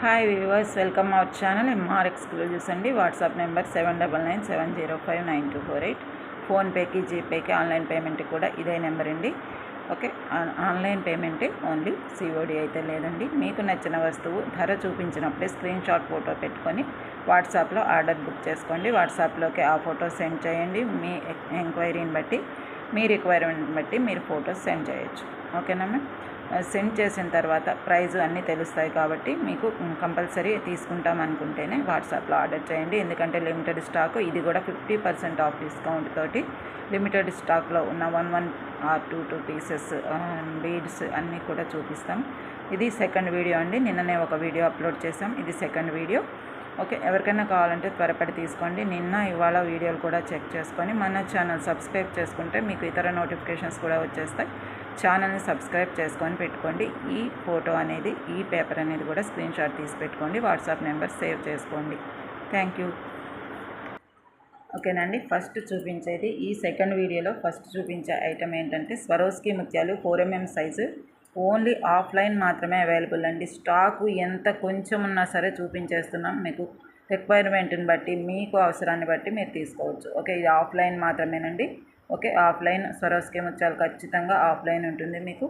Hi viewers, welcome our channel MR exclusives అండి. WhatsApp number 7997059248. ఫోన్పేకి, జీపేకి, ఆన్లైన్ పేమెంట్కి కూడా ఇదే నెంబర్ అండి. ఓకే, ఆన్లైన్ పేమెంటే ఓన్లీ, సిఓడి అయితే లేదండి. మీకు నచ్చిన వస్తువు ధర చూపించినప్పుడే స్క్రీన్ షాట్ ఫోటో పెట్టుకొని వాట్సాప్లో ఆర్డర్ బుక్ చేసుకోండి. వాట్సాప్లోకి ఆ ఫోటో సెండ్ చేయండి. మీ ఎంక్వైరీని బట్టి, మీ రిక్వైర్మెంట్ని బట్టి మీరు ఫొటోస్ సెండ్ చేయొచ్చు. ఓకేనా మ్యామ్? సెండ్ చేసిన తర్వాత ప్రైజ్ అన్నీ తెలుస్తాయి కాబట్టి మీకు కంపల్సరీ తీసుకుంటాం అనుకుంటేనే వాట్సాప్లో ఆర్డర్ చేయండి. ఎందుకంటే లిమిటెడ్ స్టాక్, ఇది కూడా 50% ఆఫ్ డిస్కౌంట్ తోటి లిమిటెడ్ స్టాక్లో ఉన్న 1 ఆర్ 2 పీసెస్ బీడ్స్ అన్నీ కూడా చూపిస్తాం. ఇది సెకండ్ వీడియో అండి. నిన్ననే ఒక వీడియో అప్లోడ్ చేసాం, ఇది సెకండ్ వీడియో. ఓకే, ఎవరికైనా కావాలంటే త్వరపడి తీసుకోండి. నిన్న ఇవాళ వీడియోలు కూడా చెక్ చేసుకొని మన ఛానల్ సబ్స్క్రైబ్ చేసుకుంటే మీకు ఇతర నోటిఫికేషన్స్ కూడా వచ్చేస్తాయి. ఛానల్ని సబ్స్క్రైబ్ చేసుకొని పెట్టుకోండి. ఈ ఫోటో అనేది, ఈ పేపర్ అనేది కూడా స్క్రీన్ షాట్ తీసి పెట్టుకోండి. వాట్సాప్ నెంబర్ సేవ్ చేసుకోండి. Thank you. ఓకేనండి, ఫస్ట్ చూపించేది ఈ సెకండ్ వీడియోలో ఫస్ట్ చూపించే ఐటమ్ ఏంటంటే స్వరోస్కి ముత్యాలు 4mm సైజు. ఓన్లీ ఆఫ్లైన్ మాత్రమే అవైలబుల్ అండి. స్టాకు ఎంత కొంచెం ఉన్నా సరే చూపించేస్తున్నాం. మీకు రిక్వైర్మెంట్ని బట్టి, మీకు అవసరాన్ని బట్టి మీరు తీసుకోవచ్చు. ఓకే, ఇది ఆఫ్లైన్ మాత్రమేనండి. ఓకే, ఆఫ్లైన్ స్వరోస్కి ముత్యాలు ఖచ్చితంగా ఆఫ్లైన్ ఉంటుంది మీకు.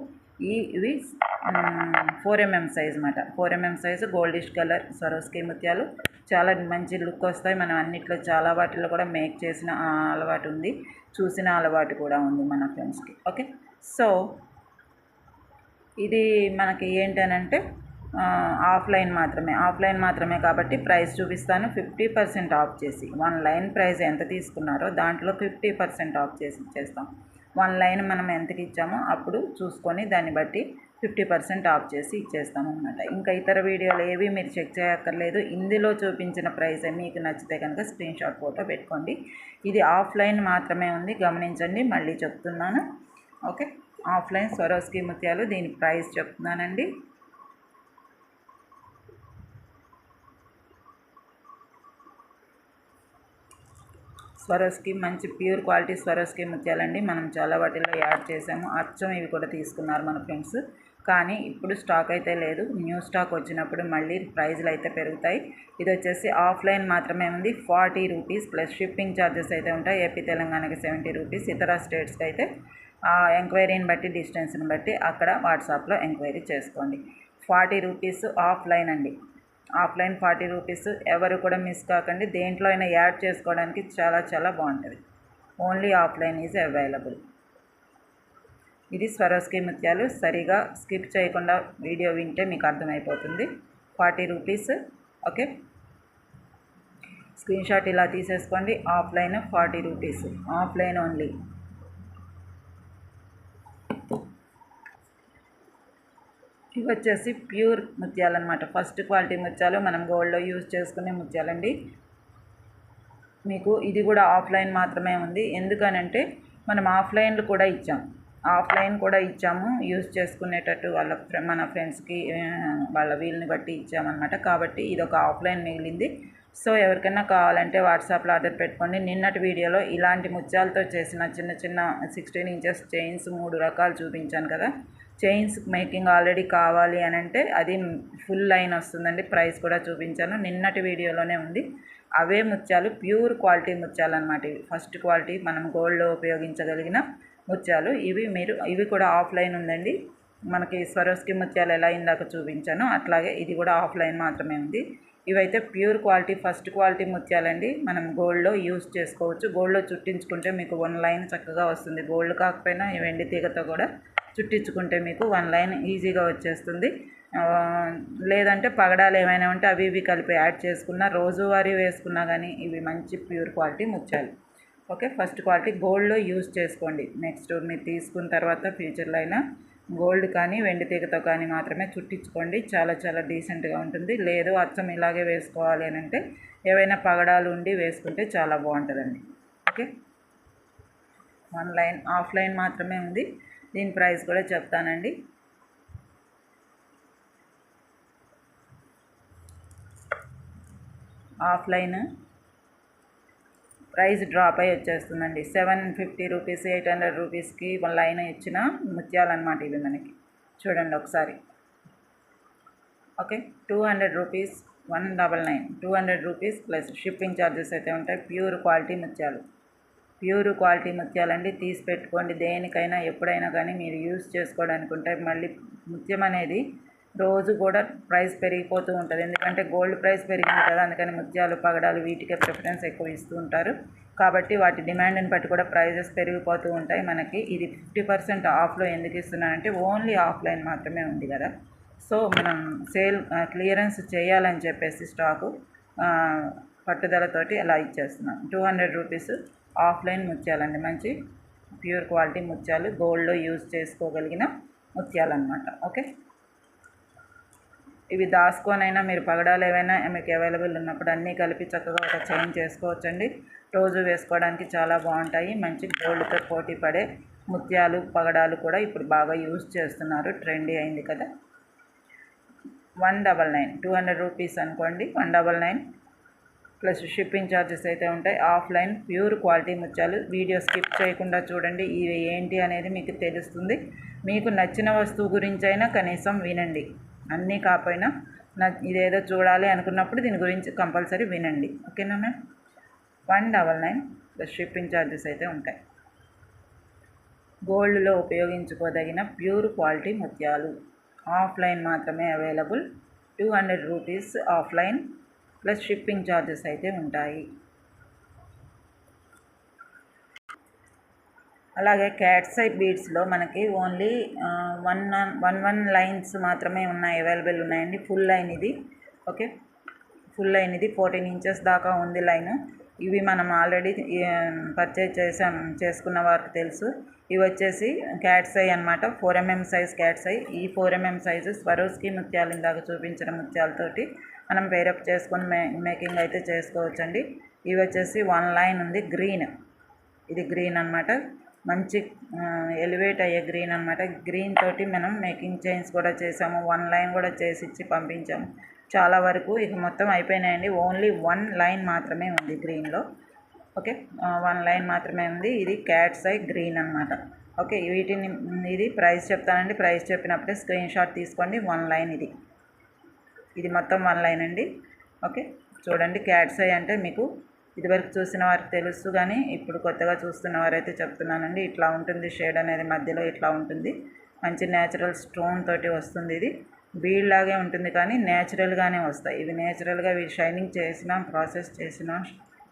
ఇవి 4mm సైజ్ అన్నమాట. 4mm size goldish colour Swarovski ముత్యాలు చాలా మంచి లుక్ వస్తాయి. మనం అన్నిట్లో చాలా వాటిల్లో కూడా మేక్ చేసిన అలవాటు ఉంది, చూసిన అలవాటు కూడా ఉంది మన ఫ్రెండ్స్కి. ఓకే, సో ఇది మనకి ఏంటనంటే ఆఫ్లైన్ మాత్రమే కాబట్టి ప్రైస్ చూపిస్తాను. 50% ఆఫ్ చేసి, 1 లైన్ ప్రైస్ ఎంత తీసుకున్నారో దాంట్లో 50% ఆఫ్ చేసి ఇచ్చేస్తాం. 1 లైన్ మనం ఎంతకి ఇచ్చామో అప్పుడు చూసుకొని దాన్ని బట్టి 50% ఆఫ్ చేసి ఇచ్చేస్తాం అన్నమాట. ఇంకా ఇతర వీడియోలు ఏవి మీరు చెక్ చేయక్కర్లేదు. ఇందులో చూపించిన ప్రైస్ మీకు నచ్చితే కనుక స్క్రీన్ షాట్ ఫోటో పెట్టుకోండి. ఇది ఆఫ్లైన్ మాత్రమే ఉంది, గమనించండి. మళ్ళీ చెప్తున్నాను. ఓకే, ఆఫ్లైన్ స్వరోస్కి ముత్యాలు, దీని ప్రైస్ చెప్తున్నానండి. స్వరోస్కి మంచి ప్యూర్ క్వాలిటీ స్వరోస్కి ముత్యాలండి. మనం చాలా వాటిల్లో యాడ్ చేసాము. అచ్చం ఇవి కూడా తీసుకున్నారు మన ఫ్రెండ్స్. కానీ ఇప్పుడు స్టాక్ అయితే లేదు. న్యూ స్టాక్ వచ్చినప్పుడు మళ్ళీ ప్రైజ్లు అయితే పెరుగుతాయి. ఇది వచ్చేసి ఆఫ్లైన్ మాత్రమే ఉంది. 40 రూపీస్ ప్లస్ షిప్పింగ్ ఛార్జెస్ అయితే ఉంటాయి. ఏపీ తెలంగాణకి 70 రూపీస్. ఇతర స్టేట్స్కి అయితే ఎంక్వైరీని బట్టి, డిస్టెన్స్ని బట్టి అక్కడ వాట్సాప్లో ఎంక్వైరీ చేసుకోండి. 40 రూపీస్ ఆఫ్లైన్ అండి. Offline 40 rupees. ఎవరు కూడా మిస్ కాకండి. దేంట్లో అయినా యాడ్ చేసుకోవడానికి చాలా చాలా బాగుంటుంది. Only offline is available. ఇది స్వరోస్కి ముత్యాలు. సరిగా స్కిప్ చేయకుండా వీడియో వింటే మీకు అర్థమైపోతుంది. 40 రూపీస్. ఓకే, స్క్రీన్ షాట్ ఇలా తీసేసుకోండి. Offline 40 rupees, offline only. ఇవి వచ్చేసి ప్యూర్ ముత్యాలు అనమాట. ఫస్ట్ క్వాలిటీ ముత్యాలు, మనం గోల్డ్లో యూజ్ చేసుకునే ముత్యాలండి. మీకు ఇది కూడా ఆఫ్లైన్ మాత్రమే ఉంది. ఎందుకనంటే మనం ఆఫ్లైన్లు కూడా ఇచ్చాము యూజ్ చేసుకునేటట్టు మన ఫ్రెండ్స్కి వాళ్ళ వీళ్ళని బట్టి ఇచ్చామన్నమాట. కాబట్టి ఇది ఒక ఆఫ్లైన్ మిగిలింది. సో ఎవరికైనా కావాలంటే వాట్సాప్లో ఆర్డర్ పెట్టుకోండి. నిన్నటి వీడియోలో ఇలాంటి ముత్యాలతో చేసిన చిన్న చిన్న 16 ఇంచెస్ చైన్స్ 3 రకాలు చూపించాను కదా. చైన్స్ మేకింగ్ ఆల్రెడీ కావాలి అని అంటే అది ఫుల్ లైన్ వస్తుందండి. ప్రైస్ కూడా చూపించాను, నిన్నటి వీడియోలోనే ఉంది. అవే ముత్యాలు, ప్యూర్ క్వాలిటీ ముత్యాలు అన్నమాట. ఇవి ఫస్ట్ క్వాలిటీ, మనం గోల్డ్లో ఉపయోగించగలిగిన ముత్యాలు. ఇవి కూడా ఆఫ్లైన్ ఉందండి. మనకి స్వరోస్కి ముత్యాలు ఎలా ఇందాక చూపించానో అట్లాగే ఇది కూడా ఆఫ్లైన్ మాత్రమే ఉంది. ఇవైతే ప్యూర్ క్వాలిటీ, ఫస్ట్ క్వాలిటీ ముత్యాలండి. మనం గోల్డ్లో యూజ్ చేసుకోవచ్చు. గోల్డ్లో చుట్టించుకుంటే మీకు 1 లైన్ చక్కగా వస్తుంది. గోల్డ్ కాకపోయినా వెండి తీగతో కూడా చుట్టించుకుంటే మీకు 1 లైన్ ఈజీగా వచ్చేస్తుంది. లేదంటే పగడాలు ఏమైనా ఉంటే అవి ఇవి కలిపి యాడ్ చేసుకున్నా, రోజువారీ వేసుకున్నా కానీ ఇవి మంచి ప్యూర్ క్వాలిటీ ముత్యాలు. ఓకే, ఫస్ట్ క్వాలిటీ గోల్డ్లో యూజ్ చేసుకోండి. నెక్స్ట్ మీరు తీసుకున్న తర్వాత ఫ్యూచర్లో అయినా గోల్డ్ కానీ వెండి తీగతో కానీ మాత్రమే చుట్టించుకోండి. చాలా చాలా డీసెంట్గా ఉంటుంది. లేదు అచ్చం ఇలాగే వేసుకోవాలి అని అంటే ఏవైనా పగడాలు ఉండి వేసుకుంటే చాలా బాగుంటుందండి. ఓకే, 1 లైన్ ఆఫ్లైన్ మాత్రమే ఉంది. దీని ప్రైస్ కూడా చెప్తానండి. ఆఫ్లైన్ ప్రైస్ డ్రాప్ అయ్యి వచ్చేస్తుందండి. 750 రూపీస్, 800 రూపీస్కి 1 లైన్ ఇచ్చిన ముత్యాలు అన్నమాట. ఇవి మనకి చూడండి ఒకసారి. Okay 200 rupees 199 200 rupees plus shipping charges అయితే ఉంటాయి. ప్యూర్ క్వాలిటీ ముత్యాలు, ప్యూర్ క్వాలిటీ ముత్యాలండి. తీసి పెట్టుకోండి, దేనికైనా ఎప్పుడైనా కానీ మీరు యూజ్ చేసుకోవడానికి ఉంటాయి. మళ్ళీ ముత్యం అనేది రోజు కూడా ప్రైస్ పెరిగిపోతూ ఉంటుంది, ఎందుకంటే గోల్డ్ ప్రైస్ పెరిగింది కదా, అందుకని ముత్యాలు పగడాలు వీటికే ప్రిఫరెన్స్ ఎక్కువ ఇస్తూ ఉంటారు. కాబట్టి వాటి డిమాండ్ని బట్టి కూడా ప్రైజెస్ పెరిగిపోతూ ఉంటాయి. మనకి ఇది 50% ఆఫ్లో ఎందుకు ఇస్తున్నానంటే ఓన్లీ ఆఫ్లైన్ మాత్రమే ఉంది కదా, సో మనం సేల్ క్లియరెన్స్ చేయాలని చెప్పేసి స్టాకు పట్టుదలతోటి అలా ఇచ్చేస్తున్నాం. 200 రూపీస్ ఆఫ్లైన్ ముత్యాలండి, మంచి ప్యూర్ క్వాలిటీ ముత్యాలు, గోల్డ్లో యూజ్ చేసుకోగలిగిన ముత్యాలు అన్నమాట. ఓకే, ఇవి దాచుకొనైనా మీరు పగడాలు ఏవైనా మీకు అవైలబుల్ ఉన్నప్పుడు అన్నీ కలిపి చక్కగా ఒక చైన్ చేసుకోవచ్చండి. రోజు వేసుకోవడానికి చాలా బాగుంటాయి. మంచి గోల్డ్తో పోటీ పడే ముత్యాలు పగడాలు కూడా ఇప్పుడు బాగా యూజ్ చేస్తున్నారు, ట్రెండీ అయింది కదా. 199 200 రూపీస్ అనుకోండి, 199 ప్లస్ షిప్పింగ్ ఛార్జెస్ అయితే ఉంటాయి. ఆఫ్లైన్ ప్యూర్ క్వాలిటీ ముత్యాలు. వీడియో స్కిప్ చేయకుండా చూడండి, ఇవి ఏంటి అనేది మీకు తెలుస్తుంది. మీకు నచ్చిన వస్తువు గురించి అయినా కనీసం వినండి, అన్నీ కాకపోయినా ఇదేదో చూడాలి అనుకున్నప్పుడు దీని గురించి కంపల్సరీ వినండి. ఓకేనా మ్యామ్. 199 ప్లస్ షిప్పింగ్ ఛార్జెస్ అయితే ఉంటాయి. గోల్డ్లో ఉపయోగించుకోదగిన ప్యూర్ క్వాలిటీ ముత్యాలు ఆఫ్లైన్ మాత్రమే available. 200 rupees offline plus shipping charges అయితే ఉంటాయి. అలాగే క్యాట్స్ ఐ బీడ్స్లో మనకి ఓన్లీ 1 లైన్స్ మాత్రమే ఉన్నాయి, అవైలబుల్ ఉన్నాయండి. ఫుల్ లైన్ ఇది. ఓకే, ఫుల్ లైన్ ఇది 14 ఇంచెస్ దాకా ఉంది లైన్. ఇవి మనం ఆల్రెడీ పర్చేజ్ చేసుకున్న వారికి తెలుసు. ఇవి వచ్చేసి క్యాట్స్ ఐ అనమాట, 4mm సైజ్ క్యాట్స్ ఐ. ఈ 4mm సైజు స్వరోస్కి ముత్యాలు ఇందాక చూపించిన ముత్యాలతోటి మనం పేరప్ చేసుకొని మేకింగ్ అయితే చేసుకోవచ్చండి. ఇవి వచ్చేసి 1 లైన్ ఉంది, గ్రీన్. ఇది గ్రీన్ అనమాట, మంచి ఎలివేట్ అయ్యే గ్రీన్ అనమాట. గ్రీన్ తోటి మనం మేకింగ్ చైన్స్ కూడా చేసాము, 1 లైన్ కూడా చేసి ఇచ్చి పంపించాము. చాలా వరకు ఇక మొత్తం అయిపోయినాయండి. ఓన్లీ 1 లైన్ మాత్రమే ఉంది గ్రీన్లో. ఓకే, 1 లైన్ మాత్రమే ఉంది. ఇది క్యాట్స్ ఐ గ్రీన్ అనమాట. ఓకే, వీటిని ఇది ప్రైస్ చెప్తానండి, ప్రైస్ చెప్పినప్పుడే స్క్రీన్ షాట్ తీసుకోండి. 1 లైన్ ఇది మొత్తం 1 లైన్ అండి. ఓకే, చూడండి, క్యాట్స్ ఐ అంటే మీకు ఇదివరకు చూసిన వారికి తెలుసు, కానీ ఇప్పుడు కొత్తగా చూస్తున్న వారైతే చెప్తున్నానండి. ఇట్లా ఉంటుంది షేడ్ అనేది, మధ్యలో ఇట్లా ఉంటుంది. మంచి న్యాచురల్ స్టోన్ తోటి వస్తుంది. ఇది బీడ్ లాగే ఉంటుంది కానీ న్యాచురల్గానే వస్తాయి. ఇవి న్యాచురల్గా ఇవి షైనింగ్ చేసిన, ప్రాసెస్ చేసిన,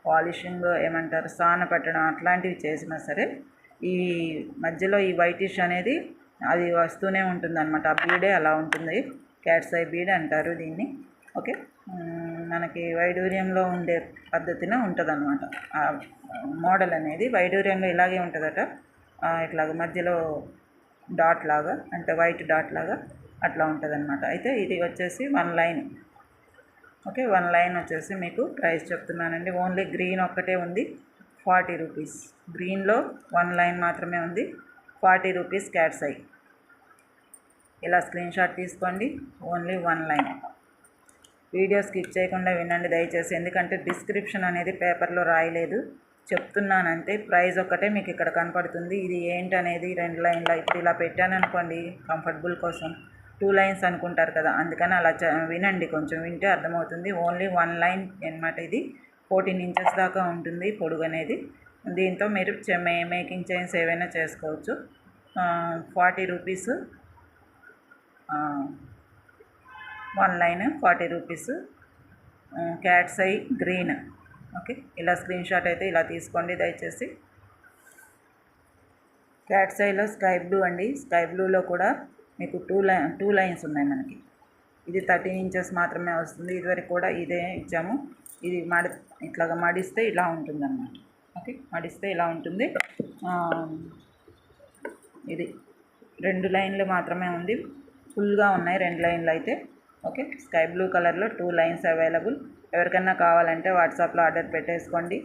పాలిషింగ్ ఏమంటారు, సాన పెట్టడం అట్లాంటివి చేసినా సరే ఈ మధ్యలో ఈ వైటిష్ అనేది అది వస్తూనే ఉంటుంది అనమాట. ఆ బీడే అలా ఉంటుంది, క్యాట్స్ ఐ బీడ్ అంటారు దీన్ని. ఓకే, మనకి వైడూర్యంలో ఉండే పద్ధతిన ఉంటుంది అనమాట. ఆ మోడల్ అనేది వైడూర్యంలో ఇలాగే ఉంటుందట, ఇట్లాగ మధ్యలో డాట్ లాగా, అంటే వైట్ డాట్ లాగా అట్లా ఉంటుంది అనమాట. అయితే ఇది వచ్చేసి 1 లైన్. ఓకే, 1 లైన్ వచ్చేసి మీకు ప్రైస్ చెప్తున్నానండి. ఓన్లీ గ్రీన్ ఒక్కటే ఉంది, 40 రూపీస్. గ్రీన్లో 1 లైన్ మాత్రమే ఉంది, 40 రూపీస్ క్యాట్స్ ఐ. ఇలా స్క్రీన్ షాట్ తీసుకోండి, ఓన్లీ 1 లైన్. వీడియో స్కిప్ చేయకుండా వినండి దయచేసి, ఎందుకంటే డిస్క్రిప్షన్ అనేది పేపర్లో రాయలేదు, చెప్తున్నానంటే. ప్రైస్ ఒక్కటే మీకు ఇక్కడ కనపడుతుంది. ఇది ఏంటనేది 2 లైన్ల ఇప్పుడు ఇలా పెట్టాను అనుకోండి, కంఫర్టబుల్ కోసం 2 లైన్స్ అనుకుంటారు కదా, అందుకని అలా వినండి, కొంచెం వింటే అర్థమవుతుంది. ఓన్లీ 1 లైన్ అనమాట. ఇది 14 ఇంచెస్ దాకా ఉంటుంది పొడుగు అనేది. దీంతో మీరు మేకింగ్ చైన్స్ ఏవైనా చేసుకోవచ్చు. 40 rupees 1 line, 40 rupees cats I green. Okay, ఇలా స్క్రీన్ షాట్ అయితే ఇలా తీసుకోండి దయచేసి. క్యాట్స్ ఐలో స్కై బ్లూ అండి, స్కై బ్లూలో కూడా మీకు 2 లైన్స్ ఉన్నాయి మనకి. ఇది 13 ఇంచెస్ మాత్రమే వస్తుంది. ఇదివరకు కూడా ఇదే ఇచ్చాము. ఇది ఇట్లాగా మడిస్తే ఇలా ఉంటుంది అన్నమాట. ఓకే, మడిస్తే ఇలా ఉంటుంది. ఇది 2 లైన్లు మాత్రమే ఉంది, ఫుల్గా ఉన్నాయి 2 లైన్లు అయితే. ఓకే, స్కై బ్లూ కలర్లో 2 లైన్స్ అవైలబుల్. ఎవరికన్నా కావాలంటే వాట్సాప్లో ఆర్డర్ పెట్టేసుకోండి.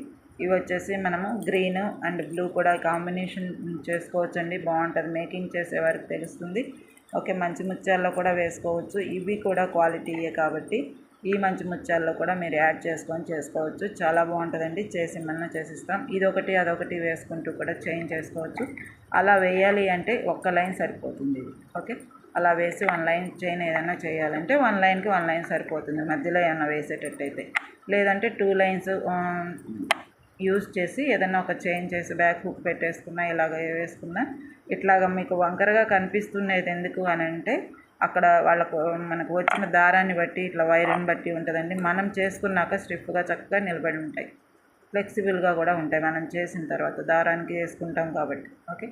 ఇవి వచ్చేసి మనము గ్రీన్ అండ్ బ్లూ కూడా కాంబినేషన్ చేసుకోవచ్చండి, బాగుంటుంది. మేకింగ్ చేసేవారికి తెలుస్తుంది. ఓకే, మంచి ముత్యాల్లో కూడా వేసుకోవచ్చు. ఇవి కూడా క్వాలిటీయే కాబట్టి ఈ మంచి ముత్యాల్లో కూడా మీరు యాడ్ చేసుకోవచ్చు. చాలా బాగుంటుందండి, చేసిస్తాం. ఇదొకటి అదొకటి వేసుకుంటూ కూడా చేంజ్ చేసుకోవచ్చు. అలా వేయాలి అంటే 1 లైన్ సరిపోతుంది ఇది. ఓకే, అలా వేసి 1 లైన్ చైన్ ఏదైనా చేయాలంటే 1 లైన్కి 1 లైన్ సరిపోతుంది, మధ్యలో ఏమన్నా వేసేటట్టయితే. లేదంటే 2 లైన్స్ యూజ్ చేసి ఏదైనా ఒక చైన్ చేసి బ్యాక్ హుక్ పెట్టేసుకున్నా, ఇలాగ వేసుకున్నా, ఇట్లాగ మీకు వంకరగా కనిపిస్తున్నది ఎందుకు అని అంటే అక్కడ వాళ్ళకు మనకు వచ్చిన దారాన్ని బట్టి ఇట్లా వైర్ని బట్టి ఉంటుందండి. మనం చేసుకున్నాక స్టిఫ్గా చక్కగా నిలబడి ఉంటాయి, ఫ్లెక్సిబుల్గా కూడా ఉంటాయి మనం చేసిన తర్వాత. దారానికి వేసుకుంటాం కాబట్టి. ఓకే,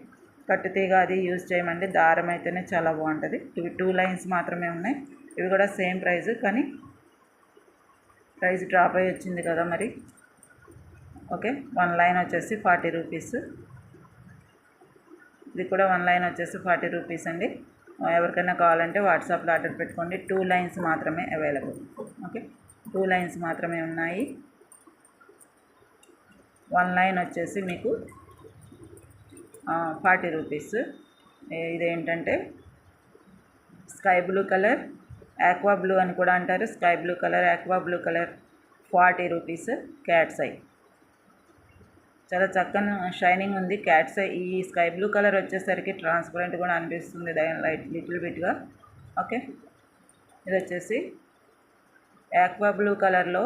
కట్టుతీగ అది యూజ్ చేయమండి, దారం అయితేనే చాలా బాగుంటుంది. ఇవి 2 లైన్స్ మాత్రమే ఉన్నాయి. ఇవి కూడా సేమ్ ప్రైస్, కానీ ప్రైస్ డ్రాప్ అయ్యి వచ్చింది కదా మరి. ఓకే, 1 లైన్ వచ్చేసి 40 రూపీస్. ఇది కూడా 1 లైన్ వచ్చేసి 40 రూపీస్ అండి. ఎవరికైనా కావాలంటే వాట్సాప్లో ఆర్డర్ పెట్టుకోండి. 2 లైన్స్ మాత్రమే అవైలబుల్. ఓకే, 2 లైన్స్ మాత్రమే ఉన్నాయి. 1 లైన్ వచ్చేసి మీకు 40 రూపీస్. ఇదేంటంటే sky blue colour, aqua blue అని కూడా అంటారు. Sky blue colour, aqua blue colour 40 rupees. Cats I చాలా చక్కని షైనింగ్ ఉంది. క్యాట్స్ ఐ ఈ స్కై బ్లూ కలర్ వచ్చేసరికి ట్రాన్స్పరెంట్ కూడా అనిపిస్తుంది లైట్ లిటిల్ బిట్గా. ఓకే, ఇది వచ్చేసి ఆక్వా బ్లూ కలర్లో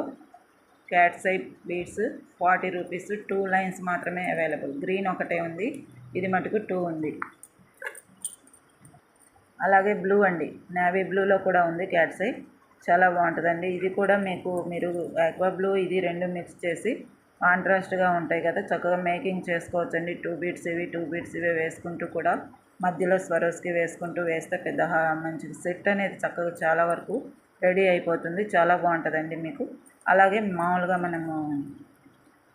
cats I beads 40 rupees. 2 lines మాత్రమే అవైలబుల్. గ్రీన్ ఒకటే ఉంది, ఇది మటుకు 2 ఉంది. అలాగే బ్లూ అండి, నేవీ బ్లూలో కూడా ఉంది క్యాట్స్ ఐ, చాలా బాగుంటుందండి. ఇది కూడా మీరు ఆక్వా బ్లూ ఇది 2 మిక్స్ చేసి కాంట్రాస్ట్గా ఉంటాయి కదా, చక్కగా మేకింగ్ చేసుకోవచ్చండి. 2 బీడ్స్ ఇవి, 2 బీడ్స్ ఇవే వేసుకుంటూ కూడా మధ్యలో స్వరోస్కి వేసుకుంటూ వేస్తే పెద్ద మంచి సెట్ అనేది చక్కగా చాలా వరకు రెడీ అయిపోతుంది. చాలా బాగుంటుందండి మీకు. అలాగే మామూలుగా మనము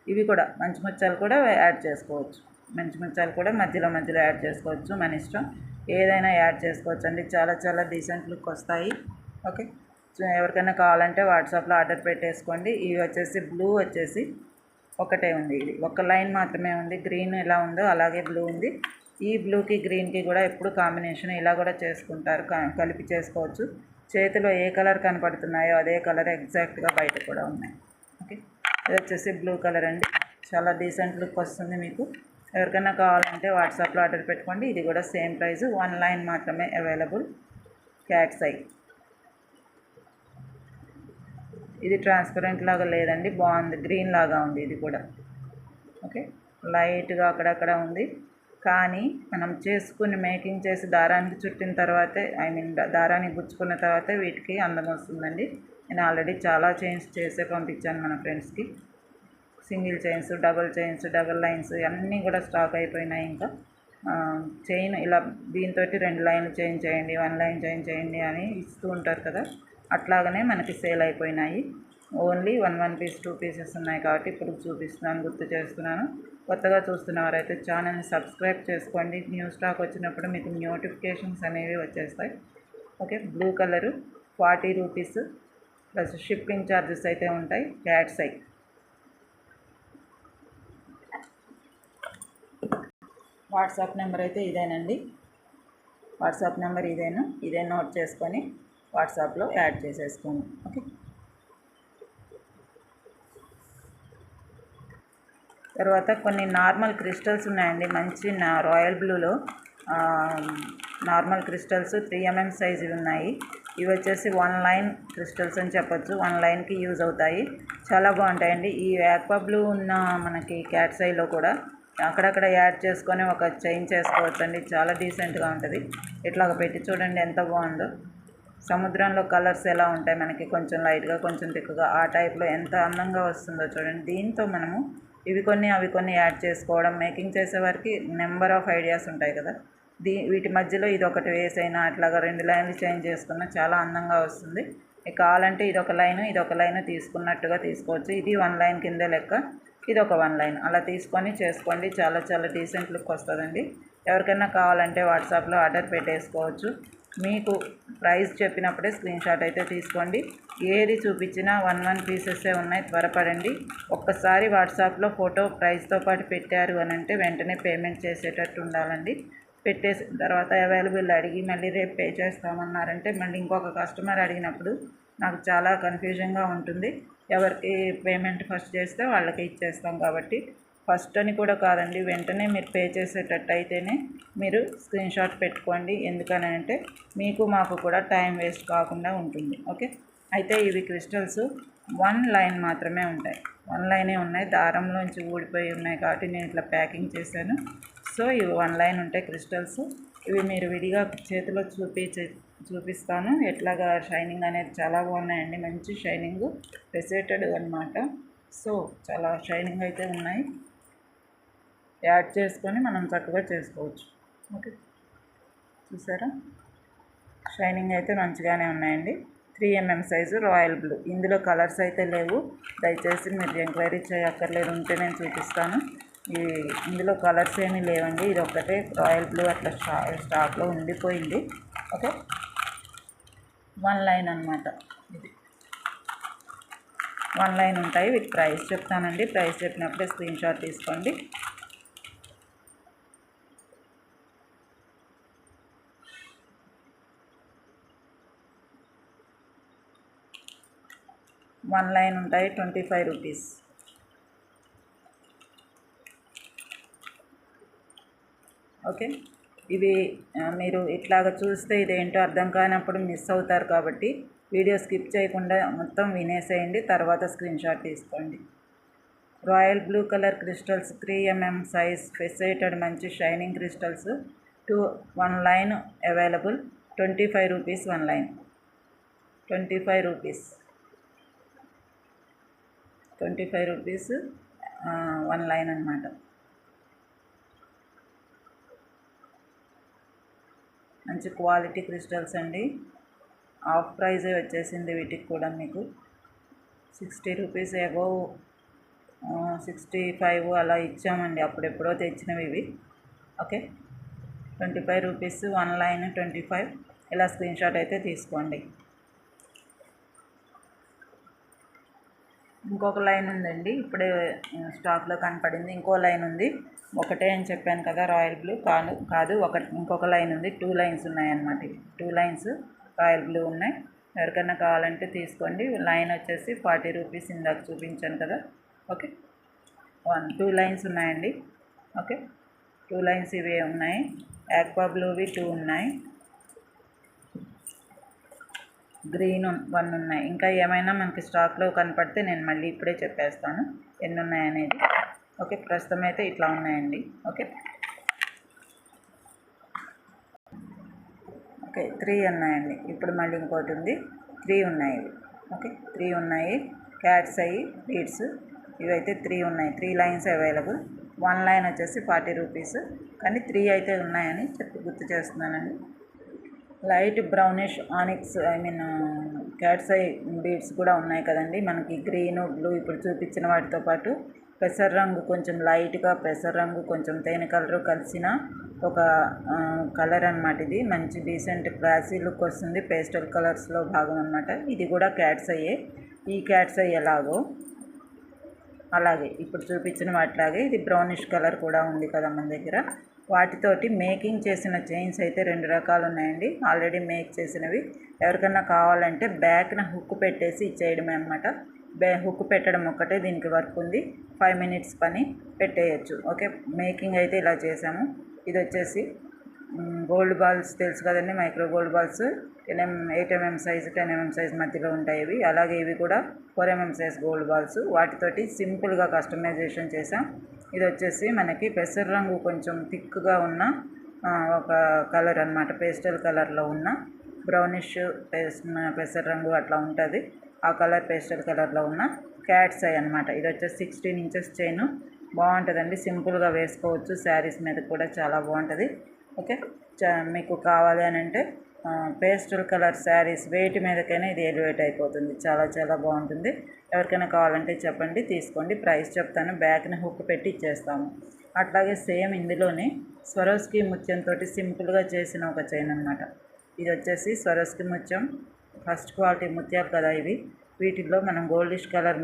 ఇవి కూడా మంచి ముత్యాలు కూడా యాడ్ చేసుకోవచ్చు. మంచి ముత్యాలు కూడా మధ్యలో యాడ్ చేసుకోవచ్చు, మన ఇష్టం. ఏదైనా యాడ్ చేసుకోవచ్చు అండి. చాలా చాలా డీసెంట్ లుక్ వస్తాయి. ఓకే, ఎవరికైనా కావాలంటే వాట్సాప్లో ఆర్డర్ పెట్టేసుకోండి. ఇవి వచ్చేసి బ్లూ వచ్చేసి ఒకటే ఉంది, ఇది 1 లైన్ మాత్రమే ఉంది. గ్రీన్ ఎలా ఉందో అలాగే బ్లూ ఉంది. ఈ బ్లూకి గ్రీన్కి కూడా ఎప్పుడు కాంబినేషన్ ఇలా కూడా చేసుకుంటారు, కలిపి చేసుకోవచ్చు. చేతిలో ఏ కలర్ కనపడుతున్నాయో అదే కలర్ ఎగ్జాక్ట్గా బయట కూడా ఉన్నాయి. ఓకే, ఇది వచ్చేసి బ్లూ కలర్ అండి, చాలా డీసెంట్ లుక్ వస్తుంది మీకు. ఎవరికైనా కావాలంటే వాట్సాప్లో ఆర్డర్ పెట్టుకోండి. ఇది కూడా సేమ్ ప్రైస్, 1 లైన్ మాత్రమే అవైలబుల్. క్యాట్స్ ఐ ఇది ట్రాన్స్పరెంట్ లాగా లేదండి, బాగుంది, గ్రీన్ లాగా ఉంది ఇది కూడా. ఓకే, లైట్గా అక్కడక్కడ ఉంది, కానీ మనం చేసుకుని మేకింగ్ చేసి దారానికి చుట్టిన తర్వాతే దారానికి గుచ్చుకున్న తర్వాతే వీటికి అందం వస్తుందండి. నేను ఆల్రెడీ చాలా చైన్స్ చేసే పంపించాను మన ఫ్రెండ్స్కి. సింగిల్ చైన్స్, డబల్ లైన్స్ అన్నీ కూడా స్టాక్ అయిపోయినాయి. ఇంకా చైన్ ఇలా దీంతో 2 లైన్లు చైన్ చేయండి, 1 లైన్ చైన్ చేయండి అని ఇస్తూ ఉంటారు కదా, అట్లాగనే మనకి సేల్ అయిపోయినాయి. ఓన్లీ 1 పీస్ 2 పీసెస్ ఉన్నాయి కాబట్టి ఇప్పుడు చూపిస్తున్నాను, గుర్తు చేస్తున్నాను. కొత్తగా చూస్తున్నవారైతే ఛానల్ని సబ్స్క్రైబ్ చేసుకోండి. న్యూ స్టాక్ వచ్చినప్పుడు మీకు నోటిఫికేషన్స్ అనేవి వచ్చేస్తాయి. Okay, blue colour 40 rupees plus shipping charges అయితే ఉంటాయి. క్యాట్స్ ఐ వాట్సాప్ నెంబర్ అయితే ఇదేనండి, వాట్సాప్ నెంబర్ ఇదే నోట్ చేసుకొని వాట్సాప్లో యాడ్ చేసేసుకోండి. ఓకే, తర్వాత కొన్ని నార్మల్ క్రిస్టల్స్ ఉన్నాయండి, మంచి రాయల్ బ్లూలో నార్మల్ క్రిస్టల్స్ 3 mm సైజువి ఉన్నాయి. ఇవి వచ్చేసి 1 లైన్ క్రిస్టల్స్ అని చెప్పొచ్చు, 1 లైన్కి యూజ్ అవుతాయి, చాలా బాగుంటాయండి. ఈ ఆక్వా బ్లూ ఉన్న మనకి క్యాట్స్ ఐలో కూడా అక్కడక్కడ యాడ్ చేసుకొని ఒక చైన్ చేసుకోవచ్చు అండి, చాలా డీసెంట్గా ఉంటుంది. ఇట్లాగ పెట్టి చూడండి ఎంత బాగుందో. సముద్రంలో కలర్స్ ఎలా ఉంటాయి మనకి, కొంచెం లైట్గా కొంచెం తిక్కుగా, ఆ టైప్లో ఎంత అందంగా వస్తుందో చూడండి. దీంతో మనము ఇవి కొన్ని అవి కొన్ని యాడ్ చేసుకోవడం, మేకింగ్ చేసేవారికి నెంబర్ ఆఫ్ ఐడియాస్ ఉంటాయి కదా, వీటి మధ్యలో ఇది ఒకటి వేసైనా అట్లాగా 2 లైన్లు చేంజ్ చేసుకున్నా చాలా అందంగా వస్తుంది. మీకు కావాలంటే ఇదొక లైన్ తీసుకున్నట్టుగా తీసుకోవచ్చు. ఇది 1 లైన్ కిందే లెక్క, ఇది ఒక 1 లైన్ అలా తీసుకొని చేసుకోండి, చాలా చాలా డీసెంట్ లుక్ వస్తుందండి. ఎవరికైనా కావాలంటే వాట్సాప్లో ఆర్డర్ పెట్టేసుకోవచ్చు. మీకు ప్రైస్ చెప్పినప్పుడే స్క్రీన్ షాట్ అయితే తీసుకోండి. ఏది చూపించినా 1 పీసెస్సే ఉన్నాయి, త్వరపడండి. ఒక్కసారి వాట్సాప్లో ఫోటో ప్రైస్తో పాటు పెట్టారు అని అంటే వెంటనే పేమెంట్ చేసేటట్టు ఉండాలండి. పెట్టేసిన తర్వాత అవైలబుల్ అడిగి మళ్ళీ రేపు పే చేస్తామన్నారంటే మళ్ళీ ఇంకొక కస్టమర్ అడిగినప్పుడు నాకు చాలా కన్ఫ్యూజన్గా ఉంటుంది. ఎవరికి పేమెంట్ ఫస్ట్ చేస్తే వాళ్ళకి ఇచ్చేస్తాం కాబట్టి ఫస్ట్ అని కూడా కాదండి, వెంటనే మీరు పే చేసేటట్టు అయితేనే మీరు స్క్రీన్ షాట్ పెట్టుకోండి. ఎందుకనంటే మీకు మాకు కూడా టైం వేస్ట్ కాకుండా ఉంటుంది. ఓకే, అయితే ఇవి క్రిస్టల్స్ 1 లైన్ మాత్రమే ఉంటాయి. 1 లైనే ఉన్నాయి. దారంలోంచి ఊడిపోయి ఉన్నాయి కాబట్టి నేను ఇట్లా ప్యాకింగ్ చేశాను. సో ఇవి 1 లైన్ ఉంటాయి క్రిస్టల్స్. ఇవి మీరు విడిగా చేతిలో చూపిస్తాను ఎట్లాగా షైనింగ్ అనేది చాలా బాగున్నాయండి. మంచి షైనింగ్ పెసెటెడ్ అనమాట. సో చాలా షైనింగ్ అయితే ఉన్నాయి. యాడ్ చేసుకొని మనం చక్కగా చేసుకోవచ్చు. ఓకే, చూసారా షైనింగ్ అయితే మంచిగానే ఉన్నాయండి. 3mm size royal blue. ఇందులో కలర్స్ అయితే లేవు, దయచేసి మీరు ఎంక్వైరీ చేయక్కర్లేదు, ఉంటే నేను చూపిస్తాను. ఇందులో కలర్స్ ఏమీ లేవండి, ఇది ఒక్కటే రాయల్ బ్లూ అట్లా స్టాక్లో ఉండిపోయింది. ఓకే, 1 లైన్ అనమాట. ఇది 1 లైన్ ఉంటాయి. వీటి ప్రైస్ చెప్తానండి, ప్రైస్ చెప్పినప్పుడే స్క్రీన్ షాట్ తీసుకోండి. వన్ లైన్ ఉంటాయి, 25 రూపీస్. ఓకే, ఇవి మీరు ఇట్లాగ చూస్తే ఇదేంటో అర్థం కానప్పుడు మిస్ అవుతారు కాబట్టి వీడియో స్కిప్ చేయకుండా మొత్తం వినేసేయండి, తర్వాత స్క్రీన్ షాట్ తీసుకోండి. Royal blue colour crystals 3mm size faceted మంచి shining crystals 1 line available. 25 rupees 1 line. 25 rupees 25 rupees 1 line అనమాట. మంచి క్వాలిటీ క్రిస్టల్స్ అండి. ఆఫ్ ప్రైజే వచ్చేసింది వీటికి కూడా మీకు 60 రూపీస్ అబోవ్ 65 అలా ఇచ్చామండి, అప్పుడెప్పుడో తెచ్చినవి ఇవి. Okay, 25 rupees 1 line 25. ఇలా స్క్రీన్ షాట్ అయితే తీసుకోండి. ఇంకొక లైన్ ఉందండి, ఇప్పుడే స్టాక్లో కనపడింది. ఇంకో లైన్ ఉంది, ఒకటే అని చెప్పాను కదా రాయల్ బ్లూ, కాదు ఇంకొక లైన్ ఉంది. 2 లైన్స్ ఉన్నాయన్నమాట. 2 లైన్స్ రాయల్ బ్లూ ఉన్నాయి. ఎవరికైనా కావాలంటే తీసుకోండి. లైన్ వచ్చేసి 40 రూపీస్, ఇందాక చూపించాను కదా. ఓకే, 2 లైన్స్ ఉన్నాయండి. ఓకే, 2 లైన్స్ ఇవే ఉన్నాయి. ఆక్వా బ్లూవి 2 ఉన్నాయి, గ్రీన్ 1 ఉన్నాయి. ఇంకా ఏమైనా మనకి స్టాక్లో కనపడితే నేను మళ్ళీ ఇప్పుడే చెప్పేస్తాను ఎన్ని ఉన్నాయనేది. ఓకే, ప్రస్తుతం అయితే ఇట్లా ఉన్నాయండి. ఓకే, 3 ఉన్నాయండి. ఇప్పుడు మళ్ళీ ఇంకోటి ఉంది, 3 ఉన్నాయి ఇవి. ఓకే, 3 ఉన్నాయి. క్యాట్స్ అయ్యి బీడ్స్ ఇవైతే 3 ఉన్నాయి. 3 లైన్స్ అవైలబుల్. 1 లైన్ వచ్చేసి 40 రూపీస్, కానీ 3 అయితే ఉన్నాయని గుర్తు చేస్తున్నానండి. Light brownish onyx cats I beads కూడా ఉన్నాయి కదండి. మనకి గ్రీన్ బ్లూ ఇప్పుడు చూపించిన వాటితో పాటు పెసర రంగు, కొంచెం లైట్గా పెసర రంగు, కొంచెం తేనె కలరు కలిసిన ఒక కలర్ అనమాట. ఇది మంచి డీసెంట్ క్లాసీ లుక్ వస్తుంది, పేస్టల్ కలర్స్లో భాగం అనమాట. ఇది కూడా క్యాట్స్ అయ్యే. ఈ క్యాట్స్ అయ్యి ఎలాగో అలాగే ఇప్పుడు చూపించిన వాటిలాగే ఇది బ్రౌనిష్ కలర్ కూడా ఉంది కదా మన దగ్గర. వాటితోటి మేకింగ్ చేసిన చైన్స్ అయితే 2 రకాలు ఉన్నాయండి, ఆల్రెడీ మేక్ చేసినవి. ఎవరికన్నా కావాలంటే బ్యాక్న హుక్ పెట్టేసి ఇచ్చేయడమే అనమాట. హుక్ పెట్టడం ఒక్కటే దీనికి వర్క్ ఉంది. 5 మినిట్స్ పని పెట్టేయచ్చు. ఓకే, మేకింగ్ అయితే ఇలా చేసాము. ఇది వచ్చేసి గోల్డ్ బాల్స్ తెలుసు కదండి, micro gold balls 8mm size 10mm size మధ్యలో ఉంటాయి ఇవి. అలాగే ఇవి కూడా 4mm సైజ్ గోల్డ్ బాల్స్. వాటితోటి సింపుల్గా కస్టమైజేషన్ చేసాం. ఇది వచ్చేసి మనకి పెసర రంగు కొంచెం థిక్గా ఉన్న ఒక కలర్ అనమాట, పేస్టల్ కలర్లో ఉన్న బ్రౌనిష్ పెసర రంగు అట్లా ఉంటుంది. ఆ కలర్ పేస్టల్ కలర్లో ఉన్న క్యాట్స్ ఐ అనమాట. ఇది వచ్చేసి 16 ఇంచెస్ చైన్. బాగుంటుందండి, సింపుల్గా వేసుకోవచ్చు. శారీస్ మీద కూడా చాలా బాగుంటుంది. ఓకే, మీకు కావాలి అని అంటే పేస్టల్ కలర్ శారీస్ వేటి మీదకైనా ఇది ఎలివేట్ అయిపోతుంది. చాలా చాలా బాగుంటుంది. ఎవరికైనా కావాలంటే చెప్పండి, తీసుకోండి. ప్రైస్ చెప్తాను, బ్యాక్ని హుక్ పెట్టి ఇచ్చేస్తాము. అట్లాగే సేమ్ ఇందులోనే స్వరోస్కి ముత్యంతో సింపుల్గా చేసిన ఒక చైన్ అనమాట. ఇది వచ్చేసి స్వరోస్కి ముత్యం, ఫస్ట్ క్వాలిటీ ముత్యాలు కదా ఇవి. వీటిల్లో మనం గోల్డిష్ కలర్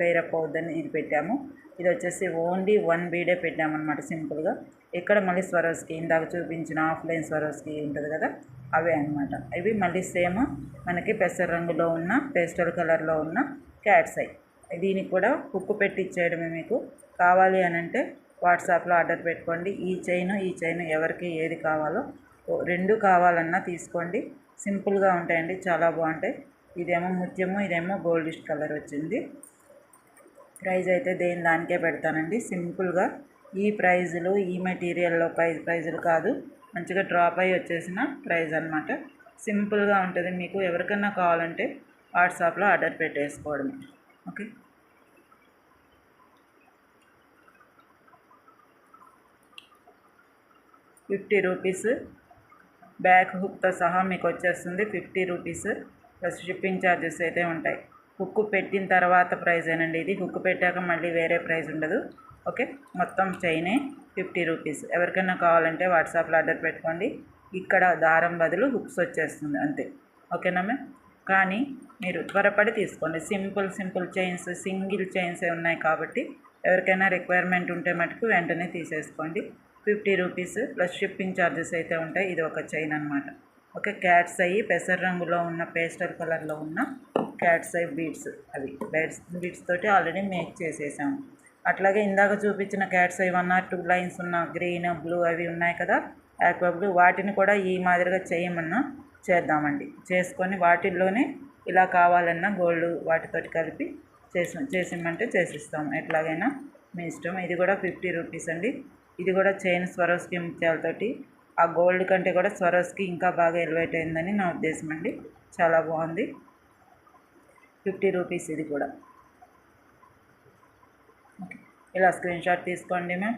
పేరప్ అవుద్దని ఇది పెట్టాము. ఇది వచ్చేసి ఓన్లీ 1 బీడే పెట్టామన్నమాట సింపుల్గా. ఇక్కడ మళ్ళీ స్వరోస్కి ఇందాక చూపించిన ఆఫ్లైన్ స్వరోస్కి ఉంటుంది కదా, అవే అనమాట. ఇవి మళ్ళీ సేమ్ మనకి పెసర రంగులో ఉన్న పేస్టల్ కలర్లో ఉన్న క్యాట్స్ ఐ. దీనికి కూడా హుక్ పెట్టి ఇచ్చేయడమే మీకు. కావాలి అని అంటే వాట్సాప్లో ఆర్డర్ పెట్టుకోండి. ఈ చైన్ ఎవరికి ఏది కావాలో రెండు కావాలన్నా తీసుకోండి. సింపుల్గా ఉంటాయండి, చాలా బాగుంటాయి. ఇదేమో ముత్యము, ఇదేమో గోల్డిష్ కలర్ వచ్చింది. ప్రైజ్ అయితే దేని దానికే పెడతానండి. సింపుల్గా ఈ ప్రైజులు ఈ మెటీరియల్లో ప్రైజులు కాదు, మంచిగా డ్రాప్ అయ్యి వచ్చేసిన ప్రైజ్ అనమాట. సింపుల్గా ఉంటుంది. మీకు ఎవరికన్నా కావాలంటే వాట్సాప్లో ఆర్డర్ పెట్టేసుకోవడమే. ఓకే, ₹50 బ్యాక్ హుక్తో సహా మీకు వచ్చేస్తుంది. ₹50 ప్లస్ షిప్పింగ్ ఛార్జెస్ అయితే ఉంటాయి. హుక్ పెట్టిన తర్వాత ప్రైజేనండి ఇది. హుక్ పెట్టాక మళ్ళీ వేరే ప్రైస్ ఉండదు. ఓకే, మొత్తం చైనే ₹50. ఎవరికైనా కావాలంటే వాట్సాప్లో ఆర్డర్ పెట్టుకోండి. ఇక్కడ దారం బదులు హుక్స్ వచ్చేస్తుంది అంతే. ఓకేనా మ్యామ్? కానీ మీరు త్వరపడి తీసుకోండి. సింపుల్ చైన్స్, సింగిల్ చైన్సే ఉన్నాయి కాబట్టి ఎవరికైనా రిక్వైర్మెంట్ ఉంటే మటుకు వెంటనే తీసేసుకోండి. ₹50 ప్లస్ షిప్పింగ్ ఛార్జెస్ అయితే ఉంటాయి. ఇది ఒక చైన్ అనమాట. ఓకే, క్యాట్స్ అయ్యి పెసర రంగులో ఉన్న పేస్టల్ కలర్లో ఉన్న క్యాట్స్ ఐ బీడ్స్, అవి బీడ్స్ తోటి ఆల్రెడీ మేక్ చేసేసాము. అట్లాగే ఇందాక చూపించిన క్యాట్స్ ఐ 1 or 2 లైన్స్ ఉన్న గ్రీన్, బ్లూ అవి ఉన్నాయి కదా, ఆక్వా బ్లూ, వాటిని కూడా ఈ మాదిరిగా చేయమన్నా చేద్దామండి. చేసుకొని వాటిల్లోనే ఇలా కావాలన్నా గోల్డ్ వాటితోటి కలిపి చేసిమ్మంటే చేసిస్తాము. ఎట్లాగైనా మీ ఇష్టం. ఇది కూడా ₹50 అండి. ఇది కూడా చైన్ స్వరోస్కి ముత్యాలతోటి. ఆ గోల్డ్ కంటే కూడా స్వరోస్కి ఇంకా బాగా ఎలివేట్ అయిందని నా ఉద్దేశం అండి. చాలా బాగుంది. ₹50 ఇది కూడా. ఓకే, ఇలా స్క్రీన్ షాట్ తీసుకోండి మ్యామ్.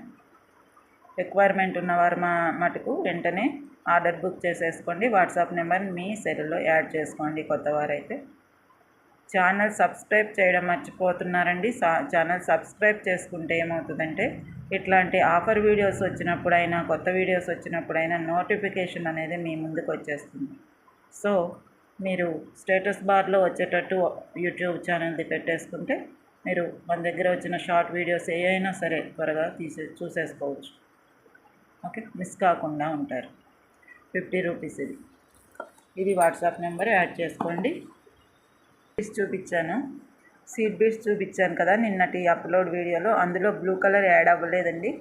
రిక్వైర్మెంట్ ఉన్నవారు మటుకు వెంటనే ఆర్డర్ బుక్ చేసేసుకోండి. వాట్సాప్ నెంబర్ మీ సెల్లో యాడ్ చేసుకోండి. కొత్తవారైతే ఛానల్ సబ్స్క్రైబ్ చేయడం మర్చిపోతున్నారండి. ఛానల్ సబ్స్క్రైబ్ చేసుకుంటే ఏమవుతుందంటే ఇట్లాంటి ఆఫర్ వీడియోస్ వచ్చినప్పుడైనా, కొత్త వీడియోస్ వచ్చినప్పుడైనా నోటిఫికేషన్ అనేది మీ ముందుకు వచ్చేస్తుంది. సో మీరు స్టేటస్ బార్లో వచ్చేటట్టు యూట్యూబ్ ఛానల్ది పెట్టేసుకుంటే మీరు మన దగ్గర వచ్చిన షార్ట్ వీడియోస్ ఏ అయినా సరే త్వరగా చూసేసుకోవచ్చు. ఓకే, మిస్ కాకుండా ఉంటారు. ₹50 ఇది. ఇది వాట్సాప్ నెంబర్ యాడ్ చేసుకోండి. చూపించాను, సీడ్ బీడ్స్ చూపించాను కదా నిన్నటి అప్లోడ్ వీడియోలో. అందులో బ్లూ కలర్ యాడ్ అవ్వలేదండి.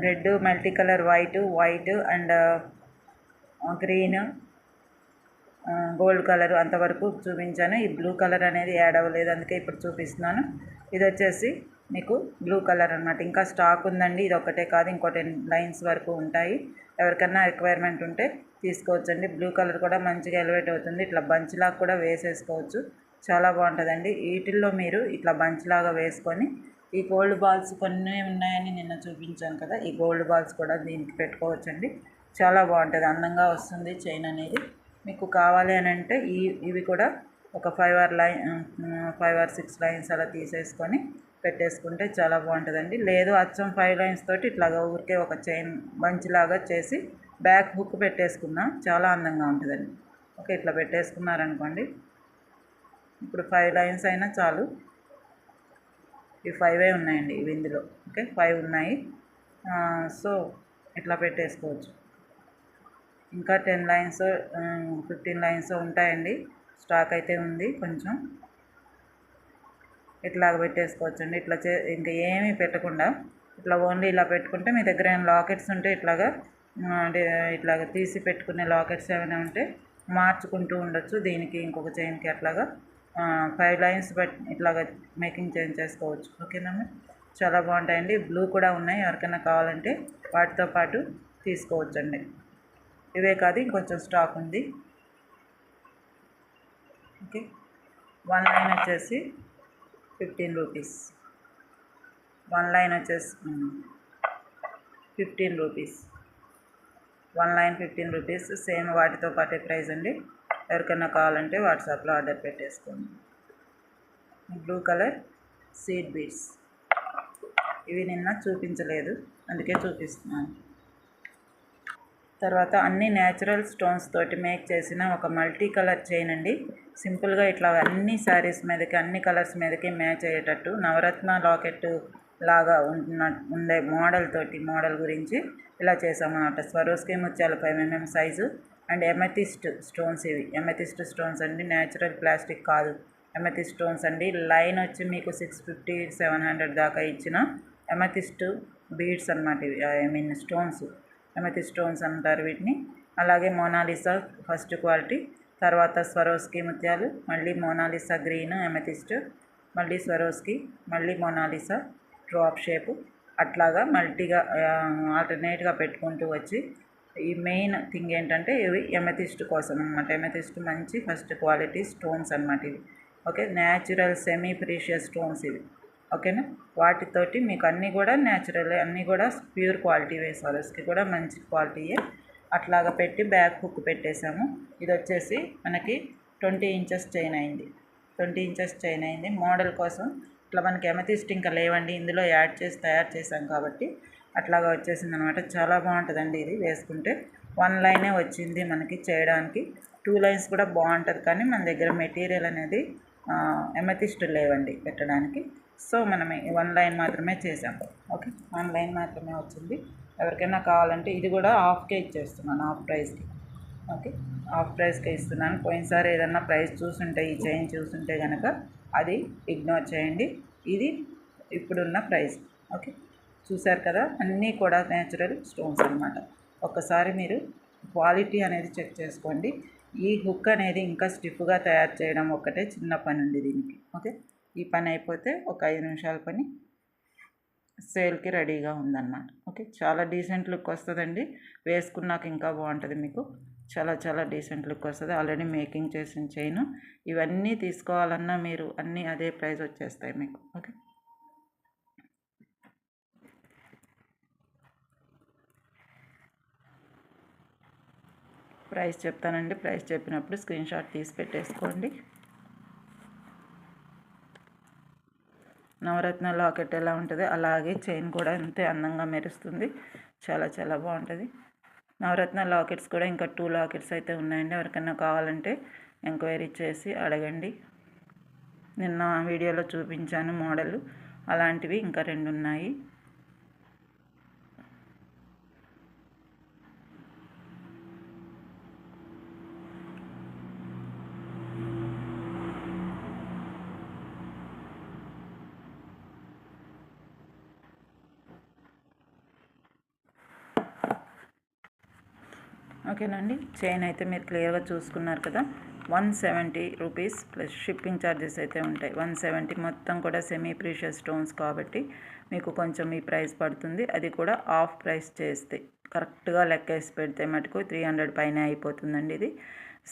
Red multi colour white and green, gold colour అంతవరకు చూపించాను. ఈ బ్లూ కలర్ అనేది యాడ్ అవ్వలేదు, అందుకే ఇప్పుడు చూపిస్తున్నాను. ఇది వచ్చేసి మీకు బ్లూ కలర్ అనమాట. ఇంకా స్టాక్ ఉందండి. ఇది ఒకటే కాదు, ఇంకో 10 లైన్స్ వరకు ఉంటాయి. ఎవరికన్నా రిక్వైర్మెంట్ ఉంటే తీసుకోవచ్చండి. బ్లూ కలర్ కూడా మంచిగా ఎలివేట్ అవుతుంది. ఇట్లా బంచ్లాగా కూడా వేసేసుకోవచ్చు, చాలా బాగుంటుందండి. వీటిల్లో మీరు ఇట్లా బంచ్లాగా వేసుకొని ఈ గోల్డ్ బాల్స్ కొన్ని ఉన్నాయని నిన్న చూపించాను కదా, ఈ గోల్డ్ బాల్స్ కూడా దీనికి పెట్టుకోవచ్చండి. చాలా బాగుంటుంది, అందంగా వస్తుంది చైన్ అనేది. మీకు కావాలి అని అంటే ఇవి కూడా ఒక 5 or 6 లైన్స్ అలా తీసేసుకొని పెట్టేసుకుంటే చాలా బాగుంటుందండి. లేదు అచ్చం 5 లైన్స్ తోటి ఇట్లాగా ఊరికే ఒక చైన్ బంచ్లాగా చేసి బ్యాక్ హుక్ పెట్టేసుకున్నా చాలా అందంగా ఉంటుందండి. ఓకే, ఇట్లా పెట్టేసుకున్నారనుకోండి. ఇప్పుడు 5 లైన్స్ అయినా చాలు. ఇవి 5 ఉన్నాయండి ఇవి ఇందులో. ఓకే, 5 ఉన్నాయి. సో ఇట్లా పెట్టేసుకోవచ్చు. ఇంకా 10 లైన్స్ 15 లైన్స్ ఉంటాయండి. స్టాక్ అయితే ఉంది కొంచెం. ఇట్లాగ పెట్టేసుకోవచ్చండి. ఇట్లా ఇంకా ఏమీ పెట్టకుండా ఇట్లా ఓన్లీ ఇలా పెట్టుకుంటే మీ దగ్గర ఏమైనా లాకెట్స్ ఉంటే ఇట్లాగా తీసి పెట్టుకునే లాకెట్స్ ఏమైనా ఉంటే మార్చుకుంటూ ఉండొచ్చు. దీనికి ఇంకొక చైన్కి అట్లాగా 5 లైన్స్ ఇట్లాగా మేకింగ్ చేసుకోవచ్చు. ఓకేనా, చాలా బాగుంటాయండి. బ్లూ కూడా ఉన్నాయి, ఎవరికైనా కావాలంటే వాటితో పాటు తీసుకోవచ్చండి. ఇవే కాదు ఇంకొంచెం స్టాక్ ఉంది. ఓకే, 1 లైన్ వచ్చేసి ₹15. 1 లైన్ వచ్చేసి ₹15. 1 లైన్ ₹15. సేమ్ వాటితో పాటే ప్రైస్ అండి. ఎవరికైనా కావాలంటే వాట్సాప్లో ఆర్డర్ పెట్టేసుకోండి. బ్లూ కలర్ సీడ్ బీడ్స్ ఇవి నిన్న చూపించలేదు, అందుకే చూపిస్తున్నాను. తర్వాత అన్ని న్యాచురల్ స్టోన్స్ తోటి మేక్ చేసిన ఒక మల్టీ కలర్ చైన్ అండి. సింపుల్గా ఇట్లా అన్ని శారీస్ మీదకి, అన్ని కలర్స్ మీదకి మ్యాచ్ అయ్యేటట్టు నవరత్న లాకెట్ లాగా ఉండే మోడల్ గురించి ఇలా చేసామన్నమాట. స్వరోస్కి ముత్యాలు 5 mm size and amethyst stones. ఇవి ఎమెథిస్ట్ స్టోన్స్ అండి, న్యాచురల్ ప్లాస్టిక్ కాదు. ఎమెథిస్ట్ స్టోన్స్ అండి. లైన్ వచ్చి మీకు 650 700 దాకా ఇచ్చిన ఎమెథిస్ట్ బీడ్స్ అనమాట ఇవి. I mean stones, amethyst stones అంటారు వీటిని. అలాగే మోనాలిసా ఫస్ట్ క్వాలిటీ, తర్వాత స్వరోస్కి ముత్యాలు, మళ్ళీ మోనాలిసా గ్రీన్ ఎమెథిస్ట్, మళ్ళీ స్వరోస్కి, మళ్ళీ మోనాలిసా డ్రాప్ షేపు, అట్లాగా మల్టీగా ఆల్టర్నేట్గా పెట్టుకుంటూ వచ్చి ఈ మెయిన్ థింగ్ ఏంటంటే ఇవి ఎమెథిస్ట్ కోసం అనమాట. ఎమెథిస్ట్ మంచి ఫస్ట్ క్వాలిటీ స్టోన్స్ అనమాట ఇవి. Okay, natural semi precious stones ఇవి. ఓకేనా, వాటితోటి మీకు అన్నీ కూడా న్యాచురల్, అన్నీ కూడా ప్యూర్ క్వాలిటీ స్వరోస్కి కూడా మంచి క్వాలిటీయే. అట్లాగా పెట్టి బ్యాక్ హుక్ పెట్టేసాము. ఇది వచ్చేసి మనకి 20 ఇంచెస్ చైన్ అయింది. 20 ఇంచెస్ చైన్ అయింది. మోడల్ కోసం ఇట్లా మనకి ఎమెథిస్ట్ ఇంకా లేవండి, ఇందులో యాడ్ చేసి తయారు చేసాం కాబట్టి అట్లాగా వచ్చేసింది అనమాట. చాలా బాగుంటుందండి ఇది వేసుకుంటే. 1 లైనే వచ్చింది మనకి చేయడానికి, 2 లైన్స్ కూడా బాగుంటుంది. కానీ మన దగ్గర మెటీరియల్ అనేది ఎమెథిస్ట్ లేవండి పెట్టడానికి. సో మనం 1 లైన్ మాత్రమే చేసాం. ఓకే, 1 లైన్ మాత్రమే వచ్చింది. ఎవరికైనా కావాలంటే ఇది కూడా హాఫ్కే ఇచ్చేస్తున్నాను, హాఫ్ ప్రైస్కి. ఓకే, హాఫ్ ప్రైస్కే ఇస్తున్నాను. పోయినసారి ఏదన్నా ప్రైస్ చూసుంటే, ఈ చైన్ చూసుంటే కనుక అది ఇగ్నోర్ చేయండి. ఇది ఇప్పుడున్న ప్రైస్. ఓకే, చూశారు కదా, అన్నీ కూడా న్యాచురల్ స్టోన్స్ అనమాట. ఒక్కసారి మీరు క్వాలిటీ అనేది చెక్ చేసుకోండి. ఈ హుక్ అనేది ఇంకా స్టిఫ్గా తయారు చేయడం ఒక్కటే చిన్న పని ఉంది దీనికి. ఓకే, ఈ పని అయిపోతే ఒక 5 నిమిషాల పని సేల్కి రెడీగా ఉందన్నమాట. ఓకే, చాలా డీసెంట్ లుక్ వస్తుందండి. వేసుకున్నాక ఇంకా బాగుంటుంది మీకు. చాలా చాలా డీసెంట్ లుక్ వస్తుంది. ఆల్రెడీ మేకింగ్ చేసిన చైన్. ఇవన్నీ తీసుకోవాలన్నా మీరు అన్నీ అదే ప్రైస్ వచ్చేస్తాయి మీకు. ఓకే, ప్రైస్ చెప్తానండి. ప్రైస్ చెప్పినప్పుడు స్క్రీన్ షాట్ తీసి పెట్టేసుకోండి. నవరత్న లాకెట్ ఎలా ఉంటుంది అలాగే చైన్ కూడా అంతే అందంగా మెరుస్తుంది. చాలా చాలా బాగుంటుంది. నవరత్న లాకెట్స్ కూడా ఇంకా 2 లాకెట్స్ అయితే ఉన్నాయండి. ఎవరికైనా కావాలంటే ఎంక్వైరీ చేసి అడగండి. నిన్న వీడియోలో చూపించాను మోడల్, అలాంటివి ఇంకా 2 ఉన్నాయి. ఓకేనండి, చైన్ అయితే మీరు క్లియర్గా చూసుకున్నారు కదా. 170 రూపీస్ ప్లస్ షిప్పింగ్ ఛార్జెస్ అయితే ఉంటాయి. 170 మొత్తం కూడా సెమీ ప్రీషియస్ స్టోన్స్ కాబట్టి మీకు కొంచెం ఈ ప్రైస్ పడుతుంది. అది కూడా హాఫ్ ప్రైస్ చేస్తే, కరెక్ట్గా లెక్కేసి పెడితే మటుకు 300 పైన అయిపోతుందండి ఇది.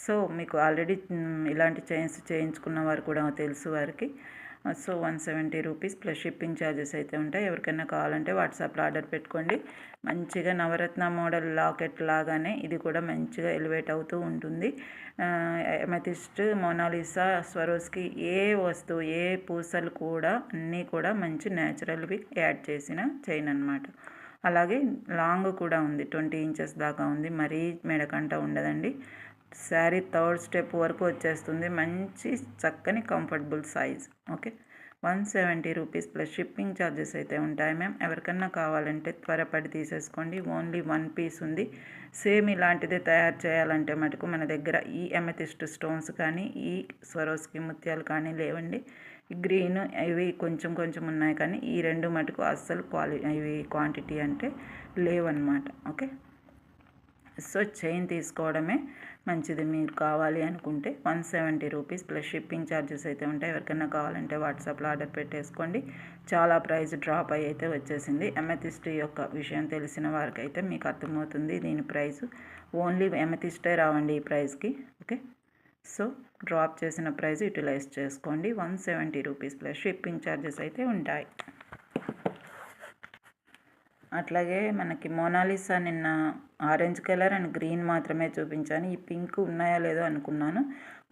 సో మీకు ఆల్రెడీ ఇలాంటి చైన్స్ చేయించుకున్న వారు కూడా తెలుసు వారికి. So 170 rupees plus shipping charges అయితే ఉంటాయి. ఎవరికైనా కావాలంటే వాట్సాప్లో ఆర్డర్ పెట్టుకోండి. మంచిగా నవరత్న మోడల్ లాకెట్ లాగానే ఇది కూడా మంచిగా ఎలివేట్ అవుతూ ఉంటుంది. ఎమెథిస్ట్, మోనాలిసా, స్వరోస్కి ఏ వస్తువు, ఏ పూసలు కూడా అన్నీ కూడా మంచి న్యాచురల్వి యాడ్ చేసిన చైన్ అనమాట. అలాగే లాంగ్ కూడా ఉంది, 20 ఇంచెస్ దాకా ఉంది. మరీ మెడకంట ఉండదండి. శారీ 3rd స్టెప్ వరకు వచ్చేస్తుంది. మంచి చక్కని comfortable size. Okay, 170 rupees plus shipping charges అయితే ఉంటాయి మ్యామ్. ఎవరికన్నా కావాలంటే త్వరపడి తీసేసుకోండి. ఓన్లీ 1 పీస్ ఉంది. సేమ్ ఇలాంటిదే తయారు చేయాలంటే మటుకు మన దగ్గర ఈ ఎమెథిస్ట్ స్టోన్స్ కానీ ఈ స్వరోస్కి ముత్యాలు కానీ లేవండి. గ్రీన్ ఇవి కొంచెం కొంచెం ఉన్నాయి, కానీ ఈ 2 మటుకు అస్సలు ఇవి క్వాంటిటీ అంటే లేవన్నమాట. ఓకే, సో చైన్ తీసుకోవడమే మంచిది. మీరు కావాలి అనుకుంటే 170 రూపీస్ ప్లస్ షిప్పింగ్ ఛార్జెస్ అయితే ఉంటాయి. ఎవరికైనా కావాలంటే వాట్సాప్లో ఆర్డర్ పెట్టేసుకోండి. చాలా ప్రైస్ డ్రాప్ అయ్యి అయితే వచ్చేసింది. ఎమెథిస్ట్ యొక్క విషయం తెలిసిన వారికి అయితే మీకు అర్థమవుతుంది దీని ప్రైస్. ఓన్లీ ఎమెథిస్టే రావండి ఈ ప్రైస్కి. ఓకే, సో డ్రాప్ చేసిన ప్రైస్ యూటిలైజ్ చేసుకోండి. 170 రూపీస్ ప్లస్ షిప్పింగ్ ఛార్జెస్ అయితే ఉంటాయి. అట్లాగే మనకి మోనాలిసా నిన్న ఆరెంజ్ కలర్ అండ్ గ్రీన్ మాత్రమే చూపించాను. ఈ పింక్ ఉన్నాయో లేదో అనుకున్నాను.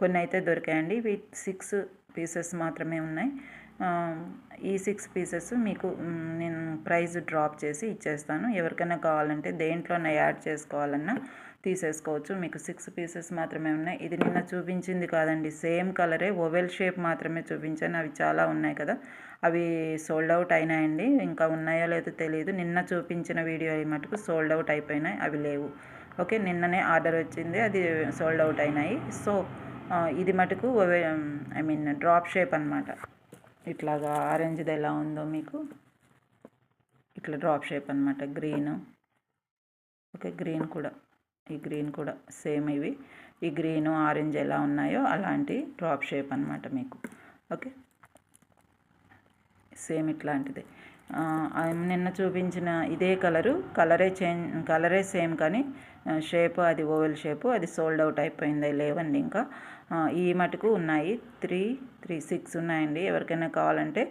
కొన్ని అయితే దొరికాయండి. ఇవి 6 పీసెస్ మాత్రమే ఉన్నాయి. ఈ 6 పీసెస్ మీకు నేను ప్రైస్ డ్రాప్ చేసి ఇచ్చేస్తాను. ఎవరికైనా కావాలంటే దేంట్లోనే యాడ్ చేసుకోవాలన్నా తీసేసుకోవచ్చు. మీకు 6 పీసెస్ మాత్రమే ఉన్నాయి. ఇది నిన్న చూపించింది కాదండి, సేమ్ కలరే, ఓవెల్ షేప్ మాత్రమే చూపించాను. అవి చాలా ఉన్నాయి కదా, అవి సోల్డ్ అవుట్ అయినాయండి. ఇంకా ఉన్నాయో లేదో తెలియదు. నిన్న చూపించిన వీడియో మటుకు సోల్డ్ అవుట్ అయిపోయినాయి, అవి లేవు. ఓకే, నిన్ననే ఆర్డర్ వచ్చింది, అది సోల్డ్ అవుట్ అయినాయి. సో ఇది మటుకు ఐ మీన్ డ్రాప్ షేప్ అనమాట. ఇట్లాగా ఆరెంజ్ది ఎలా ఉందో మీకు ఇట్లా డ్రాప్ షేప్ అనమాట. గ్రీన్, ఓకే, గ్రీన్ కూడా, ఈ గ్రీన్ కూడా సేమ్ ఇవి, ఈ గ్రీను ఆరెంజ్ ఎలా ఉన్నాయో అలాంటి డ్రాప్ షేప్ అనమాట మీకు. ఓకే, సేమ్ ఇట్లాంటిది. నిన్న చూపించిన ఇదే కలరే సేమ్, కానీ షేప్ అది ఓవెల్ షేపు, అది సోల్డ్ అవుట్ అయిపోయింది, లేవండి ఇంకా. ఈ మటుకు ఉన్నాయి 6 ఉన్నాయండి. ఎవరికైనా కావాలంటే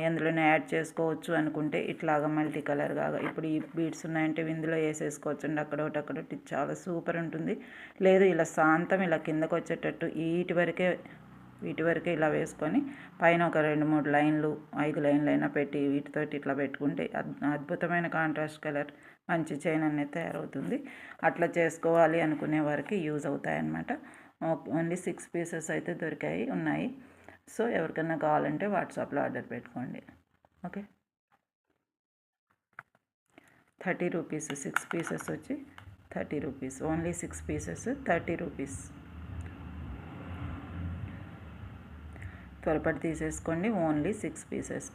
ఎందులోనే యాడ్ చేసుకోవచ్చు అనుకుంటే ఇట్లాగా మల్టీ కలర్గా. ఇప్పుడు ఈ బీడ్స్ ఉన్నాయంటే ఇందులో వేసేసుకోవచ్చు అండి, అక్కడొకటి చాలా సూపర్ ఉంటుంది. లేదు ఇలా శాంతం ఇలా కిందకు వచ్చేటట్టు వీటి వరకే ఇలా వేసుకొని పైన ఒక 2-3 లైన్లు 5 లైన్లు అయినా పెట్టి వీటితోటి ఇట్లా పెట్టుకుంటే అద్భుతమైన కాంట్రాస్ట్ కలర్ మంచి చైన్ అనేది తయారవుతుంది. అట్లా చేసుకోవాలి అనుకునే వారికి యూజ్ అవుతాయి అన్నమాట. ఓన్లీ 6 పీసెస్ అయితే ఉన్నాయి. సో ఎవరికైనా కావాలంటే వాట్సాప్లో ఆర్డర్ పెట్టుకోండి. ఓకే, 30 రూపీస్ 6 పీసెస్ వచ్చి 30 రూపీస్. Only 6 pieces 30 rupees. త్వరపడి తీసేసుకోండి. ఓన్లీ 6 పీసెస్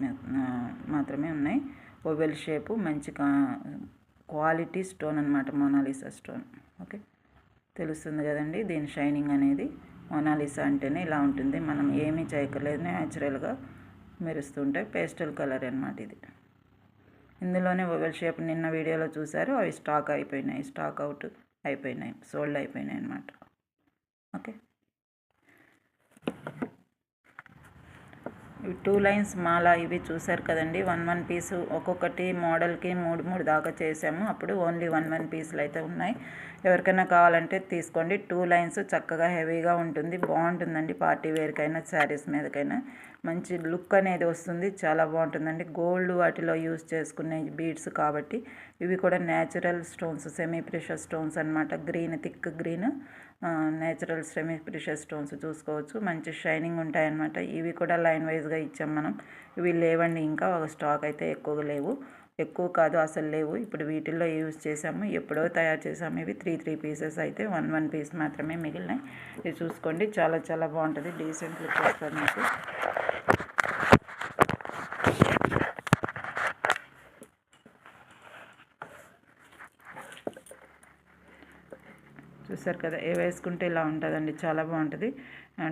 మాత్రమే ఉన్నాయి. ఓవెల్ షేపు, మంచి క్వాలిటీ స్టోన్ అనమాట, మోనాలిసా స్టోన్. ఓకే, తెలుస్తుంది కదండి దీని షైనింగ్ అనేది. మోనాలిసా అంటేనే ఇలా ఉంటుంది, మనం ఏమీ చేయక్కర్లేదు, న్యాచురల్గా మెరుస్తుంటే పేస్టల్ కలర్ అనమాట ఇది. ఇందులోనే ఓవెల్ షేప్ నిన్న వీడియోలో చూసారు, అవి స్టాక్ అవుట్ అయిపోయినాయి, సోల్డ్ అయిపోయినాయి అనమాట. ఓకే, 2 లైన్స్ మాల ఇవి చూసారు కదండి. 1 పీసు ఒక్కొక్కటి మోడల్కి 3 దాకా చేసాము. అప్పుడు ఓన్లీ 1 పీసులు అయితే ఉన్నాయి. ఎవరికైనా కావాలంటే తీసుకోండి. 2 లైన్స్ చక్కగా హెవీగా ఉంటుంది, బాగుంటుందండి. పార్టీ వేర్కైనా శారీస్ మీదకైనా మంచి లుక్ అనేది వస్తుంది, చాలా బాగుంటుందండి. గోల్డ్ వాటిలో యూజ్ చేసుకునే బీడ్స్ కాబట్టి ఇవి కూడా natural stones, semi precious stones అనమాట. Green, thick green natural semi precious stones చూసుకోవచ్చు, మంచి షైనింగ్ ఉంటాయన్నమాట. ఇవి కూడా లైన్ వైజ్గా ఇచ్చాం మనం. ఇవి లేవండి ఇంకా, ఒక స్టాక్ అయితే ఎక్కువగా లేవు, ఎక్కువ కాదు అసలు లేవు. ఇప్పుడు వీటిల్లో యూజ్ చేసాము, ఎప్పుడో తయారు చేసాము. ఇవి 3 పీసెస్ అయితే 1 పీస్ మాత్రమే మిగిలినాయి. ఇది చూసుకోండి, చాలా చాలా బాగుంటుంది, డీసెంట్ లుక్ వస్తుంది మీకు. చూసారు కదా, ఏ వేసుకుంటే ఇలా ఉంటుందండి, చాలా బాగుంటుంది.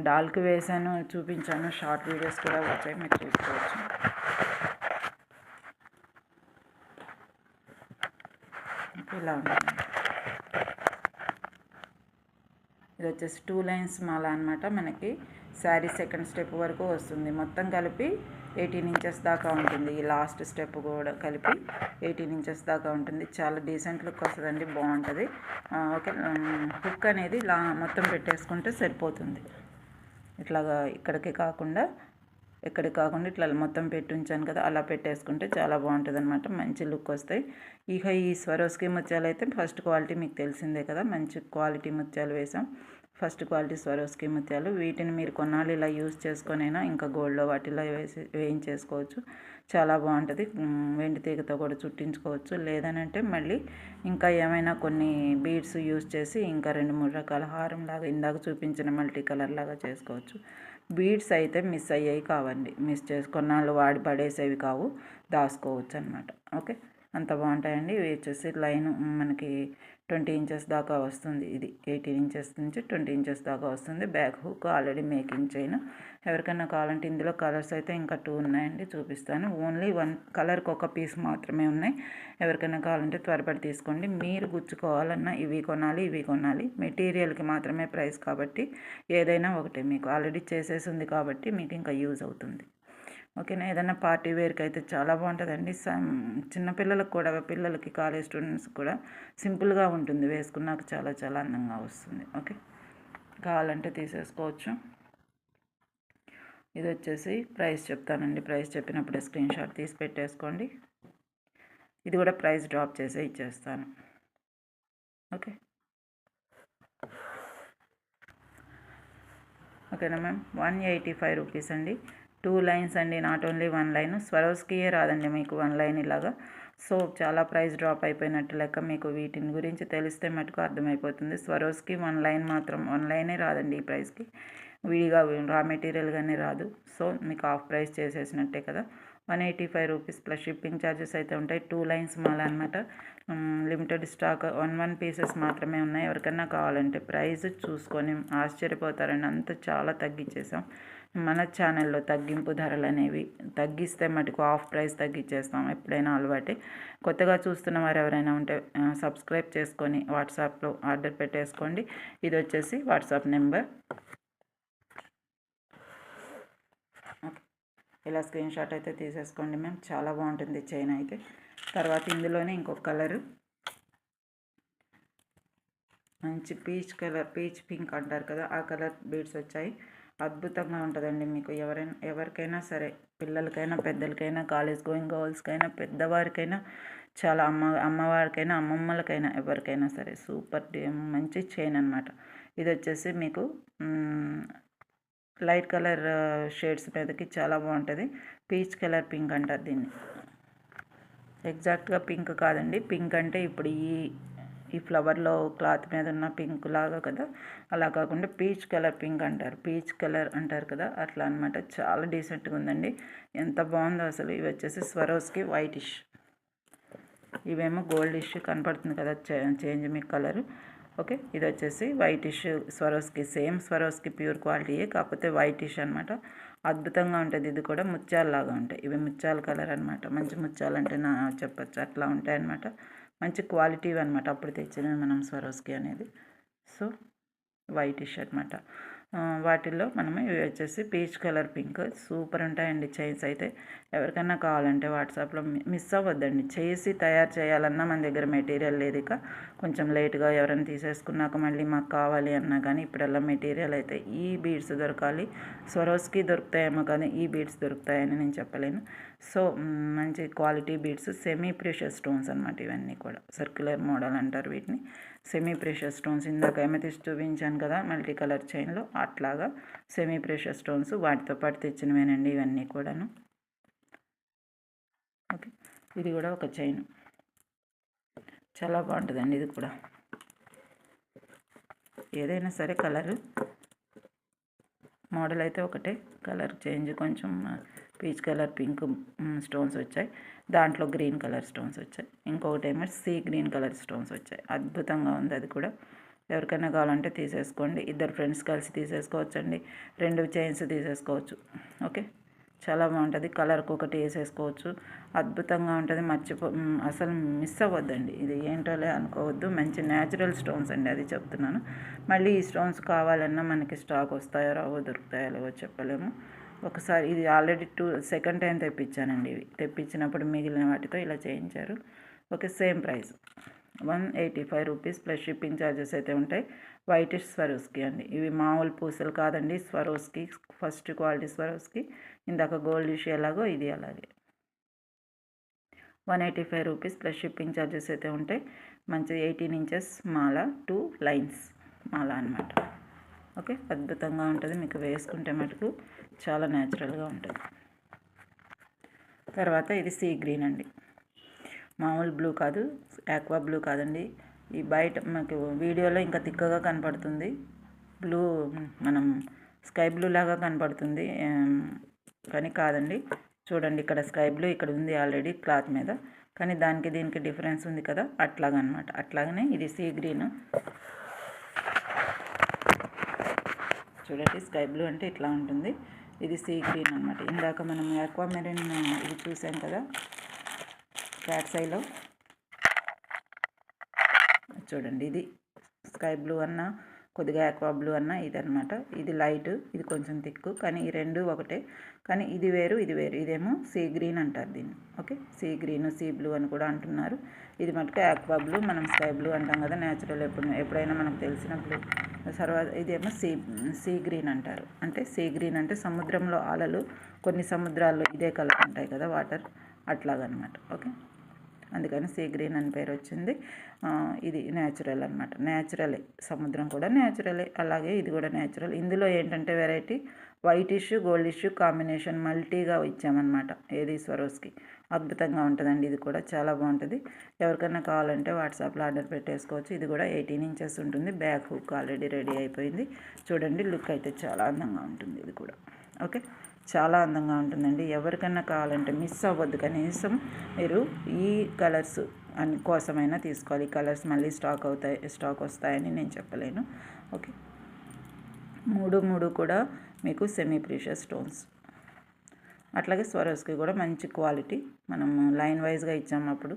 డాల్కి వేసాను, చూపించాను, షార్ట్ వీడియోస్ కూడా వచ్చాయి, మీరు చూసుకోవచ్చు. ఇలా ఉంటుంది. ఇది వచ్చేసి 2 లైన్స్ మాల అనమాట. మనకి శారీ సెకండ్ స్టెప్ వరకు వస్తుంది, మొత్తం కలిపి 18 ఇంచెస్ దాకా ఉంటుంది. ఈ లాస్ట్ స్టెప్ కూడా కలిపి 18 ఇంచెస్ దాకా ఉంటుంది. చాలా డీసెంట్ లుక్ వస్తుందండి, బాగుంటుంది. ఓకే, హుక్ అనేది ఇలా మొత్తం పెట్టేసుకుంటే సరిపోతుంది. ఇట్లాగా ఎక్కడికి కాకుండా ఇట్లా మొత్తం పెట్టి ఉంచాను కదా, అలా పెట్టేసుకుంటే చాలా బాగుంటుంది అనమాట, మంచి లుక్ వస్తాయి. ఇక ఈ స్వరోస్కి ముత్యాలు అయితే ఫస్ట్ క్వాలిటీ మీకు తెలిసిందే కదా, మంచి క్వాలిటీ ముత్యాలు వేసాం. ఫస్ట్ క్వాలిటీ స్వరోస్కి ముత్యాలు. వీటిని మీరు కొన్నాళ్ళు ఇలా యూజ్ చేసుకొనైనా ఇంకా గోల్డ్లో వాటిలో వేయించేసుకోవచ్చు, చాలా బాగుంటుంది. వెండి తీగతో కూడా చుట్టించుకోవచ్చు, లేదనంటే మళ్ళీ ఇంకా ఏమైనా కొన్ని బీడ్స్ యూజ్ చేసి ఇంకా 2-3 రకాల హారం లాగా ఇందాక చూపించిన మల్టీ కలర్ లాగా చేసుకోవచ్చు. బీడ్స్ అయితే మిస్ అయ్యేవి కావండి, కొన్నాళ్ళు వాడి పడేసేవి కావు, దాచుకోవచ్చు అనమాట. ఓకే, అంత బాగుంటాయండి. ఇవి వచ్చేసి లైన్ మనకి 20 ఇంచెస్ దాకా వస్తుంది. ఇది 18 ఇంచెస్ నుంచి 20 ఇంచెస్ దాకా వస్తుంది. Back hook already making chain. ఎవరికైనా కావాలంటే ఇందులో కలర్స్ అయితే ఇంకా 2 ఉన్నాయండి, చూపిస్తాను. ఓన్లీ 1 కలర్కి ఒక పీస్ మాత్రమే ఉన్నాయి. ఎవరికైనా కావాలంటే త్వరపడి తీసుకోండి. మీరు గుచ్చుకోవాలన్నా ఇవి కొనాలి. మెటీరియల్కి మాత్రమే ప్రైస్ కాబట్టి ఏదైనా ఒకటే, మీకు ఆల్రెడీ చేసేసి ఉంది కాబట్టి మీకు ఇంకా యూజ్ అవుతుంది. ఓకేనా, ఏదైనా పార్టీ వేర్కి అయితే చాలా బాగుంటుందండి. చిన్నపిల్లలకు కూడా, పిల్లలకి, కాలేజ్ స్టూడెంట్స్ కూడా సింపుల్గా ఉంటుంది, వేసుకున్నాక చాలా చాలా అందంగా వస్తుంది. ఓకే, కావాలంటే తీసేసుకోవచ్చు. ఇది వచ్చేసి ప్రైస్ చెప్తానండి, ప్రైస్ చెప్పినప్పుడే స్క్రీన్ షాట్ తీసి పెట్టేసుకోండి. ఇది కూడా ప్రైస్ డ్రాప్ చేసే ఇచ్చేస్తాను. ఓకే, ఓకేనా మ్యామ్. 185 రూపీస్ అండి. 2 లైన్స్ అండి, నాట్ ఓన్లీ 1 లైన్. స్వరోస్కియే రాదండి మీకు 1 లైన్ ఇలాగా. సో చాలా ప్రైస్ డ్రాప్ అయిపోయినట్టు లెక్క. మీకు వీటిని గురించి తెలిస్తే మటుకు అర్థమైపోతుంది. స్వరోస్కి 1 లైన్ మాత్రం 1 లైనే రాదండి ఈ ప్రైస్కి, విడిగా రా మెటీరియల్ కానీ రాదు. సో మీకు హాఫ్ ప్రైస్ చేసేసినట్టే కదా. 185 రూపీస్ ప్లస్ షిప్పింగ్ ఛార్జెస్ అయితే ఉంటాయి. 2 లైన్స్ మాల అనమాట. లిమిటెడ్ స్టాక్ 1 పీసెస్ మాత్రమే ఉన్నాయి. ఎవరికైనా కావాలంటే ప్రైస్ చూసుకొని ఆశ్చర్యపోతారండి, అంత చాలా తగ్గించేసాం. మన ఛానల్లో తగ్గింపు ధరలు అనేవి తగ్గిస్తే మటుకు హాఫ్ ప్రైస్ తగ్గించేస్తాం, ఎప్పుడైనా అలవాటే. కొత్తగా చూస్తున్న వారు ఎవరైనా ఉంటే సబ్స్క్రైబ్ చేసుకొని వాట్సాప్లో ఆర్డర్ పెట్టేసుకోండి. ఇది వచ్చేసి వాట్సాప్ నెంబర్. ఇలా స్క్రీన్ షాట్ అయితే తీసేసుకోండి మేము. చాలా బాగుంటుంది చైన్ అయితే. తర్వాత ఇందులోనే ఇంకొక కలరు, మంచి పీచ్ కలర్, పీచ్ పింక్ అంటారు కదా, ఆ కలర్ బీడ్స్ వచ్చాయి. అద్భుతంగా ఉంటుందండి. మీకు ఎవరికైనా సరే, పిల్లలకైనా పెద్దలకైనా, కాలేజ్ గోయింగ్ గర్ల్స్కైనా, పెద్దవారికైనా, చాలా అమ్మవారికైనా అమ్మమ్మలకైనా ఎవరికైనా సరే సూపర్ మంచి చైన్ అనమాట. ఇది వచ్చేసి మీకు లైట్ కలర్ షేడ్స్ మీదకి చాలా బాగుంటుంది. పీచ్ కలర్ పింక్ అంటారు దీన్ని. ఎగ్జాక్ట్గా పింక్ కాదండి, పింక్ అంటే ఇప్పుడు ఈ ఫ్లవర్లో క్లాత్ మీద ఉన్న పింక్ లాగా కదా, అలా కాకుండా పీచ్ కలర్ పింక్ అంటారు, పీచ్ కలర్ అంటారు కదా, అట్లా అనమాట. చాలా డీసెంట్గా ఉందండి, ఎంత బాగుందో అసలు. ఇవి వచ్చేసి స్వరోస్కి వైటిష్, ఇవేమో గోల్డిష్ కనపడుతుంది కదా చేంజ్ మీకు కలరు. ఓకే, ఇది వచ్చేసి whitish Swarovski, same Swarovski pure క్వాలిటీయే, కాకపోతే వైటిష్ అనమాట. అద్భుతంగా ఉంటుంది. ఇది కూడా ముత్యాలలాగా ఉంటాయి. ఇవి ముత్యాల కలర్ అనమాట. మంచి ముత్యాలు అంటే చెప్పచ్చు, అట్లా ఉంటాయి అనమాట. మంచి క్వాలిటీ అనమాట, అప్పుడు తెచ్చినవి మనం స్వరోస్కి అనేది. సో వైటిష్ అనమాట. వాటిల్లో మనము ఇవి వచ్చేసి పీచ్ కలర్ పింక్, సూపర్ ఉంటాయండి చైన్స్ అయితే. ఎవరికైనా కావాలంటే వాట్సాప్లో మిస్ అవ్వద్దండి. చేసి తయారు చేయాలన్నా మన దగ్గర మెటీరియల్ లేదు. ఇక కొంచెం లేట్గా ఎవరైనా తీసేసుకున్నాక మళ్ళీ మాకు కావాలి అన్నా కానీ ఇప్పుడల్లా మెటీరియల్ అయితే ఈ బీడ్స్ దొరకాలి. స్వరోస్కి దొరుకుతాయేమో కానీ ఈ బీడ్స్ దొరుకుతాయని నేను చెప్పలేను. సో మంచి quality beads, semi precious stones అనమాట. ఇవన్నీ కూడా సర్క్యులర్ మోడల్ అంటారు వీటిని, సెమీ ప్రెషియస్ స్టోన్స్. ఇందాక ఎమెథిస్ట్ చూపించాను కదా మల్టీ కలర్ చైన్లో, అట్లాగా సెమీ ప్రెషియస్ స్టోన్స్ వాటితో పాటు తెచ్చినవేనండి ఇవన్నీ కూడాను. ఓకే, ఇది కూడా ఒక చైన్, చాలా బాగుంటుందండి ఇది కూడా. ఏదైనా సరే కలరు మోడల్ అయితే ఒకటే, కలర్ చేంజ్ కొంచెం పీచ్ కలర్ పింక్ స్టోన్స్ వచ్చాయి, దాంట్లో గ్రీన్ కలర్ స్టోన్స్ వచ్చాయి, ఇంకొకటి ఏమో సీ గ్రీన్ కలర్ స్టోన్స్ వచ్చాయి. అద్భుతంగా ఉంది అది కూడా. ఎవరికైనా కావాలంటే తీసేసుకోండి. ఇద్దరు ఫ్రెండ్స్ కలిసి తీసేసుకోవచ్చండి, 2 చైన్స్ తీసేసుకోవచ్చు. ఓకే, చాలా బాగుంటుంది. కలర్కి ఒకటి వేసేసుకోవచ్చు, అద్భుతంగా ఉంటుంది. అసలు మిస్ అవ్వద్దండి. ఇది ఏంటోలే అనుకోవద్దు, మంచి న్యాచురల్ స్టోన్స్ అండి, అది చెప్తున్నాను. మళ్ళీ ఈ స్టోన్స్ కావాలన్నా మనకి స్టాక్ వస్తాయో రావో, దొరుకుతాయో లేవో చెప్పలేము. ఒకసారి ఇది ఆల్రెడీ సెకండ్ టైం తెప్పించానండి. ఇవి తెప్పించినప్పుడు మిగిలిన వాటితో ఇలా చేయించారు. Okay, same price 185 rupees plus shipping charges అయితే ఉంటాయి. వైటిష్ స్వరోస్కి అండి. ఇవి మామూలు పూసలు కాదండి, స్వరోస్కి, ఫస్ట్ క్వాలిటీ స్వరోస్కి. ఇందాక గోల్డిష్ ఎలాగో ఇది అలాగే. 185 రూపీస్ ప్లస్ షిప్పింగ్ ఛార్జెస్ అయితే ఉంటాయి. మంచి 18 ఇంచెస్ మాల, 2 లైన్స్ మాల అనమాట. ఓకే, అద్భుతంగా ఉంటుంది. మీకు వేసుకుంటే మటుకు చాలా న్యాచురల్గా ఉంటుంది. తర్వాత ఇది సీ గ్రీన్ అండి, మామూలు బ్లూ కాదు, ఆక్వా బ్లూ కాదండి. ఈ బయట మనకు వీడియోలో ఇంకా తిక్కగా కనపడుతుంది బ్లూ, మనం స్కై బ్లూ లాగా కనపడుతుంది కానీ కాదండి. చూడండి, ఇక్కడ స్కై బ్లూ ఇక్కడ ఉంది ఆల్రెడీ క్లాత్ మీద, కానీ దానికి దీనికి డిఫరెన్స్ ఉంది కదా, అట్లాగనమాట. అట్లాగనే ఇది సీ గ్రీన్. చూడండి, స్కై బ్లూ అంటే ఇట్లా ఉంటుంది, ఇది సీ గ్రీన్ అనమాట. ఇందాక మనం ఆక్వా మెరీన్ ఇది చూసాం కదా క్యాట్స్ ఐలో, చూడండి ఇది స్కై బ్లూ అన్న కొద్దిగా ఆక్వా బ్లూ అన్న ఇది అనమాట. ఇది లైట్, ఇది కొంచెం థిక్, కానీ ఈ రెండు ఒకటే, కానీ ఇది వేరు ఇది వేరు. ఇదేమో సీ గ్రీన్ అంటారు దీన్ని. Okay, sea green, sea blue అని కూడా అంటున్నారు. ఇది మటుకు ఆక్వా బ్లూ, మనం స్కై బ్లూ అంటాం కదా న్యాచురల్, ఎప్పుడైనా మనకు తెలిసిన బ్లూ. ఇదేమో సీ గ్రీన్ అంటారు. అంటే సీ గ్రీన్ అంటే సముద్రంలో అలలు, కొన్ని సముద్రాల్లో ఇదే కలర్ ఉంటాయి కదా వాటర్, అట్లాగనమాట. ఓకే, అందుకని సీ గ్రీన్ అని పేరు వచ్చింది. ఇది న్యాచురల్ అనమాట, న్యాచురలే, సముద్రం కూడా న్యాచురలే, అలాగే ఇది కూడా న్యాచురల్. ఇందులో ఏంటంటే వెరైటీ వైటిష్ గోల్డిష్ కాంబినేషన్ మల్టీగా ఇచ్చామన్నమాట. ఏది స్వరోస్కి అద్భుతంగా ఉంటుందండి. ఇది కూడా చాలా బాగుంటుంది. ఎవరికైనా కావాలంటే వాట్సాప్లో ఆర్డర్ పెట్టేసుకోవచ్చు. ఇది కూడా 18 ఇంచెస్ ఉంటుంది. బ్యాక్ హుక్ ఆల్రెడీ రెడీ అయిపోయింది. చూడండి, లుక్ అయితే చాలా అందంగా ఉంటుంది. ఇది కూడా ఓకే, చాలా అందంగా ఉంటుందండి. ఎవరికైనా కావాలంటే మిస్ అవ్వద్దు. కనీసం మీరు ఈ కలర్స్ కోసమైనా తీసుకోవాలి. ఈ కలర్స్ మళ్ళీ స్టాక్ వస్తాయని నేను చెప్పలేను. ఓకే, మూడు కూడా మీకు సెమీ ప్రీషియస్ స్టోన్స్. అట్లాగే స్వరోస్కి కూడా మంచి క్వాలిటీ. మనము లైన్ వైజ్గా ఇచ్చాము. అప్పుడు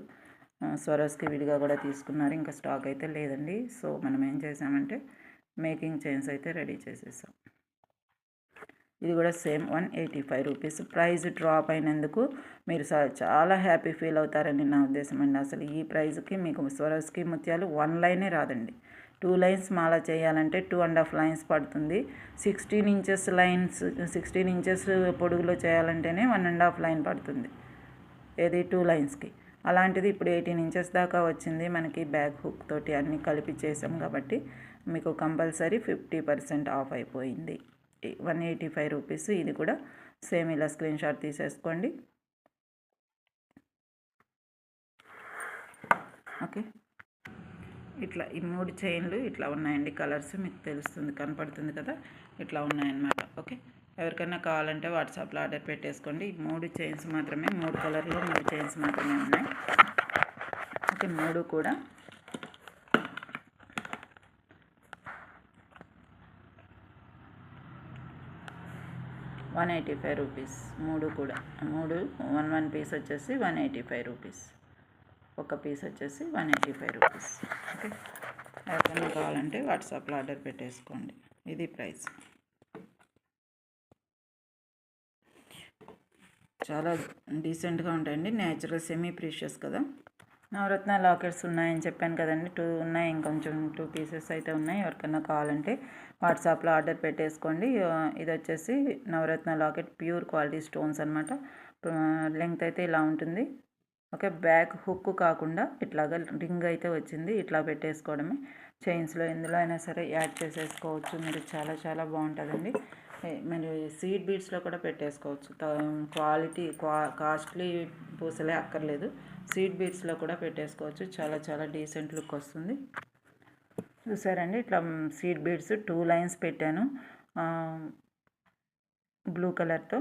స్వరోస్కి విడిగా కూడా తీసుకున్నారు. ఇంకా స్టాక్ అయితే లేదండి. సో మనం ఏం చేసామంటే మేకింగ్ చైన్స్ అయితే రెడీ చేసేసాం. ఇది కూడా సేమ్ 185 రూపీస్. ప్రైస్ డ్రాప్ అయినందుకు మీరు చాలా హ్యాపీ ఫీల్ అవుతారని నా ఉద్దేశం అండి. అసలు ఈ ప్రైస్కి మీకు స్వరోస్కి ముత్యాలు 1 లైనే రాదండి. 2 లైన్స్ మాల చేయాలంటే 2.5 లైన్స్ పడుతుంది. 16 ఇంచెస్ పొడుగులో చేయాలంటేనే 1.5 లైన్ పడుతుంది. ఏది 2 లైన్స్కి. అలాంటిది ఇప్పుడు 18 ఇంచెస్ దాకా వచ్చింది. మనకి బ్యాక్ హుక్ తోటి అన్నీ కలిపి చేసాం కాబట్టి మీకు కంపల్సరీ 50% ఆఫ్ అయిపోయింది. 185 రూపీస్. ఇది కూడా సేమ్ ఇలా స్క్రీన్ షాట్ తీసేసుకోండి. ఓకే, ఇట్లా ఈ 3 చైన్లు ఇట్లా ఉన్నాయండి. కలర్స్ మీకు తెలుస్తుంది, కనపడుతుంది కదా, ఇట్లా ఉన్నాయన్నమాట. ఓకే, ఎవరికైనా కావాలంటే వాట్సాప్లో ఆర్డర్ పెట్టేసుకోండి. ఈ 3 చైన్స్ మాత్రమే, 3 కలర్లో 3 చైన్స్ మాత్రమే ఉన్నాయి. ఓకే, 3 కూడా 185 రూపీస్. 3 కూడా 1 పీస్ వచ్చేసి 185 రూపీస్. ఒక పీస్ వచ్చేసి 185 రూపీస్. ఓకే, ఎవరికైనా కావాలంటే వాట్సాప్లో ఆర్డర్ పెట్టేసుకోండి. ఇది ప్రైస్. చాలా డీసెంట్గా ఉంటాయండి. న్యాచురల్ సెమీ ప్రీషియస్ కదా. నవరత్న లాకెట్స్ ఉన్నాయని చెప్పాను కదండి. 2 ఉన్నాయి, ఇంకొంచెం 2 పీసెస్ అయితే ఉన్నాయి. ఎవరికైనా కావాలంటే వాట్సాప్లో ఆర్డర్ పెట్టేసుకోండి. ఇది వచ్చేసి నవరత్న లాకెట్ ప్యూర్ క్వాలిటీ స్టోన్స్ అనమాట. లెంగ్త్ అయితే ఇలా ఉంటుంది. ఓకే, బ్యాక్ హుక్ కాకుండా ఇట్లాగా రింగ్ అయితే వచ్చింది. ఇట్లా పెట్టేసుకోవడమే. చైన్స్లో ఎందులో అయినా సరే యాడ్ చేసేసుకోవచ్చు మీరు. చాలా చాలా బాగుంటుందండి. మరి సీడ్ బీడ్స్లో కూడా పెట్టేసుకోవచ్చు. క్వాలిటీ కాస్ట్లీ పూసలే అక్కర్లేదు. సీడ్ బీడ్స్లో కూడా పెట్టేసుకోవచ్చు. చాలా చాలా డీసెంట్ లుక్ వస్తుంది. చూసారండి, ఇట్లా సీడ్ బీడ్స్ 2 లైన్స్ పెట్టాను బ్లూ కలర్తో.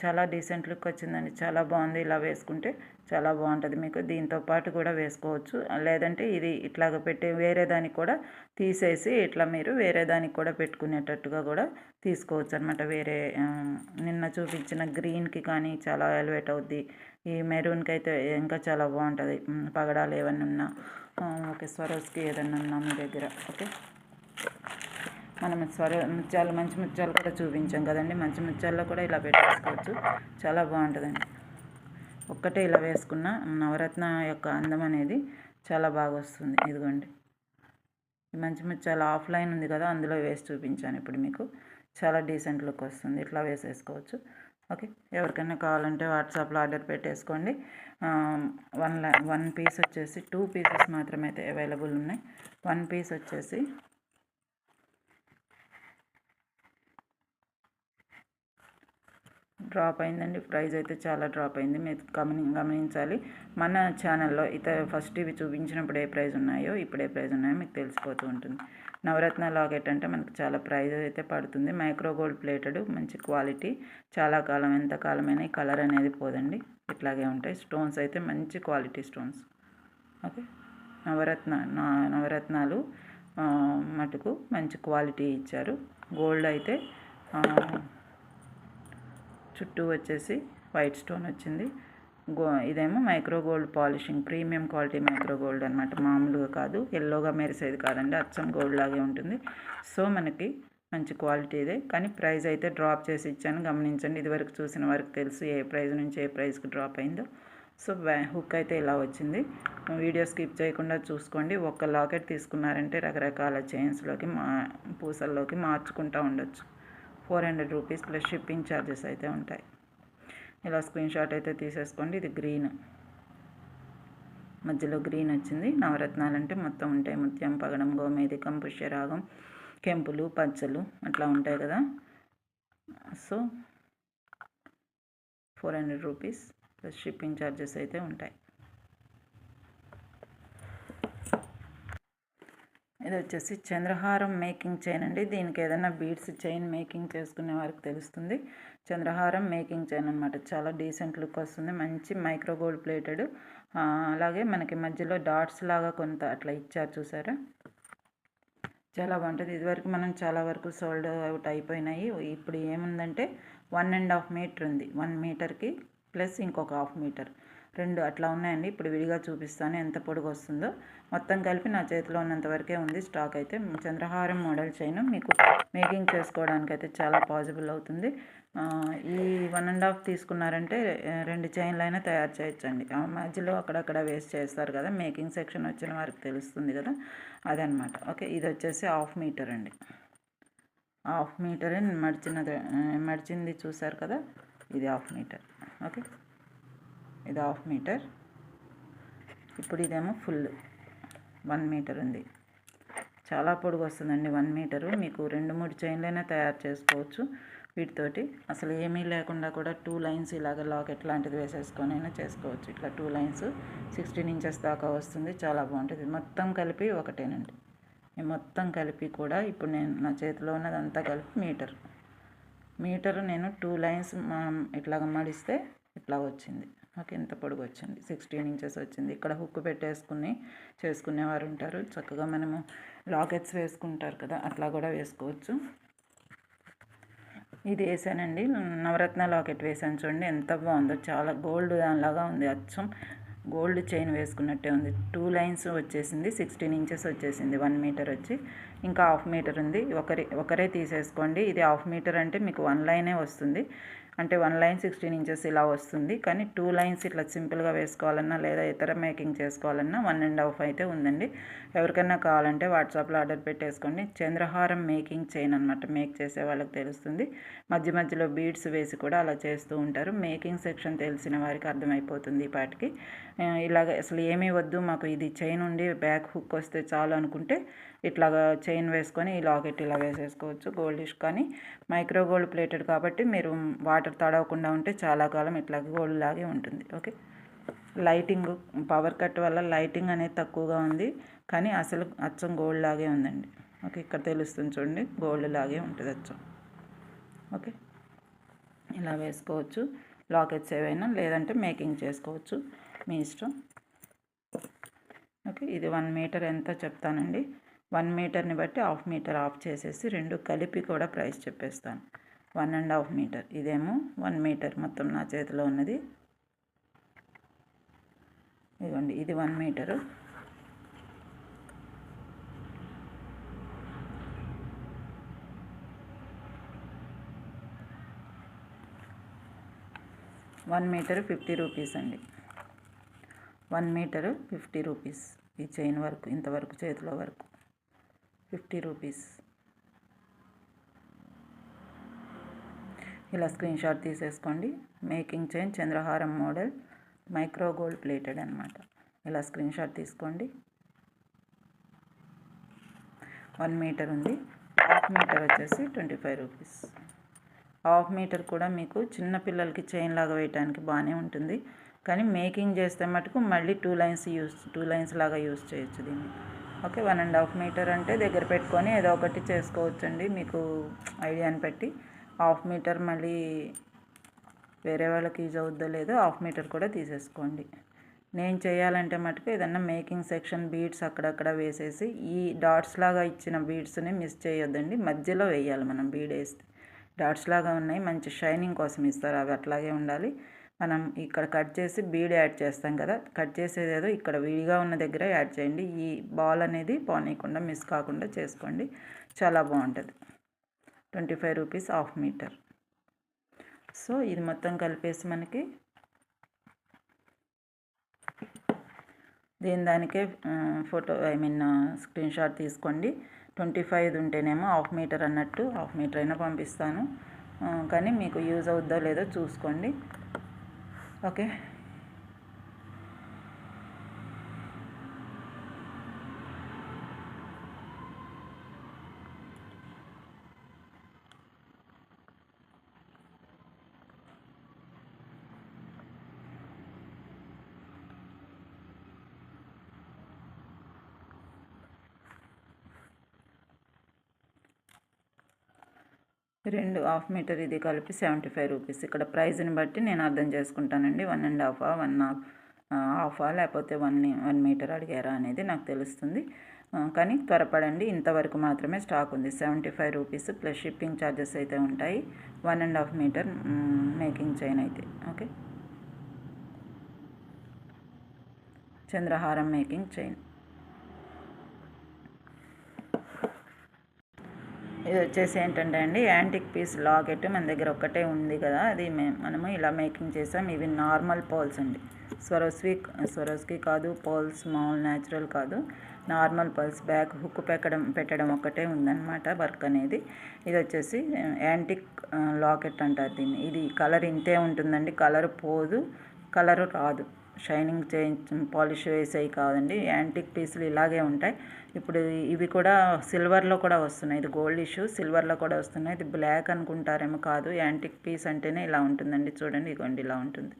చాలా డీసెంట్ లుక్ వచ్చిందండి. చాలా బాగుంది. ఇలా వేసుకుంటే చాలా బాగుంటుంది. మీకు దీంతో పాటు కూడా వేసుకోవచ్చు. లేదంటే ఇది ఇట్లాగ పెట్టి వేరే దానికి కూడా తీసేసి ఇట్లా మీరు వేరే దానికి కూడా పెట్టుకునేటట్టుగా కూడా తీసుకోవచ్చు అనమాట. వేరే నిన్న చూపించిన గ్రీన్కి కానీ చాలా ఎలివేట్ అవుద్ది. ఈ మెరూన్కి అయితే ఇంకా చాలా బాగుంటుంది. పగడాలు ఏమన్నా ఉన్నా, ఓకే, స్వరోస్కి ఏదన్నా ఉన్నా మీ దగ్గర. ఓకే, మనం ముత్యాలు మంచి ముత్యాలు కూడా చూపించాం కదండి. మంచి ముత్యాల్లో కూడా ఇలా పెట్టేసుకోవచ్చు. చాలా బాగుంటుందండి. ఒక్కటే ఇలా వేసుకున్న నవరత్న యొక్క అందం అనేది చాలా బాగా వస్తుంది. ఇదిగోండి, మంచి ముత్యాలు ఆఫ్లైన్ ఉంది కదా, అందులో వేసి చూపించాను ఇప్పుడు మీకు. చాలా డీసెంట్ లుక్ వస్తుంది. ఇట్లా వేసేసుకోవచ్చు. ఓకే, ఎవరికైనా కావాలంటే వాట్సాప్లో ఆర్డర్ పెట్టేసుకోండి. 1 పీస్ వచ్చేసి 2 పీసెస్ మాత్రమే అయితే అవైలబుల్ ఉన్నాయి. 1 పీస్ వచ్చేసి డ్రాప్ అయిందండి. ప్రైస్ అయితే చాలా డ్రాప్ అయింది. మీరు గమనించాలి. మన ఛానల్లో ఫస్ట్ ఇవి చూపించినప్పుడు ఏ ప్రైస్ ఉన్నాయో ఇప్పుడు ఏ ప్రైస్ ఉన్నాయో మీకు తెలిసిపోతూ ఉంటుంది. నవరత్న లాకెట్ అంటే మనకు చాలా ప్రైస్ అయితే పడుతుంది. మైక్రో గోల్డ్ ప్లేటెడ్, మంచి క్వాలిటీ. చాలా కాలం, ఎంత కాలమైనా ఈ కలర్ అనేది పోదండి. ఇట్లాగే ఉంటాయి. స్టోన్స్ అయితే మంచి క్వాలిటీ స్టోన్స్. ఓకే, నవరత్నాలు మటుకు మంచి క్వాలిటీ ఇచ్చారు. గోల్డ్ అయితే చుట్టూ వచ్చేసి వైట్ స్టోన్ వచ్చింది. ఇదేమో micro gold polishing, premium quality micro gold అనమాట. మామూలుగా కాదు, ఎల్లోగా మెరిసేది కాదండి, అచ్చం గోల్డ్ లాగే ఉంటుంది. సో మనకి మంచి క్వాలిటీ ఇదే. కానీ ప్రైస్ అయితే డ్రాప్ చేసి ఇచ్చాను, గమనించండి. ఇదివరకు చూసిన వారికి తెలుసు ఏ ప్రైస్ నుంచి ఏ ప్రైస్కి డ్రాప్ అయిందో. సో హుక్ అయితే ఇలా వచ్చింది. వీడియో స్కిప్ చేయకుండా చూసుకోండి. ఒక్క లాకెట్ తీసుకున్నారంటే రకరకాల చైన్స్లోకి పూసల్లోకి మార్చుకుంటూ ఉండొచ్చు. 400 రూపీస్ ప్లస్ షిప్పింగ్ ఛార్జెస్ అయితే ఉంటాయి. ఇలా స్క్రీన్ షాట్ అయితే తీసేసుకోండి. ఇది గ్రీన్, మధ్యలో గ్రీన్ వచ్చింది. నవరత్నాలు అంటే మొత్తం ఉంటాయి. ముత్యం, పగడం, గోమేధికం, పుష్యరాగం, కెంపులు, పచ్చలు అట్లా ఉంటాయి కదా. So 400 rupees plus shipping charges అయితే ఉంటాయి. ఇది వచ్చేసి చంద్రహారం మేకింగ్ చైన్ అండి. దీనికి ఏదైనా బీడ్స్ చైన్ మేకింగ్ చేసుకునే వారికి తెలుస్తుంది. చంద్రహారం మేకింగ్ చైన్ అనమాట. చాలా డీసెంట్ లుక్ వస్తుంది. మంచి మైక్రో గోల్డ్ ప్లేటెడ్, అలాగే మనకి మధ్యలో డాట్స్ లాగా కొంత అట్లా ఇచ్చారు చూసారా, చాలా బాగుంటుంది. ఇదివరకు మనం చాలా వరకు సోల్డ్ అవుట్ అయిపోయినాయి. ఇప్పుడు ఏముందంటే 1.5 మీటర్ ఉంది. 1 మీటర్కి ప్లస్ ఇంకొక 1/2 మీటర్, 2 అట్లా ఉన్నాయండి. ఇప్పుడు విడిగా చూపిస్తాను ఎంత పొడుగు వస్తుందో. మొత్తం కలిపి నా చేతిలో ఉన్నంత వరకే ఉంది స్టాక్ అయితే. చంద్రహారం మోడల్ చైన్ మీకు మేకింగ్ చేసుకోవడానికి అయితే చాలా పాసిబుల్ అవుతుంది. ఈ 1.5 తీసుకున్నారంటే 2 చైన్లు అయినా తయారు చేయొచ్చండి. మధ్యలో అక్కడక్కడ వేస్ట్ చేస్తారు కదా, మేకింగ్ సెక్షన్ వచ్చిన వారికి తెలుస్తుంది కదా, అదనమాట. ఓకే, ఇది వచ్చేసి 1/2 మీటర్ అండి. 1/2 మీటర్ మడిచింది చూసారు కదా, ఇది 1/2 మీటర్. ఓకే, ఇది 1/2 మీటర్. ఇప్పుడు ఇదేమో ఫుల్ 1 మీటర్ ఉంది. చాలా పొడుగు వస్తుందండి 1 మీటరు. మీకు 2-3 చైన్లైనా తయారు చేసుకోవచ్చు వీటితోటి. అసలు ఏమీ లేకుండా కూడా 2 లైన్స్ ఇలాగ లాకెట్ లాంటిది వేసేసుకొని అయినా చేసుకోవచ్చు. ఇట్లా 2 లైన్స్ 16 ఇంచెస్ దాకా వస్తుంది. చాలా బాగుంటుంది. మొత్తం కలిపి ఒకటేనండి. ఈ మొత్తం కలిపి కూడా ఇప్పుడు నా చేతిలో ఉన్నదంతా కలిపి మీటరు నేను 2 లైన్స్ ఇట్లాగ మడిస్తే ఇట్లా వచ్చింది. ఓకే, ఇంత పొడుగు వచ్చింది. 16 ఇంచెస్ వచ్చింది. ఇక్కడ హుక్ పెట్టేసుకుని చేసుకునేవారు ఉంటారు. చక్కగా మనము లాకెట్స్ వేసుకుంటారు కదా, అట్లా కూడా వేసుకోవచ్చు. ఇది వేసానండి, నవరత్న లాకెట్ వేసాను. చూడండి ఎంత బాగుందో, చాలా గోల్డ్ దానిలాగా ఉంది. అచ్చం గోల్డ్ చైన్ వేసుకున్నట్టే ఉంది. 2 లైన్స్ వచ్చేసింది. 16 ఇంచెస్ వచ్చేసింది. 1 మీటర్ వచ్చి ఇంకా 1/2 మీటర్ ఉంది. ఒకరే తీసేసుకోండి. ఇది 1/2 మీటర్ అంటే మీకు 1 లైనే వస్తుంది. అంటే 1 లైన్ 16 ఇంచెస్ ఇలా వస్తుంది. కానీ 2 లైన్స్ ఇట్లా సింపుల్గా వేసుకోవాలన్నా లేదా ఇతర మేకింగ్ చేసుకోవాలన్నా 1.5 అయితే ఉందండి. ఎవరికైనా కావాలంటే వాట్సాప్లో ఆర్డర్ పెట్టేసుకోండి. చంద్రహారం మేకింగ్ చైన్ అనమాట. మేక్ చేసే వాళ్ళకి తెలుస్తుంది. మధ్య మధ్యలో బీడ్స్ వేసి కూడా అలా చేస్తూ ఉంటారు. మేకింగ్ సెక్షన్ తెలిసిన వారికి అర్థమైపోతుంది ఈ పాటికి. ఇలాగ అసలు ఏమీ వద్దు మాకు, ఇది చైన్ ఉండి బ్యాక్ హుక్ వస్తే చాలు అనుకుంటే ఇట్లాగా చైన్ వేసుకొని ఈ లాకెట్ ఇలా వేసేసుకోవచ్చు. గోల్డిష్ కానీ మైక్రో గోల్డ్ ప్లేటెడ్ కాబట్టి మీరు వాటర్ తడవకుండా ఉంటే చాలా కాలం ఇట్లా గోల్డ్ లాగే ఉంటుంది. ఓకే, లైటింగ్ పవర్ కట్ వల్ల లైటింగ్ అనేది తక్కువగా ఉంది, కానీ అసలు అచ్చం గోల్డ్ లాగే ఉందండి. ఓకే, ఇక్కడ తెలుస్తుంది చూడండి, గోల్డ్ లాగే ఉంటుంది అచ్చం. ఓకే, ఇలా వేసుకోవచ్చు. లాకెట్స్ ఏవైనా లేదంటే మేకింగ్ చేసుకోవచ్చు, మీ ఇష్టం. ఓకే, ఇది 1 మీటర్ ఎంతో చెప్తానండి. 1 మీటర్ని బట్టి 1/2 మీటర్ ఆఫ్ చేసేసి 2 కలిపి కూడా ప్రైస్ చెప్పేస్తాను. 1.5 మీటర్, ఇదేమో 1 మీటర్ మొత్తం నా చేతిలో ఉన్నది. ఇదిగోండి, ఇది 1 మీటరు. వన్ మీటరు 50 రూపీస్ అండి. 1 మీటరు 50 రూపీస్. ఈ చైన్ వరకు ఇంతవరకు చేతిలో వరకు 50 రూపీస్. ఇలా స్క్రీన్ షాట్ తీసేసుకోండి. మేకింగ్ చైన్ చంద్రహారం మోడల్ మైక్రో గోల్డ్ ప్లేటెడ్ అనమాట. ఇలా స్క్రీన్ షాట్ తీసుకోండి. 1 మీటర్ ఉంది. 1/2 మీటర్ వచ్చేసి 25 రూపీస్. 1/2 మీటర్ కూడా మీకు చిన్న పిల్లలకి చైన్ లాగా వేయడానికి బాగానే ఉంటుంది. కానీ మేకింగ్ చేస్తే మటుకు మళ్ళీ 2 లైన్స్ లాగా యూస్ చేయొచ్చు దీన్ని. ఓకే, 1.5 మీటర్ అంటే దగ్గర పెట్టుకొని ఏదో ఒకటి చేసుకోవచ్చండి, మీకు ఐడియాని పెట్టి. 1/2 మీటర్ మళ్ళీ వేరే వాళ్ళకి యూజ్ అవుద్దో లేదో 1/2 మీటర్ కూడా తీసేసుకోండి. నేను చేయాలంటే మటుకు ఏదన్నా మేకింగ్ సెక్షన్ బీడ్స్ అక్కడక్కడ వేసేసి ఈ డాట్స్ లాగా ఇచ్చిన బీడ్స్ని మిస్ చేయొద్దండి. మధ్యలో వేయాలి మనం బీడ్ వేస్తే. డాట్స్ లాగా ఉన్నాయి, మంచి షైనింగ్ కోసం ఇస్తారు, అవి అట్లాగే ఉండాలి. మనం ఇక్కడ కట్ చేసి బీడ్ యాడ్ చేస్తాం కదా, కట్ చేసేది ఏదో ఇక్కడ విడిగా ఉన్న దగ్గర యాడ్ చేయండి. ఈ బాల్ అనేది పోనీయకుండా మిస్ కాకుండా చేసుకోండి, చాలా బాగుంటుంది. 25 రూపీస్ 1/2 మీటర్. సో ఇది మొత్తం కలిపేసి మనకి దానికే ఫోటో స్క్రీన్ షాట్ తీసుకోండి. 25 ఉంటేనేమో 1/2 మీటర్ అన్నట్టు 1/2 మీటర్ అయినా పంపిస్తాను, కానీ మీకు యూజ్ అవుద్దో లేదో చూసుకోండి. ఓకే, 2 హాఫ్ మీటర్ ఇది కలిపి 75 రూపీస్. ఇక్కడ ప్రైస్ని బట్టి నేను అర్థం చేసుకుంటానండి. 1.5 హాఫా లేకపోతే 1 మీటర్ అడిగారా అనేది నాకు తెలుస్తుంది. కానీ త్వరపడండి, ఇంతవరకు మాత్రమే స్టాక్ ఉంది. 75 రూపీస్ ప్లస్ షిప్పింగ్ ఛార్జెస్ అయితే ఉంటాయి. 1.5 మీటర్ మేకింగ్ చైన్ అయితే. ఓకే, చంద్రహారం మేకింగ్ చైన్. ఇది వచ్చేసి ఏంటంటే అండి, యాంటిక్ పీస్ లాకెట్ మన దగ్గర ఒక్కటే ఉంది కదా, అది మనము ఇలా మేకింగ్ చేసాం. ఇవి నార్మల్ పర్ల్స్ అండి, స్వరోస్కి కాదు, పర్ల్స్ మామూలు న్యాచురల్ కాదు, నార్మల్ పర్ల్స్. బ్యాక్ హుక్ పెట్టడం ఒక్కటే ఉందన్నమాట వర్క్ అనేది. ఇది వచ్చేసి యాంటిక్ లాకెట్ అంటారు దీన్ని. ఇది కలర్ ఇంతే ఉంటుందండి, కలర్ పోదు, కలరు రాదు. షైనింగ్ పాలిష్ వేసేవి కాదండి, యాంటిక్ పీసులు ఇలాగే ఉంటాయి. ఇప్పుడు ఇవి కూడా సిల్వర్లో కూడా వస్తున్నాయి. ఇది గోల్డ్ ఇష్యూ, సిల్వర్లో కూడా వస్తున్నాయి. ఇది బ్లాక్ అనుకుంటారేమో, కాదు, యాంటిక్ పీస్ అంటేనే ఇలా ఉంటుందండి. చూడండి, ఇదిగోండి ఇలా ఉంటుంది.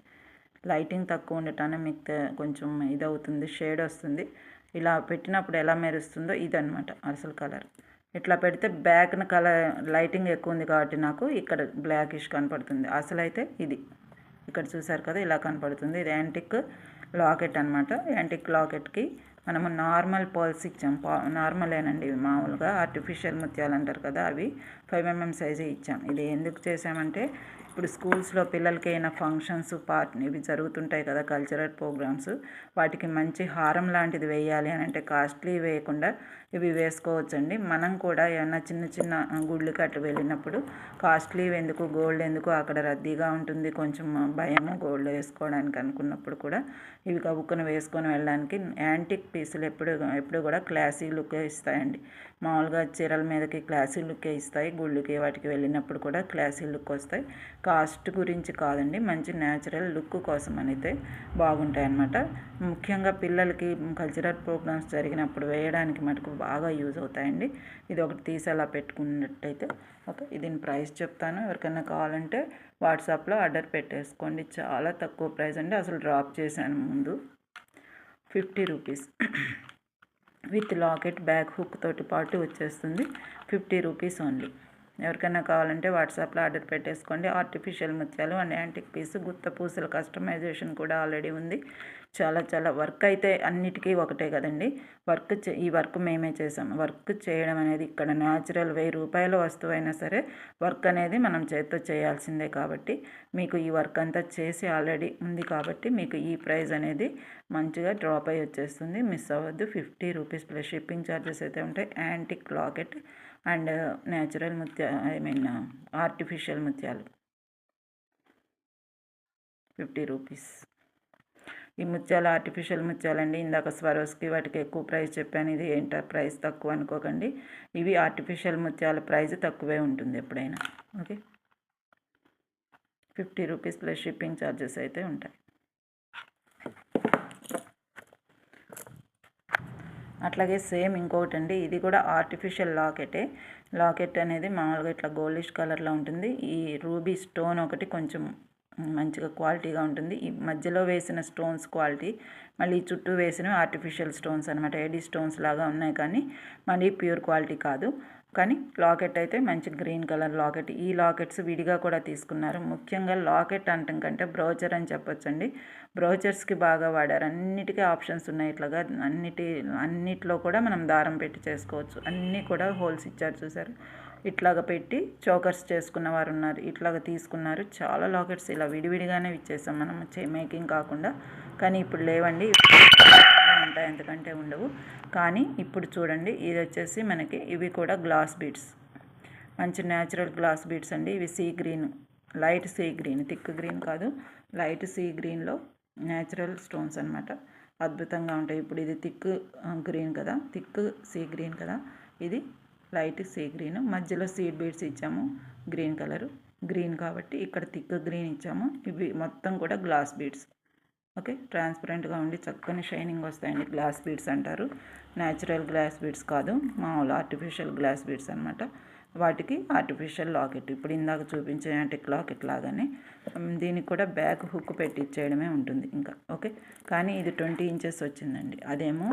లైటింగ్ తక్కువ ఉండటానే మీకు కొంచెం ఇది అవుతుంది, షేడ్ వస్తుంది. ఇలా పెట్టినప్పుడు ఎలా మెరుస్తుందో ఇదనమాట అసలు కలర్. ఇట్లా పెడితే బ్యాక్న కలర్ లైటింగ్ ఎక్కువ ఉంది కాబట్టి నాకు ఇక్కడ బ్లాకిష్ కనపడుతుంది. అసలు అయితే ఇది ఇక్కడ చూసారు కదా, ఇలా కనపడుతుంది. ఇది యాంటిక్ లాకెట్ అనమాట. యాంటిక్ లాకెట్కి మనము నార్మల్ పర్ల్స్ ఇచ్చాం. నార్మలేనండి, మామూలుగా ఆర్టిఫిషియల్ ముత్యాలు అంటారు కదా, అవి 5mm సైజే ఇచ్చాం. ఇది ఎందుకు చేసామంటే, ఇప్పుడు స్కూల్స్లో పిల్లలకి అయినా ఫంక్షన్స్ ఇవి జరుగుతుంటాయి కదా, కల్చరల్ ప్రోగ్రామ్స్, వాటికి మంచి హారం లాంటిది వేయాలి అని అంటే కాస్ట్లీ వేయకుండా ఇవి వేసుకోవచ్చండి. మనం కూడా ఏమన్నా చిన్న చిన్న గుళ్ళకి అట్లా వెళ్ళినప్పుడు కాస్ట్లీ ఎందుకు, గోల్డ్ ఎందుకు, అక్కడ రద్దీగా ఉంటుంది, కొంచెం భయము గోల్డ్ వేసుకోవడానికి అనుకున్నప్పుడు కూడా ఇవి కబుక్కుని వేసుకొని వెళ్ళడానికి యాంటిక్ పీసులు ఎప్పుడు కూడా క్లాసీ లుక్కే ఇస్తాయండి. మామూలుగా చీరల మీదకి క్లాసీ లుక్కే ఇస్తాయి, గుళ్ళకి వాటికి వెళ్ళినప్పుడు కూడా క్లాసీ లుక్ వస్తాయి. కాస్ట్ గురించి కాదండి, మంచి న్యాచురల్ లుక్ కోసం అయితే బాగుంటాయి అన్నమాట. ముఖ్యంగా పిల్లలకి కల్చరల్ ప్రోగ్రామ్స్ జరిగినప్పుడు వేయడానికి మటుకు బాగా యూజ్ అవుతాయండి. ఇది ఒకటి తీసి అలా పెట్టుకున్నట్టయితే. ఓకే, దీని ప్రైస్ చెప్తాను, ఎవరికైనా కావాలంటే వాట్సాప్లో ఆర్డర్ పెట్టేసుకోండి. చాలా తక్కువ ప్రైస్ అండి, అసలు డ్రాప్ చేశాను ముందు. 50 rupees with locket back hook తోటి పాటు వచ్చేస్తుంది. 50 రూపీస్ ఓన్లీ. ఎవరికైనా కావాలంటే వాట్సాప్లో ఆర్డర్ పెట్టేసుకోండి. ఆర్టిఫిషియల్ ముత్యాలు అండ్ యాంటిక్ పీస్, గుత్త పూసల కస్టమైజేషన్ కూడా ఆల్రెడీ ఉంది. చాలా వర్క్ అయితే అన్నిటికీ ఒకటే కదండి. ఈ వర్క్ మేమే చేసాం. వర్క్ చేయడం అనేది ఇక్కడ న్యాచురల్ 1000 రూపాయల వస్తువు అయినా సరే వర్క్ అనేది మనం చేత్తో చేయాల్సిందే. కాబట్టి మీకు ఈ వర్క్ అంతా చేసి ఆల్రెడీ ఉంది కాబట్టి మీకు ఈ ప్రైస్ అనేది మంచిగా డ్రాప్ అయ్యి వచ్చేస్తుంది. మిస్ అవ్వద్దు. 50 రూపీస్ ప్లస్ షిప్పింగ్ ఛార్జెస్ అయితే ఉంటాయి. Antique locket and natural artificial ముత్యాలు 50 రూపీస్. ఈ ముత్యాలు ఆర్టిఫిషియల్ ముత్యాలండి. ఇందాక స్వరోస్కి వాటికి ఎక్కువ ప్రైస్ చెప్పాను, ఇది ఏంటో ప్రైస్ తక్కువ అనుకోకండి. ఇవి ఆర్టిఫిషియల్ ముత్యాల ప్రైస్ తక్కువే ఉంటుంది ఎప్పుడైనా. Okay, 50 rupees plus shipping charges అయితే ఉంటాయి. అట్లాగే సేమ్ ఇంకొకటి అండి, ఇది కూడా ఆర్టిఫిషియల్ లాకెట్ అనేది మామూలుగా ఇట్లా గోల్డిష్ కలర్లో ఉంటుంది. ఈ రూబీ స్టోన్ ఒకటి కొంచెం మంచిగా క్వాలిటీగా ఉంటుంది. ఈ మధ్యలో వేసిన స్టోన్స్ క్వాలిటీ, మళ్ళీ చుట్టూ వేసిన ఆర్టిఫిషియల్ స్టోన్స్ అనమాట. ఏడీ స్టోన్స్ లాగా ఉన్నాయి కానీ మళ్ళీ ప్యూర్ క్వాలిటీ కాదు. కానీ లాకెట్ అయితే మంచి గ్రీన్ కలర్ లాకెట్. ఈ లాకెట్స్ విడిగా కూడా తీసుకున్నారు. ముఖ్యంగా లాకెట్ అంటాం కంటే బ్రోచర్ అని చెప్పొచ్చండి. బ్రోచర్స్కి బాగా వాడారు. అన్నిటికీ ఆప్షన్స్ ఉన్నాయి. ఇట్లాగా అన్నిట్లో కూడా మనం దారం పెట్టి చేసుకోవచ్చు. అన్నీ కూడా హోల్స్ ఇచ్చారు చూసారు. ఇట్లాగ పెట్టి చోకర్స్ చేసుకున్న వారు ఉన్నారు, ఇట్లాగ తీసుకున్నారు. చాలా లాకెట్స్ ఇలా విడివిడిగానే ఇచ్చేసాం మనం మేకింగ్ కాకుండా. కానీ ఇప్పుడు లేవండి, ఉంటాయి, ఎందుకంటే ఉండవు. కానీ ఇప్పుడు చూడండి, ఇది వచ్చేసి మనకి ఇవి కూడా గ్లాస్ బీడ్స్, మంచి న్యాచురల్ గ్లాస్ బీడ్స్ అండి. ఇవి sea green, light sea green, thick green కాదు, లైట్ సీ గ్రీన్లో న్యాచురల్ స్టోన్స్ అనమాట. అద్భుతంగా ఉంటాయి. ఇప్పుడు ఇది థిక్ గ్రీన్ కదా, థిక్ సీ గ్రీన్ కదా, ఇది లైట్ సీ గ్రీన్. మధ్యలో సీడ్ బీడ్స్ ఇచ్చాము, గ్రీన్ కలరు, గ్రీన్ కాబట్టి ఇక్కడ థిక్ గ్రీన్ ఇచ్చాము. ఇవి మొత్తం కూడా గ్లాస్ బీడ్స్. ఓకే, ట్రాన్స్పరెంట్గా ఉండి చక్కని షైనింగ్ వస్తాయండి. గ్లాస్ బీడ్స్ అంటారు, న్యాచురల్ గ్లాస్ బీడ్స్ కాదు, మామూలు ఆర్టిఫిషియల్ గ్లాస్ బీడ్స్ అనమాట. వాటికి ఆర్టిఫిషియల్ లాకెట్, ఇప్పుడు ఇందాక చూపించే యాంటిక్ లాకెట్ లాగానే దీనికి కూడా బ్యాక్ హుక్ పెట్టి ఇచ్చేయడమే ఉంటుంది ఇంకా. ఓకే, కానీ ఇది 20 ఇంచెస్ వచ్చిందండి, అదేమో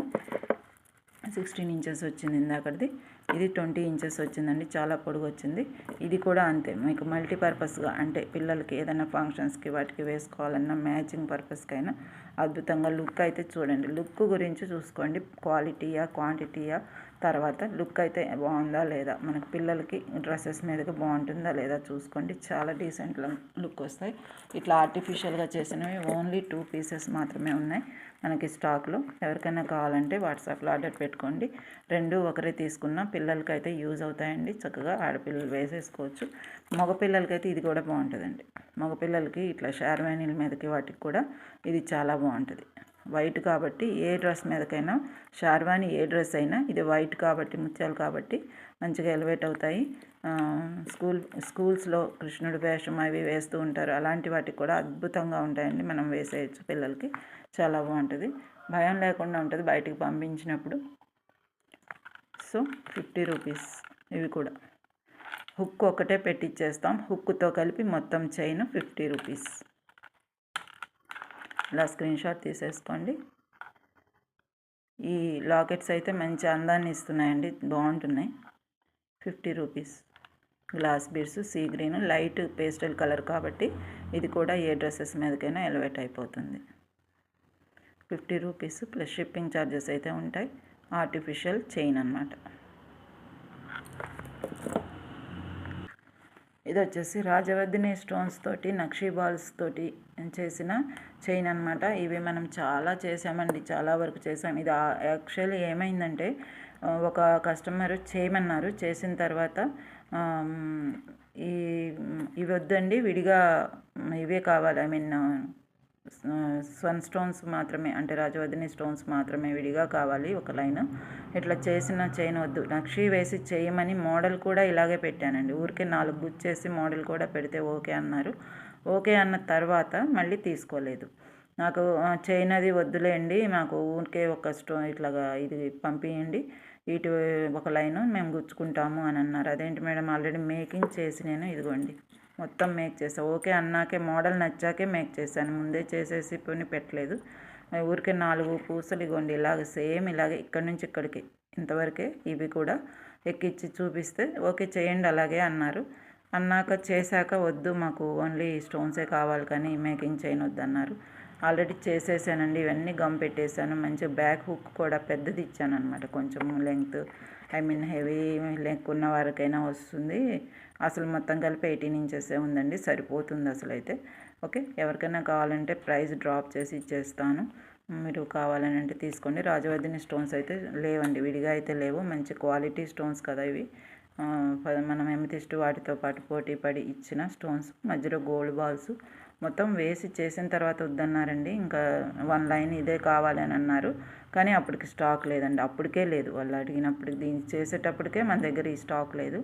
16 ఇంచెస్ వచ్చింది ఇందాకది. ఇది 20 ఇంచెస్ వచ్చిందండి, చాలా పొడుగు వచ్చింది. ఇది కూడా అంతే, మీకు మల్టీపర్పస్గా అంటే పిల్లలకి ఏదైనా ఫంక్షన్స్కి వాటికి వేసుకోవాలన్నా మ్యాచింగ్ పర్పస్కైనా అద్భుతంగా. లుక్ అయితే చూడండి, లుక్ గురించి చూసుకోండి, క్వాలిటీయా క్వాంటిటీయా తర్వాత లుక్ అయితే బాగుందా లేదా, మనకి పిల్లలకి డ్రెస్సెస్ మీదకి బాగుంటుందా లేదా చూసుకోండి. చాలా డీసెంట్ లుక్ వస్తాయి. ఇట్లా ఆర్టిఫిషియల్గా చేసినవి ఓన్లీ 2 పీసెస్ మాత్రమే ఉన్నాయి మనకి స్టాక్లో. ఎవరికైనా కావాలంటే వాట్సాప్లో ఆర్డర్ పెట్టుకోండి. 2 ఒకరే తీసుకున్న పిల్లలకి అయితే యూజ్ అవుతాయండి, చక్కగా ఆడపిల్లలు వేసేసుకోవచ్చు. మగపిల్లలకైతే ఇది కూడా బాగుంటుందండి. మగపిల్లలకి ఇట్లా షేర్వానీల మీదకి వాటికి కూడా ఇది చాలా బాగుంటుంది. వైట్ కాబట్టి ఏ డ్రెస్ మీదకైనా, షేర్వానీ ఏ డ్రెస్ అయినా ఇది వైట్ కాబట్టి ముత్యాలు కాబట్టి మంచిగా ఎలివేట్ అవుతాయి. స్కూల్స్లో కృష్ణుడి వేషం అవి వేస్తూ ఉంటారు, అలాంటి వాటికి కూడా అద్భుతంగా ఉంటాయండి. మనం వేసేయచ్చు పిల్లలకి, చాలా బాగుంటుంది, భయం లేకుండా ఉంటుంది బయటికి పంపించినప్పుడు. సో 50 రూపీస్ ఇవి కూడా. హుక్ ఒకటే పెట్టిచ్చేస్తాం, హుక్తో కలిపి మొత్తం చైన్ 50 రూపీస్. ఇలా స్క్రీన్ షాట్ తీసేసుకోండి. ఈ లాకెట్స్ అయితే మంచి అందాన్ని ఇస్తున్నాయండి, బాగుంటున్నాయి. 50 rupees. Glass beads sea green light pastel colour కాబట్టి ఇది కూడా ఏ డ్రెస్సెస్ మీదకైనా ఎలివేట్ అయిపోతుంది. 50 రూపీస్ ప్లస్ షిప్పింగ్ ఛార్జెస్ అయితే ఉంటాయి. ఆర్టిఫిషియల్ చైన్ అన్నమాట. ఇది వచ్చేసి రాజవర్ధిని స్టోన్స్ తోటి నక్షీ బాల్స్ తోటి చేసిన చైన్ అనమాట. ఇవి మనం చాలా చేసామండి, చాలా వరకు చేసాం. ఇది యాక్చువల్లీ ఏమైందంటే ఒక కస్టమర్ చేయమన్నారు, చేసిన తర్వాత ఇవి వద్దండి విడిగా ఇవే కావాలి, ఐ మీన్ స్వన్ స్టోన్స్ మాత్రమే, అంటే రాజవర్ధిని స్టోన్స్ మాత్రమే విడిగా కావాలి ఒక లైన్, ఇట్లా చేసిన చైన్ వద్దు, నక్షి వేసి చేయమని మోడల్ కూడా ఇలాగే పెట్టానండి. ఊరికే 4 గుచ్చేసి మోడల్ కూడా పెడితే ఓకే అన్నారు. ఓకే అన్న తర్వాత మళ్ళీ తీసుకోలేదు. నాకు చైన్ అది వద్దులేండి, మాకు ఊరికే ఒక ఇట్లాగా ఇది పంపించండి, ఇటు ఒక లైను మేము గుచ్చుకుంటాము అని అన్నారు. అదేంటి మేడం, ఆల్రెడీ మేకింగ్ చేసి నేను ఇదిగోండి మొత్తం మేక్ చేసాను. ఓకే అన్నాకే మోడల్ నచ్చాకే మేక్ చేశాను, ముందే చేసేసి పోని పెట్టలేదు. ఊరికే 4 పూసలు ఇగోండి ఇలాగ సేమ్ ఇలాగే ఇక్కడి నుంచి ఇక్కడికి ఇంతవరకే ఇవి కూడా ఎక్కించి చూపిస్తే ఓకే చేయండి అలాగే అన్నారు. అన్నాక చేశాక వద్దు మాకు ఓన్లీ స్టోన్సే కావాలి కానీ మేకింగ్ చైన్ వద్దన్నారు. ఆల్రెడీ చేసేసానండి, ఇవన్నీ గమ్ పెట్టేశాను. మంచి బ్యాక్ హుక్ కూడా పెద్దది ఇచ్చాను అనమాట, కొంచెం లెంగ్త్, ఐ మీన్ హెవీ లెంగ్ ఉన్న వారికైనా వస్తుంది. అసలు మొత్తం కలిపి 18 ఇంచెస్ ఉందండి, సరిపోతుంది అసలు అయితే. ఓకే, ఎవరికైనా కావాలంటే ప్రైస్ డ్రాప్ చేసి ఇచ్చేస్తాను, మీరు కావాలని అంటే తీసుకోండి. రాజవర్ధిని స్టోన్స్ అయితే లేవండి, విడిగా అయితే లేవు, మంచి క్వాలిటీ స్టోన్స్ కదా ఇవి. మనం ఎమితిస్ట్ వాటితో పాటు పోటీ పడి ఇచ్చిన స్టోన్స్, మధ్యలో గోల్డ్ బాల్స్ మొత్తం వేసి చేసిన తర్వాత వద్దన్నారండి. ఇంకా 1 లైన్ ఇదే కావాలి అని అన్నారు, కానీ అప్పటికి స్టాక్ లేదండి, అప్పటికే లేదు. వాళ్ళు అడిగినప్పటికి దీన్ని చేసేటప్పటికే మన దగ్గర ఈ స్టాక్ లేదు.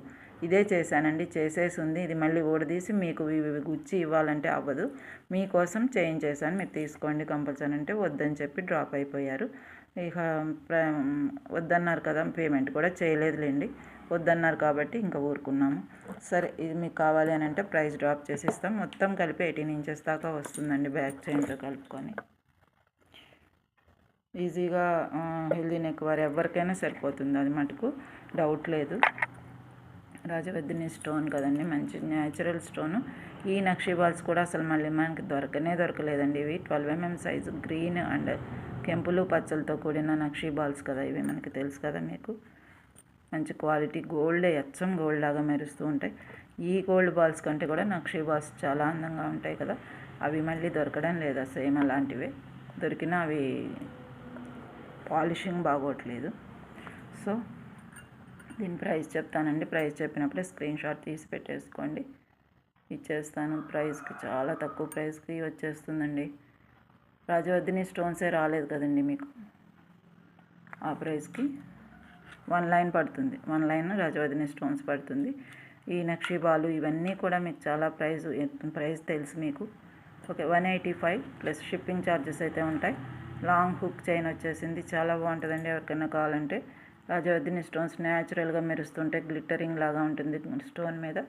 ఇదే చేశానండి, చేసేసి ఉంది. ఇది మళ్ళీ ఊడదీసి మీకు ఇవి గుచ్చి ఇవ్వాలంటే అవ్వదు, మీకోసం చేయించేసాను, మీరు తీసుకోండి కంపల్సరీ అంటే వద్దని చెప్పి డ్రాప్ అయిపోయారు. ఇక వద్దన్నారు కదా, పేమెంట్ కూడా చేయలేదులేండి, వద్దన్నారు కాబట్టి ఇంకా ఊరుకున్నాము. సరే ఇది మీకు కావాలి అని అంటే ప్రైస్ డ్రాప్ చేసి ఇస్తాం. మొత్తం కలిపి 18 ఇంచెస్ దాకా వస్తుందండి బ్యాక్ చైన్తో కలుపుకొని. ఈజీగా హెల్దీ నెక్ వారు ఎవరికైనా సరిపోతుంది, అది మటుకు డౌట్ లేదు. రాజవర్ధిని స్టోన్ కదండి, మంచి న్యాచురల్ స్టోను. ఈ నక్షీ బాల్స్ కూడా అసలు మళ్ళీ మనకి దొరకలేదండి. ఇవి 12 mm సైజు గ్రీన్ అండ్ కెంపులు పచ్చలతో కూడిన నక్షీ బాల్స్ కదా ఇవి, మనకి తెలుసు కదా మీకు. మంచి క్వాలిటీ గోల్డే, అచ్చం గోల్డ్ లాగా మెరుస్తూ ఉంటాయి. ఈ గోల్డ్ బాల్స్ కంటే కూడా నక్షీ బాల్స్ చాలా అందంగా ఉంటాయి కదా, అవి మళ్ళీ దొరకడం లేదా, సేమ్ అలాంటివే దొరికినా అవి పాలిషింగ్ బాగోట్లేదు. సో దీని ప్రైస్ చెప్తానండి, ప్రైస్ చెప్పినప్పుడే స్క్రీన్ షాట్ తీసి పెట్టేసుకోండి, ఇచ్చేస్తాను. ప్రైస్కి చాలా తక్కువ ప్రైస్కి వచ్చేస్తుందండి. రాజవర్ధిని స్టోన్సే రాలేదు కదండి మీకు, ఆ ప్రైస్కి 1 లైన్ పడుతుంది, 1 లైన్ రాజవర్ధిని స్టోన్స్ పడుతుంది. ఈ నక్షీ బాలు ఇవన్నీ కూడా మీకు చాలా ప్రైస్ తెలుసు మీకు. ఓకే, 185 ప్లస్ షిప్పింగ్ ఛార్జెస్ అయితే ఉంటాయి. లాంగ్ హుక్ చైన్ వచ్చేసింది, చాలా బాగుంటుందండి. ఎవరికైనా కావాలంటే రాజవర్ధిని స్టోన్స్ న్యాచురల్గా మెరుస్తుంటే గ్లిట్టరింగ్ లాగా ఉంటుంది స్టోన్ మీద,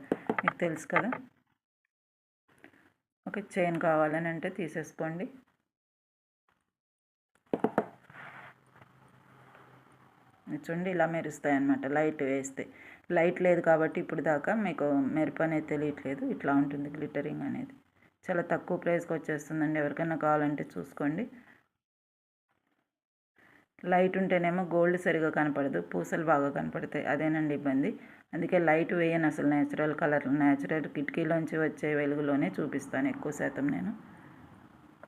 మీకు తెలుసు కదా. ఓకే, చైన్ కావాలని అంటే తీసేసుకోండి. చూడండి ఇలా మెరుస్తాయి అన్నమాట లైట్ వేస్తే. లైట్ లేదు కాబట్టి ఇప్పుడు దాకా మీకు మెరుపు అనేది తెలియట్లేదు. ఇట్లా ఉంటుంది గ్లిటరింగ్ అనేది. చాలా తక్కువ ప్రైస్కి వచ్చేస్తుందండి. ఎవరికైనా కావాలంటే చూసుకోండి. లైట్ ఉంటేనేమో గోల్డ్ సరిగా కనపడదు, పూసలు బాగా కనపడతాయి. అదేనండి ఇబ్బంది. అందుకే లైట్ వేయను అసలు. నేచురల్ కలర్, నేచురల్ కిటికీలోంచి వచ్చే వెలుగులోనే చూపిస్తాను ఎక్కువ శాతం నేను.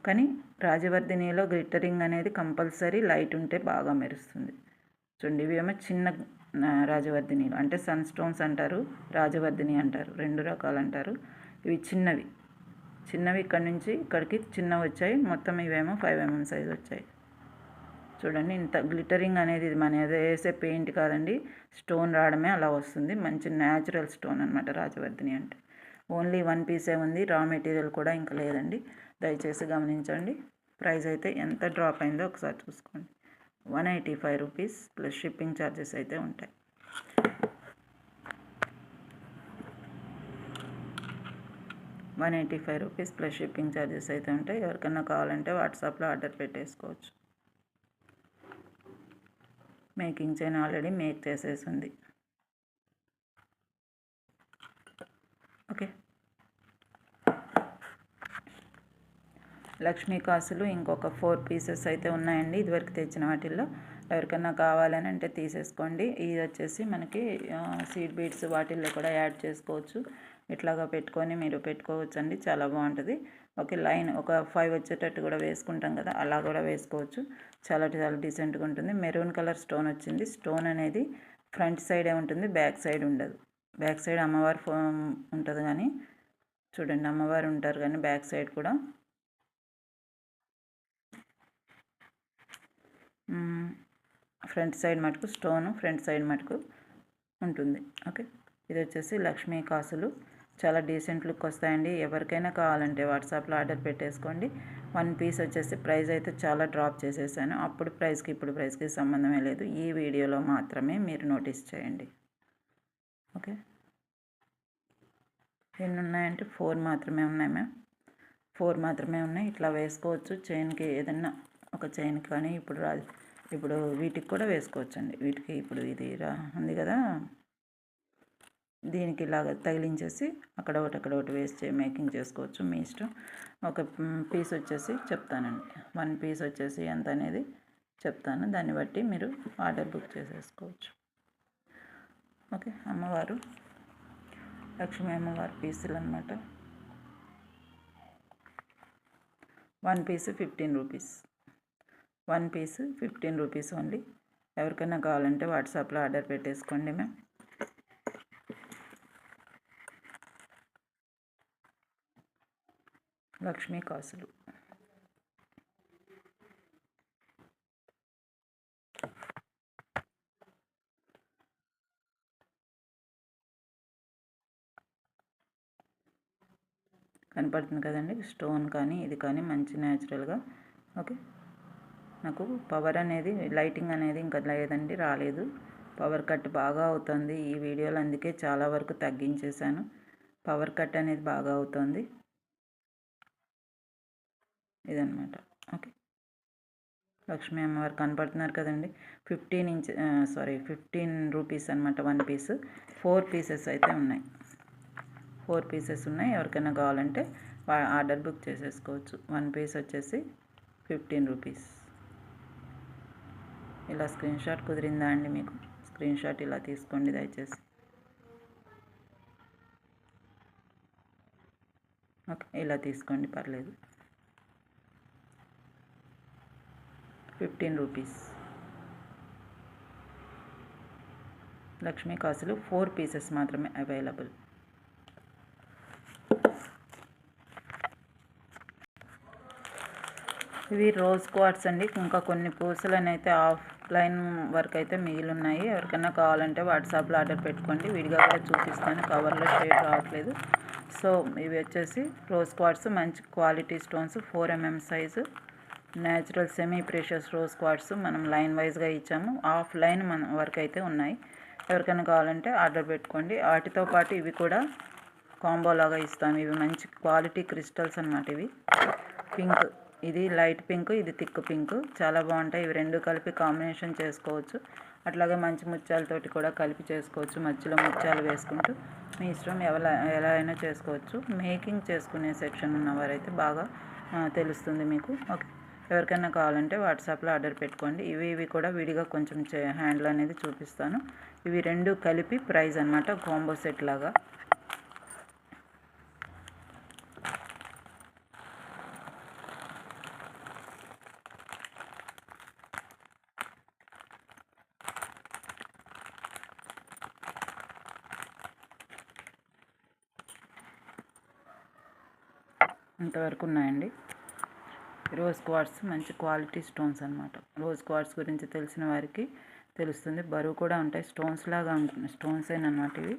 కానీ రాజవర్ధినిలో గ్లిటరింగ్ అనేది కంపల్సరీ లైట్ ఉంటే బాగా మెరుస్తుంది. చూడండి ఇవేమో చిన్న రాజవర్ధినిలు, అంటే సన్ స్టోన్స్ అంటారు, రాజవర్ధిని అంటారు, 2 రకాలు అంటారు. ఇవి చిన్నవి ఇక్కడ నుంచి ఇక్కడికి చిన్నవి వచ్చాయి. మొత్తం ఇవేమో 5 mm సైజ్ వచ్చాయి. చూడండి ఇంత గ్లిటరింగ్ అనేది ఇది మన వేసే పెయింట్ కాదండి, స్టోన్ రావడమే అలా వస్తుంది. మంచి న్యాచురల్ స్టోన్ అనమాట రాజవర్ధిని అంటే. ఓన్లీ 1 పీసే ఉంది, రా మెటీరియల్ కూడా ఇంకా లేదండి. దయచేసి గమనించండి. ప్రైస్ అయితే ఎంత డ్రాప్ అయిందో ఒకసారి చూసుకోండి. 185 రూపీస్ ప్లస్ షిప్పింగ్ ఛార్జెస్ అయితే ఉంటాయి. ₹185 ప్లస్ షిప్పింగ్ ఛార్జెస్ అయితే ఉంటాయి. ఎవరికైనా కావాలంటే వాట్సాప్లో ఆర్డర్ పెట్టేసుకోవచ్చు. మేకింగ్ చైన్ ఆల్రెడీ మేక్ చేసేసి ఉంది. ఓకే, లక్ష్మీ కాసులు ఇంకొక 4 పీసెస్ అయితే ఉన్నాయండి ఇదివరకు తెచ్చిన వాటిల్లో. ఎవరికైనా కావాలని అంటే తీసేసుకోండి. ఇది వచ్చేసి మనకి సీడ్ బీడ్స్ వాటిల్లో కూడా యాడ్ చేసుకోవచ్చు. ఇట్లాగా పెట్టుకొని మీరు పెట్టుకోవచ్చు అండి, చాలా బాగుంటుంది. ఒక లైన్ ఒక 5 వచ్చేటట్టు కూడా వేసుకుంటాం కదా, అలా కూడా వేసుకోవచ్చు. చాలా డీసెంట్గా ఉంటుంది. మెరూన్ కలర్ స్టోన్ వచ్చింది. స్టోన్ అనేది ఫ్రంట్ సైడే ఉంటుంది, బ్యాక్ సైడ్ ఉండదు. బ్యాక్ సైడ్ అమ్మవారు ఉంటుంది కానీ, చూడండి అమ్మవారు ఉంటారు కానీ బ్యాక్ సైడ్ కూడా ఫ్రంట్ సైడ్ మటుకు స్టోను ఫ్రంట్ సైడ్ మటుకు ఉంటుంది. ఓకే, ఇది వచ్చేసి లక్ష్మీ కాసులు. చాలా డీసెంట్ లుక్ వస్తాయండి. ఎవరికైనా కావాలంటే వాట్సాప్లో ఆర్డర్ పెట్టేసుకోండి. 1 పీస్ వచ్చేసి ప్రైస్ అయితే చాలా డ్రాప్ చేసేసాను. అప్పుడు ప్రైస్కి ఇప్పుడు ప్రైస్కి సంబంధమే లేదు. ఈ వీడియోలో మాత్రమే మీరు నోటీస్ చేయండి. ఓకే, ఎన్ని ఉన్నాయంటే 4 మాత్రమే ఉన్నాయి మ్యామ్. 4 మాత్రమే ఉన్నాయి. ఇట్లా వేసుకోవచ్చు. చైన్కి ఏదన్నా ఒక చైన్ కానీ ఇప్పుడు వీటికి కూడా వేసుకోవచ్చండి. వీటికి ఇప్పుడు ఇది ఉంది కదా, దీనికి ఇలాగ తగిలించేసి అక్కడ ఒకటి వేసి మేకింగ్ చేసుకోవచ్చు, మీ ఇష్టం. ఒక పీస్ వచ్చేసి చెప్తానండి, 1 పీస్ వచ్చేసి ఎంత అనేది చెప్తాను. దాన్ని బట్టి మీరు ఆర్డర్ బుక్ చేసేసుకోవచ్చు. ఓకే, అమ్మవారు లక్ష్మీ అమ్మవారి పీసులు అనమాట. 1 piece 15 rupees. 1 piece 15 rupees only. ఎవరికైనా కావాలంటే వాట్సాప్లో ఆర్డర్ పెట్టేసుకోండి మ్యామ్. లక్ష్మీ కాసులు. కనపడుతుంది కదండి, స్టోన్ కానీ ఇది కానీ మంచి న్యాచురల్గా. ఓకే, నాకు పవర్ అనేది లైటింగ్ అనేది ఇంకా లేదండి, రాలేదు. పవర్ కట్ బాగా అవుతుంది ఈ వీడియోలో, అందుకే చాలా వరకు తగ్గించేశాను. పవర్ కట్ అనేది బాగా అవుతుంది ఇదన్నమాట. ఓకే, లక్ష్మీ అమ్మవారు కనపడుతున్నారు కదండి. 15 రూపీస్ అనమాట 1 పీస్. 4 పీసెస్ అయితే ఉన్నాయి. 4 పీసెస్ ఉన్నాయి. ఎవరికైనా కావాలంటే ఆర్డర్ బుక్ చేసేసుకోవచ్చు. 1 పీస్ వచ్చేసి 15 రూపీస్. ఇలా స్క్రీన్ షాట్ కుదిరిందా అండి మీకు? స్క్రీన్ షాట్ ఇలా తీసుకోండి దయచేసి. ఓకే, ఇలా తీసుకోండి, పర్లేదు. 15 రూపీస్ లక్ష్మీ కాసులు. 4 పీసెస్ మాత్రమే అవైలబుల్. ఇవి రోజ్ క్వార్ట్స్ అండి. ఇంకా కొన్ని పూసలని అయితే ఆఫ్లైన్ వర్క్ అయితే మిగిలి ఉన్నాయి. ఎవరికైనా కావాలంటే వాట్సాప్లో ఆర్డర్ పెట్టుకోండి. విడిగా కూడా చూపిస్తాను, కవర్లో షేడ్ రావట్లేదు. సో ఇవి వచ్చేసి రోజ్ క్వార్ట్స్, మంచి quality stones, 4 mm size natural semi precious rose quartz. మనం లైన్ వైజ్గా ఇచ్చాము. ఆఫ్లైన్ మన వర్క్ అయితే ఉన్నాయి. ఎవరికైనా కావాలంటే ఆర్డర్ పెట్టుకోండి. వాటితో పాటు ఇవి కూడా కాంబో లాగా ఇస్తాము. ఇవి మంచి క్వాలిటీ క్రిస్టల్స్ అన్నమాట. ఇవి ఇది లైట్ పింక్, ఇది థిక్ పింక్, చాలా బాగుంటాయి. ఇవి రెండు కలిపి కాంబినేషన్ చేసుకోవచ్చు. అట్లాగే మంచి ముత్యాలతోటి కూడా కలిపి చేసుకోవచ్చు. మధ్యలో ముత్యాలు వేసుకుంటూ మీ ఇష్టం ఎలా అయినా చేసుకోవచ్చు. మేకింగ్ చేసుకునే సెక్షన్ ఉన్నవారైతే బాగా తెలుస్తుంది మీకు. ఓకే, ఎవరికైనా కావాలంటే వాట్సాప్లో ఆర్డర్ పెట్టుకోండి. ఇవి కూడా విడిగా కొంచెం హ్యాండ్లు అనేది చూపిస్తాను. ఇవి రెండు కలిపి ప్రైస్ అన్నమాట, కాంబో సెట్ లాగా. ఇంతవరకు ఉన్నాయండి. రోజ్ క్వార్ట్స్ మంచి క్వాలిటీ స్టోన్స్ అనమాట. రోజ్ క్వార్ట్స్ గురించి తెలిసిన వారికి తెలుస్తుంది. బరువు కూడా ఉంటాయి, స్టోన్స్ లాగా ఉంటుంది. స్టోన్స్ అనమాట ఇవి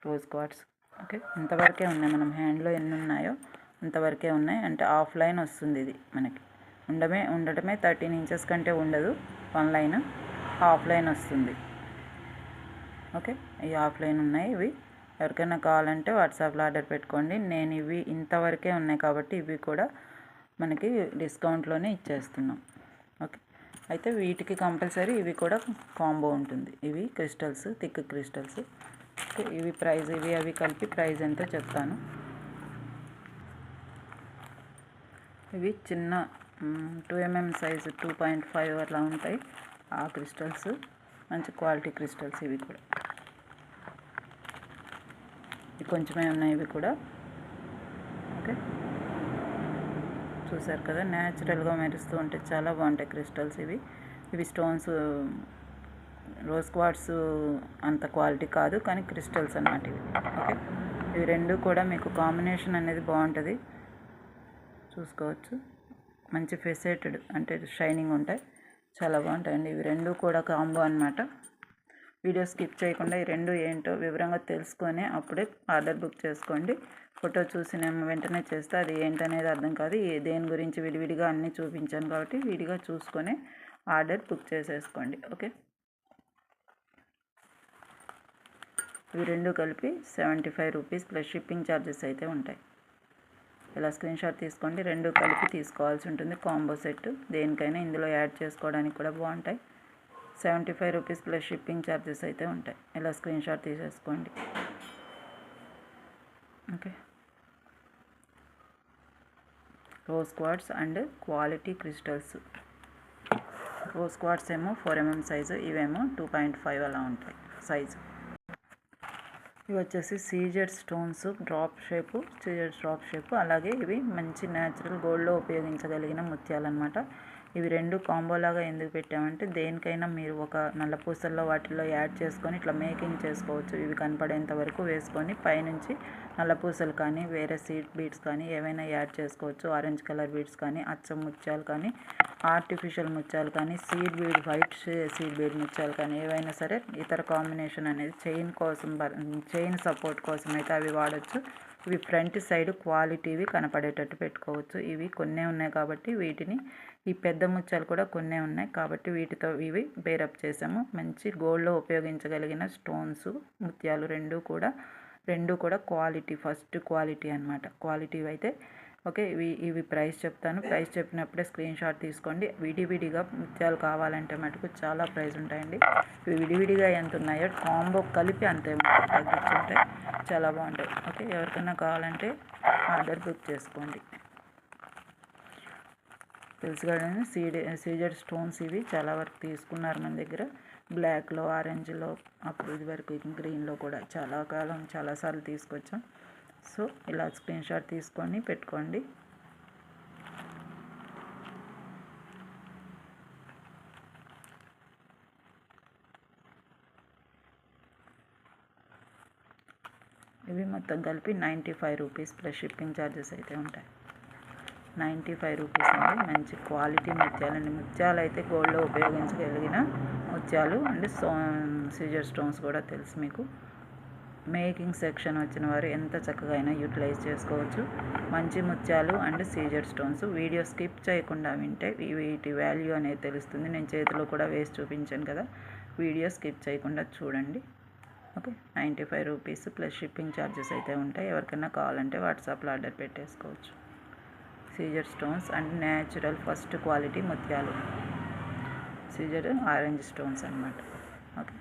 రోజ్ క్వార్ట్స్. ఓకే, ఇంతవరకే ఉన్నాయి. మనం హ్యాండ్లో ఎన్ని ఉన్నాయో అంతవరకే ఉన్నాయి. అంటే హాఫ్ లైన్ వస్తుంది ఇది మనకి. ఉండటమే 13 ఇంచెస్ కంటే ఉండదు. 1 లైన్ హాఫ్ లైన్ వస్తుంది. ఓకే, ఈ హాఫ్ లైన్ ఉన్నాయి. ఇవి ఎవరికైనా కావాలంటే వాట్సాప్లో ఆర్డర్ పెట్టుకోండి. నేను ఇవి ఇంతవరకే ఉన్నాయి కాబట్టి ఇవి కూడా మనకి డిస్కౌంట్లోనే ఇచ్చేస్తున్నాం. ఓకే, అయితే వీటికి కంపల్సరీ ఇవి కూడా కాంబో ఉంటుంది. ఇవి క్రిస్టల్స్, థిక్ క్రిస్టల్స్. ఓకే, ఇవి ప్రైస్, అవి కలిపి ప్రైస్ ఎంతో చెప్తాను. ఇవి చిన్న 2mm సైజు 2.5 అలా ఉంటాయి ఆ క్రిస్టల్స్. మంచి క్వాలిటీ క్రిస్టల్స్ ఇవి కూడా. కొంచెమే ఉన్నాయి ఇవి కూడా. ఓకే, చూసారు కదా, న్యాచురల్గా మెరుస్తూ ఉంటాయి, చాలా బాగుంటాయి క్రిస్టల్స్ ఇవి స్టోన్స్. రోజ్ క్వార్ట్స్ అంత క్వాలిటీ కాదు, కానీ క్రిస్టల్స్ అన్నమాట ఇవి. ఓకే, ఇవి రెండు కూడా మీకు కాంబినేషన్ అనేది బాగుంటుంది, చూసుకోవచ్చు. మంచి ఫెసెటెడ్ అంటే షైనింగ్ ఉంటాయి, చాలా బాగుంటాయండి. ఇవి రెండు కూడా కాంబో అన్నమాట. వీడియో స్కిప్ చేయకుండా ఈ రెండు ఏంటో వివరంగా తెలుసుకొని అప్పుడే ఆర్డర్ బుక్ చేసుకోండి. ఫోటో చూసిన వెంటనే చేస్తే అది ఏంటనేది అర్థం కాదు. దేని గురించి విడివిడిగా అన్నీ చూపించాను కాబట్టి విడిగా చూసుకొని ఆర్డర్ బుక్ చేసేసుకోండి. ఓకే, ఇవి రెండు కలిపి 75 రూపీస్ ప్లస్ షిప్పింగ్ ఛార్జెస్ అయితే ఉంటాయి. ఇలా స్క్రీన్ షాట్ తీసుకోండి. రెండు కలిపి తీసుకోవాల్సి ఉంటుంది కాంబో సెట్. దేనికైనా ఇందులో యాడ్ చేసుకోవడానికి కూడా బాగుంటాయి. 75 రూపీస్ ప్లస్ షిప్పింగ్ ఛార్జెస్ అయితే ఉంటాయి. ఇలా స్క్రీన్ షాట్ తీసేసుకోండి. Okay, rose quartz and quality crystals. Rose quartz ఏమో 4mm సైజు, ఇవేమో 2.5 అలా ఉంటాయి సైజు. ఇవి వచ్చేసి సీజెడ్ స్టోన్స్, డ్రాప్ షేపు. అలాగే ఇవి మంచి న్యాచురల్ గోల్డ్లో ఉపయోగించగలిగిన ముత్యాలన్నమాట. ఇవి రెండు కాంబోలాగా ఎందుకు పెట్టామంటే దేనికైనా మీరు ఒక నల్ల పూసల్లో వాటిల్లో యాడ్ చేసుకొని ఇట్లా మేకింగ్ చేసుకోవచ్చు. ఇవి కనపడేంత వరకు వేసుకొని పైనుంచి నల్ల పూసలు కానీ వేరే సీడ్ బీడ్స్ కానీ ఏవైనా యాడ్ చేసుకోవచ్చు. ఆరెంజ్ కలర్ బీడ్స్ కానీ, అచ్చం ముత్యాలు కానీ, ఆర్టిఫిషియల్ ముత్యాలు కానీ, seed bead, white seed bead ముత్యాలు కానీ ఏవైనా సరే ఇతర కాంబినేషన్ అనేది చైన్ సపోర్ట్ కోసం అయితే అవి వాడచ్చు. ఇవి ఫ్రంట్ సైడ్ క్వాలిటీవి కనపడేటట్టు పెట్టుకోవచ్చు. ఇవి కొన్నే ఉన్నాయి కాబట్టి వీటిని, ఈ పెద్ద ముత్యాలు కూడా కొన్నే ఉన్నాయి కాబట్టి వీటితో ఇవి బేరప్ చేసాము. మంచి గోల్డ్లో ఉపయోగించగలిగిన స్టోన్స్, ముత్యాలు రెండు కూడా క్వాలిటీ, ఫస్ట్ క్వాలిటీ అన్నమాట. క్వాలిటీ అయితే ఓకే. ఇవి ప్రైస్ చెప్తాను. ప్రైస్ చెప్పినప్పుడే స్క్రీన్ షాట్ తీసుకోండి. విడివిడిగా ముత్యాలు కావాలంటే మటుకు చాలా ప్రైస్ ఉంటాయండి. ఇవి విడివిడిగా ఎంత ఉన్నాయో కాంబో కలిపి అంతే తగ్గించుంటాయి, చాలా బాగుంటాయి. ఓకే, ఎవరికైనా కావాలంటే ఆర్డర్ బుక్ చేసుకోండి. తెలుసు కదండి, సీజెడ్ స్టోన్స్ ఇవి చాలా వరకు తీసుకున్నారు మన దగ్గర. బ్లాక్లో, ఆరెంజ్లో, అప్పుడు ఇది వరకు గ్రీన్లో కూడా చాలాసార్లు తీసుకొచ్చాం. సో ఇలా స్క్రీన్ షాట్ తీసుకొని పెట్టుకోండి. ఇవి మొత్తం కలిపి 95 రూపీస్ ప్లస్ షిప్పింగ్ ఛార్జెస్ అయితే ఉంటాయి. 95 రూపీస్ అండి. మంచి క్వాలిటీ ముత్యాలండి. ముత్యాలు అయితే గోల్డ్లో ఉపయోగించగలిగిన ముత్యాలు అండ్ సీజర్ స్టోన్స్ కూడా తెలుసు మీకు. మేకింగ్ సెక్షన్ వచ్చిన వారు ఎంత చక్కగా అయినా యూటిలైజ్ చేసుకోవచ్చు. మంచి ముత్యాలు అండ్ సీజర్ స్టోన్స్. వీడియో స్కిప్ చేయకుండా వింటే వీటి వాల్యూ అనేది తెలుస్తుంది. నేను చేతిలో కూడా వేసి చూపించాను కదా, వీడియో స్కిప్ చేయకుండా చూడండి. Okay, 95 rupees plus shipping charges అయితే ఉంటాయి. ఎవరికైనా కావాలంటే వాట్సాప్లో ఆర్డర్ పెట్టేసుకోవచ్చు. సీజర్ stones and natural first quality ముత్యాలు. సీజర్ ఆరెంజ్ స్టోన్స్ అన్నమాట. ఓకే,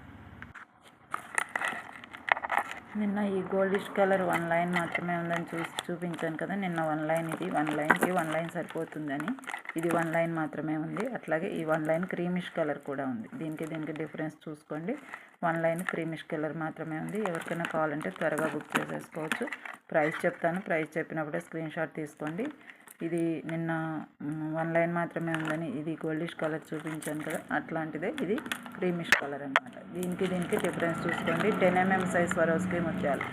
నిన్న ఈ గోల్డిష్ కలర్ 1 లైన్ మాత్రమే ఉందని చూపించాను కదా. నిన్న 1 లైన్, ఇది 1 లైన్కి 1 లైన్ సరిపోతుందని ఇది 1 లైన్ మాత్రమే ఉంది. అట్లాగే ఈ 1 లైన్ క్రీమిష్ కలర్ కూడా ఉంది. దీనికి డిఫరెన్స్ చూసుకోండి. 1 లైన్ క్రీమిష్ కలర్ మాత్రమే ఉంది. ఎవరికైనా కావాలంటే త్వరగా బుక్ చేసేసుకోవచ్చు. ప్రైస్ చెప్తాను, ప్రైస్ చెప్పినప్పుడే స్క్రీన్ షాట్ తీసుకోండి. ఇది నిన్న 1 లైన్ మాత్రమే ఉందని ఇది గోల్డిష్ కలర్ చూపించాను కదా, అట్లాంటిదే ఇది క్రీమిష్ కలర్ అనమాట. దీనికి డిఫరెన్స్ చూసుకోండి. 10 mm సైజ్ స్వరోస్కి ముత్యాలు,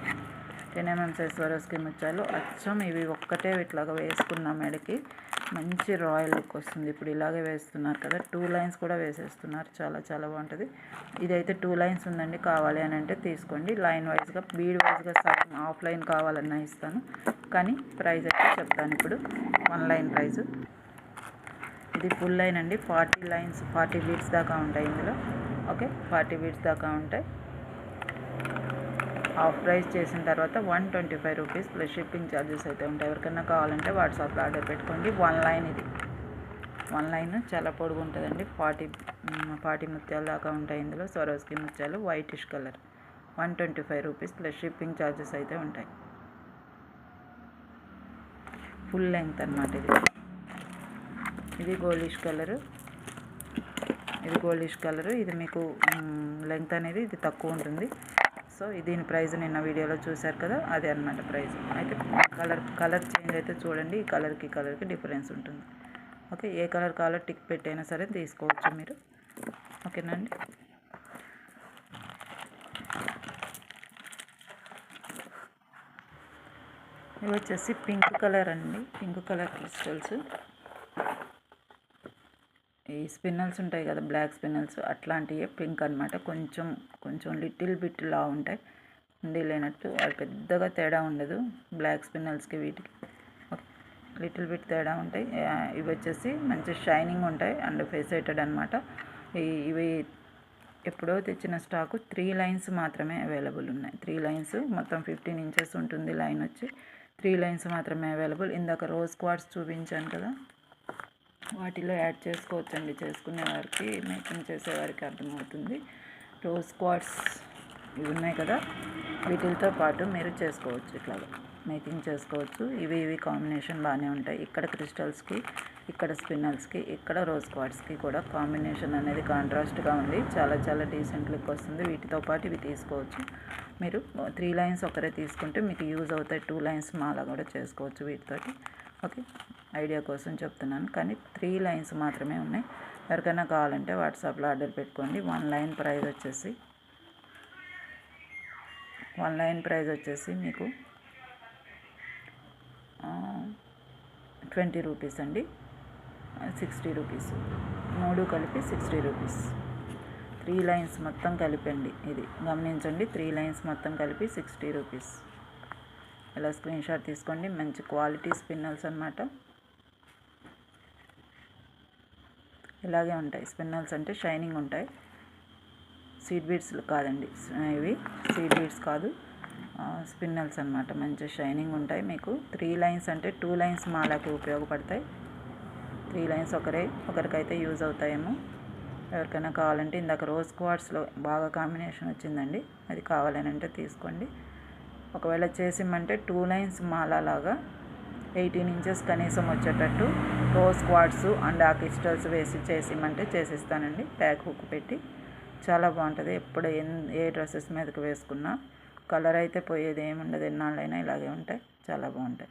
10 mm సైజ్ స్వరోస్కి ముత్యాలు అచ్చం ఇవి ఒక్కటే ఇట్లాగా వేసుకున్న మెడకి మంచి రాయల్ లుక్ వస్తుంది. ఇప్పుడు ఇలాగే వేస్తున్నారు కదా, 2 లైన్స్ కూడా వేసేస్తున్నారు. చాలా చాలా బాగుంటుంది. ఇదైతే 2 లైన్స్ ఉందండి. కావాలి అని అంటే తీసుకోండి. లైన్ వైజ్గా, బీడ్ వైజ్గా సగం హాఫ్ లైన్ కావాలన్నా ఇస్తాను. కానీ ప్రైస్ అయితే చెప్తాను ఇప్పుడు. 1 లైన్ ప్రైజు. ఇది ఫుల్ లైన్ అండి. 40 లైన్స్, 40 బీడ్స్ దాకా ఉంటాయి ఇందులో. ఓకే, 40 బీడ్స్ దాకా ఉంటాయి. హాఫ్ ప్రైస్ చేసిన తర్వాత 125 రూపీస్ ప్లస్ షిప్పింగ్ ఛార్జెస్ అయితే ఉంటాయి. ఎవరికైనా కావాలంటే వాట్సాప్లో ఆర్డర్ పెట్టుకోండి. 1 లైన్ ఇది. 1 లైన్ చాలా పొడుగు ఉంటుందండి. 40 ముత్యాలు దాకా ఉంటాయి ఇందులో. స్వరోస్కి ముత్యాలు whitish colour. 125 rupees plus shipping charges అయితే ఉంటాయి. ఫుల్ లెంగ్త్ అన్నమాట ఇది. ఇది గోల్డిష్ కలరు, ఇది గోల్డిష్ కలరు. ఇది మీకు లెంగ్త్ అనేది ఇది తక్కువ ఉంటుంది. సో దీని ప్రైస్ నిన్న వీడియోలో చూశారు కదా, అదే అన్నమాట ప్రైస్. అయితే కలర్ చేంజ్ అయితే చూడండి. ఈ కలర్కి డిఫరెన్స్ ఉంటుంది. ఓకే, ఏ కలర్ కావాలో టిక్ పెట్టైనా సరే తీసుకోవచ్చు మీరు. ఓకేనండి. ఇవి వచ్చేసి పింక్ కలర్ అండి. Pink colour crystals. ఈ స్పిన్నల్స్ ఉంటాయి కదా, బ్లాక్ స్పిన్నల్స్, అట్లాంటివి పింక్ అనమాట. కొంచెం లిటిల్ బిట్ లా ఉంటాయి, ఉండి లేనట్టు. అది పెద్దగా తేడా ఉండదు బ్లాక్ స్పిన్నల్స్కి వీటికి. లిటిల్ బిట్ తేడా ఉంటాయి. ఇవి వచ్చేసి మంచి షైనింగ్ ఉంటాయి అండ్ ఫేసెటెడ్ అనమాట. ఇవి ఎప్పుడో తెచ్చిన స్టాకు 3 లైన్స్ మాత్రమే అవైలబుల్ ఉన్నాయి. 3 లైన్స్, మొత్తం 15 ఇంచెస్ ఉంటుంది లైన్ వచ్చి. 3 లైన్స్ మాత్రమే అవైలబుల్. ఇందాక రోజ్ క్వార్ట్స్ చూపించాను కదా, వాటిలో యాడ్ చేసుకోవచ్చండి. చేసుకునే వారికి, మేకింగ్ చేసేవారికి అర్థమవుతుంది. రోజ్ క్వార్ట్స్ ఇవి ఉన్నాయి కదా, వీటితో పాటు మీరు చేసుకోవచ్చు. ఇట్లాగా మేకింగ్ చేసుకోవచ్చు. ఇవి కాంబినేషన్ బాగానే ఉంటాయి. ఇక్కడ క్రిస్టల్స్కి, ఇక్కడ స్పిన్నల్స్కి, ఇక్కడ రోజ్ క్వార్ట్స్కి కూడా కాంబినేషన్ అనేది కాంట్రాస్ట్గా ఉంది. చాలా చాలా డీసెంట్ లుక్ వస్తుంది. వీటితో పాటు ఇవి తీసుకోవచ్చు. మీరు 3 లైన్స్ ఒకరే తీసుకుంటే మీకు యూజ్ అవుతాయి. 2 లైన్స్ మాలా కూడా చేసుకోవచ్చు వీటితోటి. ఓకే, ఐడియా కోసం చెప్తున్నాను. కానీ 3 లైన్స్ మాత్రమే ఉన్నాయి. ఎవరికైనా కావాలంటే వాట్సాప్లో ఆర్డర్ పెట్టుకోండి. 1 లైన్ ప్రైస్ వచ్చేసి మీకు 20 రూపీస్ అండి. 60 రూపీస్, 3 కలిపి 60 రూపీస్. 3 లైన్స్ మొత్తం కలిపండి. ఇది గమనించండి, 3 లైన్స్ మొత్తం కలిపి 60 రూపీస్. ఇలా స్క్రీన్ షాట్ తీసుకోండి. మంచి క్వాలిటీ స్పిన్నల్స్ అన్నమాట. ఇలాగే ఉంటాయి స్పిన్నల్స్, అంటే షైనింగ్ ఉంటాయి. సీడ్ బీడ్స్ కాదండి ఇవి, సీడ్ బీడ్స్ కాదు, స్పిన్నల్స్ అన్నమాట. మంచి షైనింగ్ ఉంటాయి. మీకు 3 లైన్స్ అంటే 2 లైన్స్ మాలకి ఉపయోగపడతాయి. 3 లైన్స్ ఒకరికైతే యూజ్ అవుతాయేమో. ఎవరికైనా కావాలంటే, ఇందాక రోజ్ క్వార్ట్స్లో బాగా కాంబినేషన్ వచ్చిందండి, అది కావాలని అంటే తీసుకోండి. ఒకవేళ చేసిమ్మంటే 2 లైన్స్ మాలలాగా 18 ఇంచెస్ కనీసం వచ్చేటట్టు రోజ్ క్వార్ట్స్ అండ్ ఆ క్రిస్టల్స్ వేసి చేసిమ్మంటే చేసిస్తానండి. ప్యాక్ హుక్ పెట్టి చాలా బాగుంటుంది. ఎప్పుడు ఏ డ్రెస్సెస్ మీదకి వేసుకున్నా కలర్ అయితే పోయేది ఏముండదు. ఎన్నాళ్ళైనా ఇలాగే ఉంటాయి, చాలా బాగుంటాయి.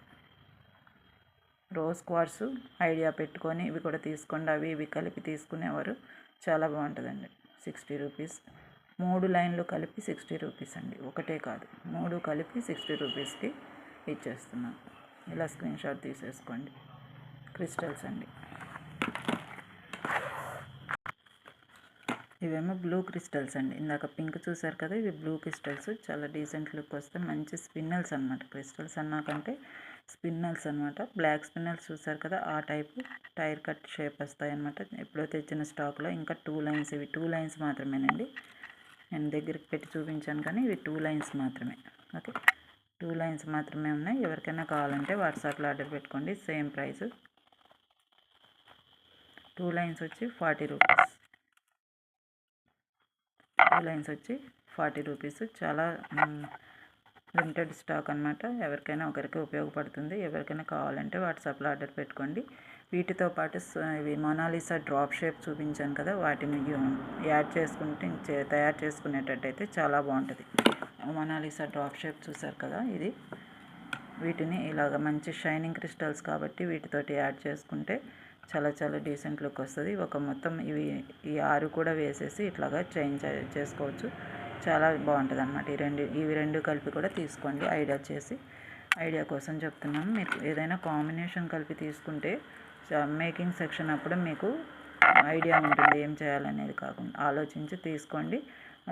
రోజ్ క్వార్ట్స్ ఐడియా పెట్టుకొని ఇవి కూడా తీసుకోండి. ఇవి కలిపి తీసుకునేవారు చాలా బాగుంటుందండి. 60 రూపీస్. 3 లైన్లు కలిపి 60 రూపీస్ అండి. ఒకటే కాదు, 3 కలిపి 60 రూపీస్కి ఇచ్చేస్తున్నాను. ఇలా స్క్రీన్ షాట్ తీసేసుకోండి. క్రిస్టల్స్ అండి. ఇవేమో బ్లూ క్రిస్టల్స్ అండి. ఇందాక పింక్ చూసారు కదా, ఇవి బ్లూ క్రిస్టల్స్. చాలా డీసెంట్ లుక్ వస్తాయి. మంచి స్పిన్నల్స్ అనమాట. క్రిస్టల్స్ అన్నాకంటే స్పిన్నల్స్ అనమాట. బ్లాక్ స్పిన్నల్స్ చూసారు కదా, ఆ టైపు టైర్ కట్ షేప్ వస్తాయి అనమాట. ఎప్పుడో తెచ్చిన స్టాక్లో. ఇంకా 2 లైన్స్, ఇవి 2 లైన్స్ మాత్రమేనండి. నేను దగ్గరికి పెట్టి చూపించాను కానీ ఇవి 2 లైన్స్ మాత్రమే. ఓకే, 2 లైన్స్ మాత్రమే ఉన్నాయి. ఎవరికైనా కావాలంటే వాట్సాప్లో ఆర్డర్ పెట్టుకోండి. Same price. 2 లైన్స్ వచ్చి 40 రూపీస్. 2 లైన్స్ వచ్చి 40 రూపీస్. చాలా లిమిటెడ్ స్టాక్ అనమాట. ఎవరికైనా ఒకరికి ఉపయోగపడుతుంది. ఎవరికైనా కావాలంటే వాట్సాప్లో ఆర్డర్ పెట్టుకోండి. వీటితో పాటు ఇవి మొనాలిసా డ్రాప్ షేప్ చూపించాను కదా, వాటిని యాడ్ చేసుకుంటే తయారు చేసుకునేటట్టయితే చాలా బాగుంటుంది. మొనాలిసా డ్రాప్ షేప్ చూసారు కదా, ఇది వీటిని ఇలాగ మంచి షైనింగ్ క్రిస్టల్స్ కాబట్టి వీటితోటి యాడ్ చేసుకుంటే చాలా చాలా డీసెంట్ లుక్ వస్తుంది. ఒక మొత్తం ఈ 6 కూడా వేసేసి ఇట్లాగా చేంజ్ చేసుకోవచ్చు. చాలా బాగుంటుంది అన్నమాట. ఇవి రెండు కలిపి కూడా తీసుకోండి. ఐడియా కోసం చెప్తున్నాను. మీరు ఏదైనా కాంబినేషన్ కలిపి తీసుకుంటే మేకింగ్ సెక్షన్ అప్పుడు మీకు ఐడియా ఉంటుంది ఏం చేయాలనేది. కాకుండా ఆలోచించి తీసుకోండి.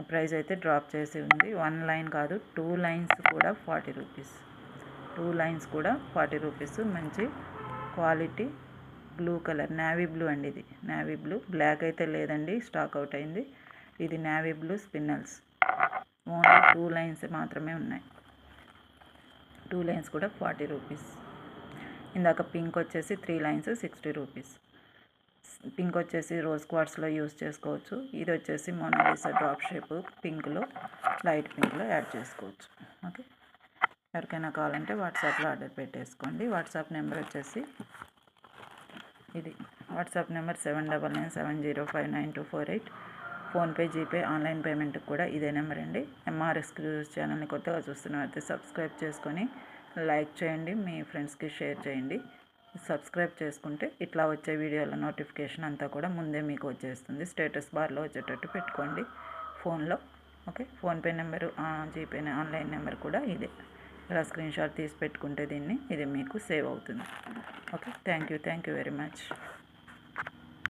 ప్రైస్ అయితే డ్రాప్ చేసి ఉంది. 1 లైన్ కాదు, 2 లైన్స్ కూడా 40 రూపీస్. 2 లైన్స్ కూడా 40 రూపీస్. మంచి quality blue colour, navy blue అండి. ఇది నేవీ బ్లూ. బ్లాక్ అయితే లేదండి, స్టాక్ అవుట్ అయింది. ఇది navy blue spinels. Only 2 lines మాత్రమే ఉన్నాయి. 2 లైన్స్ కూడా 40 రూపీస్. ఇందాక పింక్ వచ్చేసి 3 లైన్స్ 60 రూపీస్. పింక్ వచ్చేసి రోజ్ క్వార్ట్స్లో యూస్ చేసుకోవచ్చు. ఇది వచ్చేసి మొనాలిసా డ్రాప్ షేప్ పింక్లో, లైట్ పింక్లో యాడ్ చేసుకోవచ్చు. ఓకే, ఎవరికైనా కావాలంటే వాట్సాప్లో ఆర్డర్ పెట్టేసుకోండి. వాట్సాప్ నెంబర్ వచ్చేసి ఇది. WhatsApp number 7997059248. PhonePe, GPay, online పేమెంట్కి కూడా ఇదే నెంబర్ అండి. ఎంఆర్ఎస్ క్రూజ్ ఛానల్ని కొత్తగా చూస్తున్నట్లయితే సబ్స్క్రైబ్ చేసుకొని లైక్ చేయండి, మీ ఫ్రెండ్స్కి షేర్ చేయండి. సబ్స్క్రైబ్ చేసుకుంటే ఇట్లా వచ్చే వీడియోల నోటిఫికేషన్ అంతా కూడా ముందే మీకు వచ్చేస్తుంది. స్టేటస్ బార్లో వచ్చేటట్టు పెట్టుకోండి ఫోన్లో. Okay, PhonePe number, GPay online number కూడా ఇదే. ఇలా స్క్రీన్ షాట్ తీసి పెట్టుకుంటే ఇది మీకు సేవ్ అవుతుంది. Okay, thank you very much.